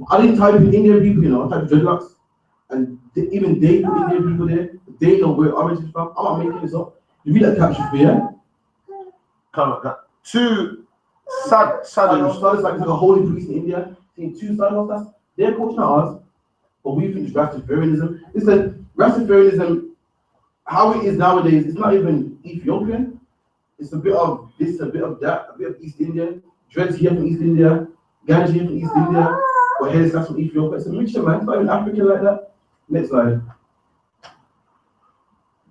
I didn't type in Indian people, you know, I typed dreadlocks. And even they put Indian people there. They know where origin is from. I'm not making this up. You read that caption for you. Come on. 2 sadhus. It's like a holy priest in India. Seeing 2 sadhus, that's their culture, not ours. But we think it's Rastafarianism. Listen, Rastafarianism, how it is nowadays, it's not even Ethiopian. It's a bit of this, a bit of that, a bit of East Indian. Dreads here from East India, Ganja here from East India, or hair that's from Ethiopia. It's a mixture, man. It's not even African like that. Next slide.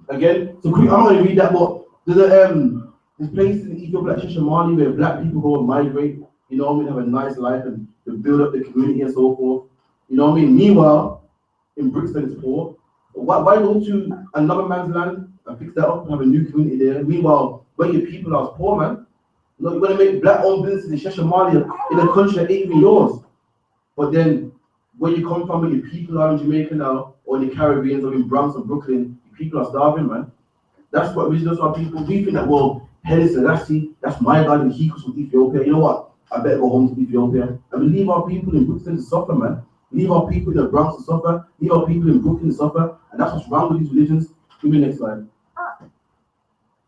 Again, so quick, I'm not going to read that, but there's places in Ethiopia like Shishamali where black people go and migrate, you know what I mean, have a nice life and to build up the community and so forth. You know what I mean? Meanwhile, in Brixton it's poor. Why go to another man's land and fix that up and have a new community there? Meanwhile, when your people are poor, man, you know, you're going to make black-owned businesses in Shishamali in a country that ain't even yours. But then, where you come from, where your people are in Jamaica now, or in the Caribbean, or in Bronx or Brooklyn, your people are starving, man. That's what religious our people. We think that, well, Haile Selassie, that's my God, and he comes from Ethiopia. You know what? I better go home to Ethiopia. And we leave our people in Brooklyn to suffer, man. Leave our people in the Bronx to suffer. Leave our people in Brooklyn to suffer. And that's what's wrong with these religions. Give me the next slide.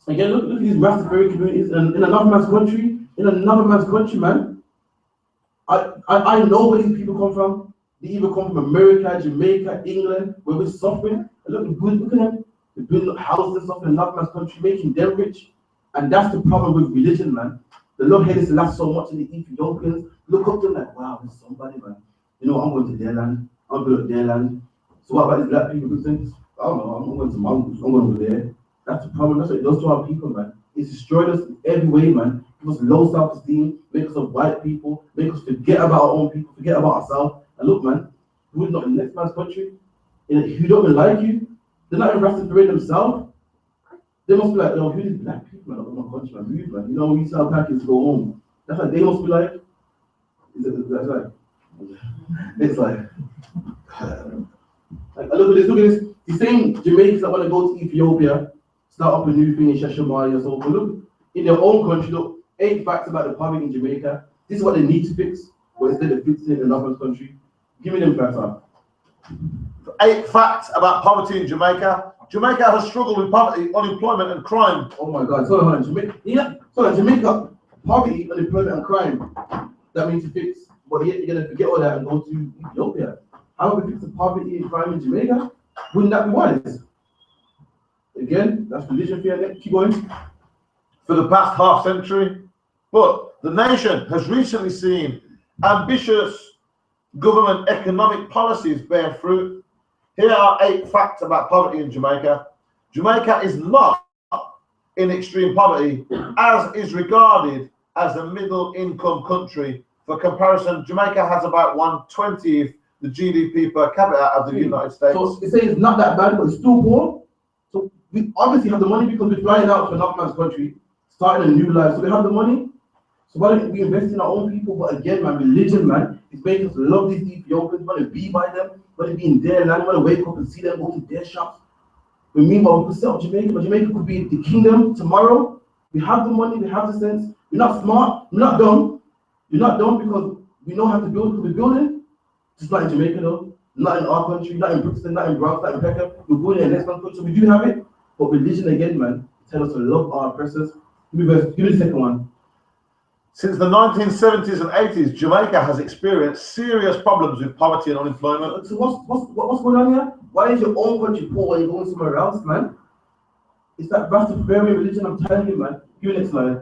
Again, look at these Rastafari communities in another man's country. In another man's country, man. I know where these people come from. They either come from America, Jamaica, England, where we're suffering. And look at them. They're building houses and stuff in another man's country, making them rich. And that's the problem with religion, man. The Lord hates the last so much in the Ethiopians. Look up to them like, wow, there's somebody, man. You know, I'm going to their land. I'm going to their land. So what about these black people who think, I don't know, I'm going to Mongoose, I'm going to there. That's the problem. That's what it does to our people, man. It's destroyed us in every way, man. Give us low self-esteem, make us a white people, make us forget about our own people, forget about ourselves. And look, man, who's not in the next man's country, who don't even like you, they're not even Rastafari themselves. They must be like, yo, who these black people, man, in my country, man, move, man. You know, we sell packets, go home. That's what they must be like. That's like, it's like look at this. The same Jamaicans that want to go to Ethiopia, start up a new thing in Shashamali or so. But look, in their own country, look, 8 facts about the poverty in Jamaica. This is what they need to fix, but instead of fixing it in another country. Give me them facts up. 8 facts about poverty in Jamaica. Jamaica has struggled with poverty, unemployment, and crime. Oh my God! So on, Jamaica. Yeah, so on, Jamaica, poverty, unemployment, and crime. That means to fix. But yet you're gonna forget all that and go to Ethiopia. How would we fix the poverty and crime in Jamaica? Wouldn't that be wise? Again, that's religion fear. Keep going. For the past half century, but the nation has recently seen ambitious government economic policies bear fruit. Here are 8 facts about poverty in Jamaica. Jamaica is not in extreme poverty, as is regarded as a middle-income country. For comparison, Jamaica has about 1/20th the GDP per capita of the United States. So it says it's not that bad, but it's still poor. So we obviously have the money because we're flying out to another man's country, starting a new life. So we have the money. So why don't we invest in our own people? But again, man, religion, man, is making us love these Ethiopians, want to be by them, want to be in their land, want to wake up and see them, go to their shops. But meanwhile, we could sell Jamaica, but Jamaica could be the kingdom tomorrow. We have the money, we have the sense. We're not smart, we're not dumb. We're not dumb because we know how to build, because we're building. Just like in Jamaica though, Not in our country, not in Brixton, not in Bronx, not in Peckham. We're going in the next country, so we do have it. But religion again, man, tell us to love our oppressors. Give me the second one. Since the 1970s and 80s, Jamaica has experienced serious problems with poverty and unemployment. So what's going on here? Why is your own country poor when you're going somewhere else, man? It's that Rastafarian religion, I'm telling you, man. Give me next slide.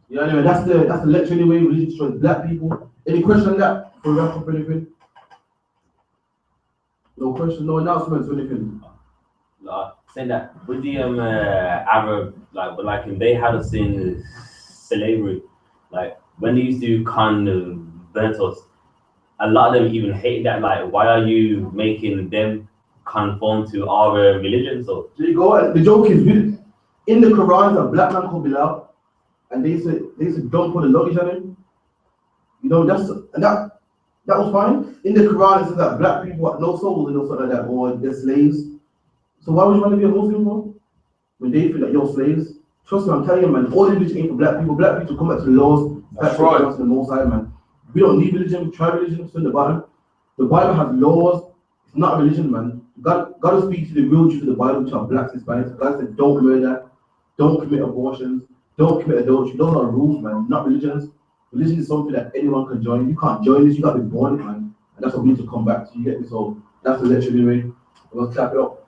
Yeah, anyway, that's the lecture anyway. Religion destroys black people. Any question on that? For wrap up anything? No question, no announcements or anything. Saying that with the Arab, like if they had us in slavery, like when they used to convert us, a lot of them even hate that. Like, why are you making them conform to our religion? So there you go. The joke is, in the Quran, a black man called Bilal, and they said don't put the luggage on him. You know, that was fine. In the Quran, it says that black people have no souls and no something like that, or they're slaves. So why would you want to be a Muslim for? When they feel like you're slaves? Trust me, I'm telling you, man, all religion ain't for black people. Black people come back to the laws, back to the Most High, man. We don't need religion, try religion, it's in the Bible. The Bible has laws, it's not a religion, man. God will speak to the real truth of the Bible, which are blacks and Hispanics. God said, don't murder, don't commit abortions, don't commit adultery. Those are rules, man, not religions. Religion is something that anyone can join. You can't join this, you got to be born it, man. And that's what we need to come back to. You get me? So that's the lecture anyway. We'll clap it up.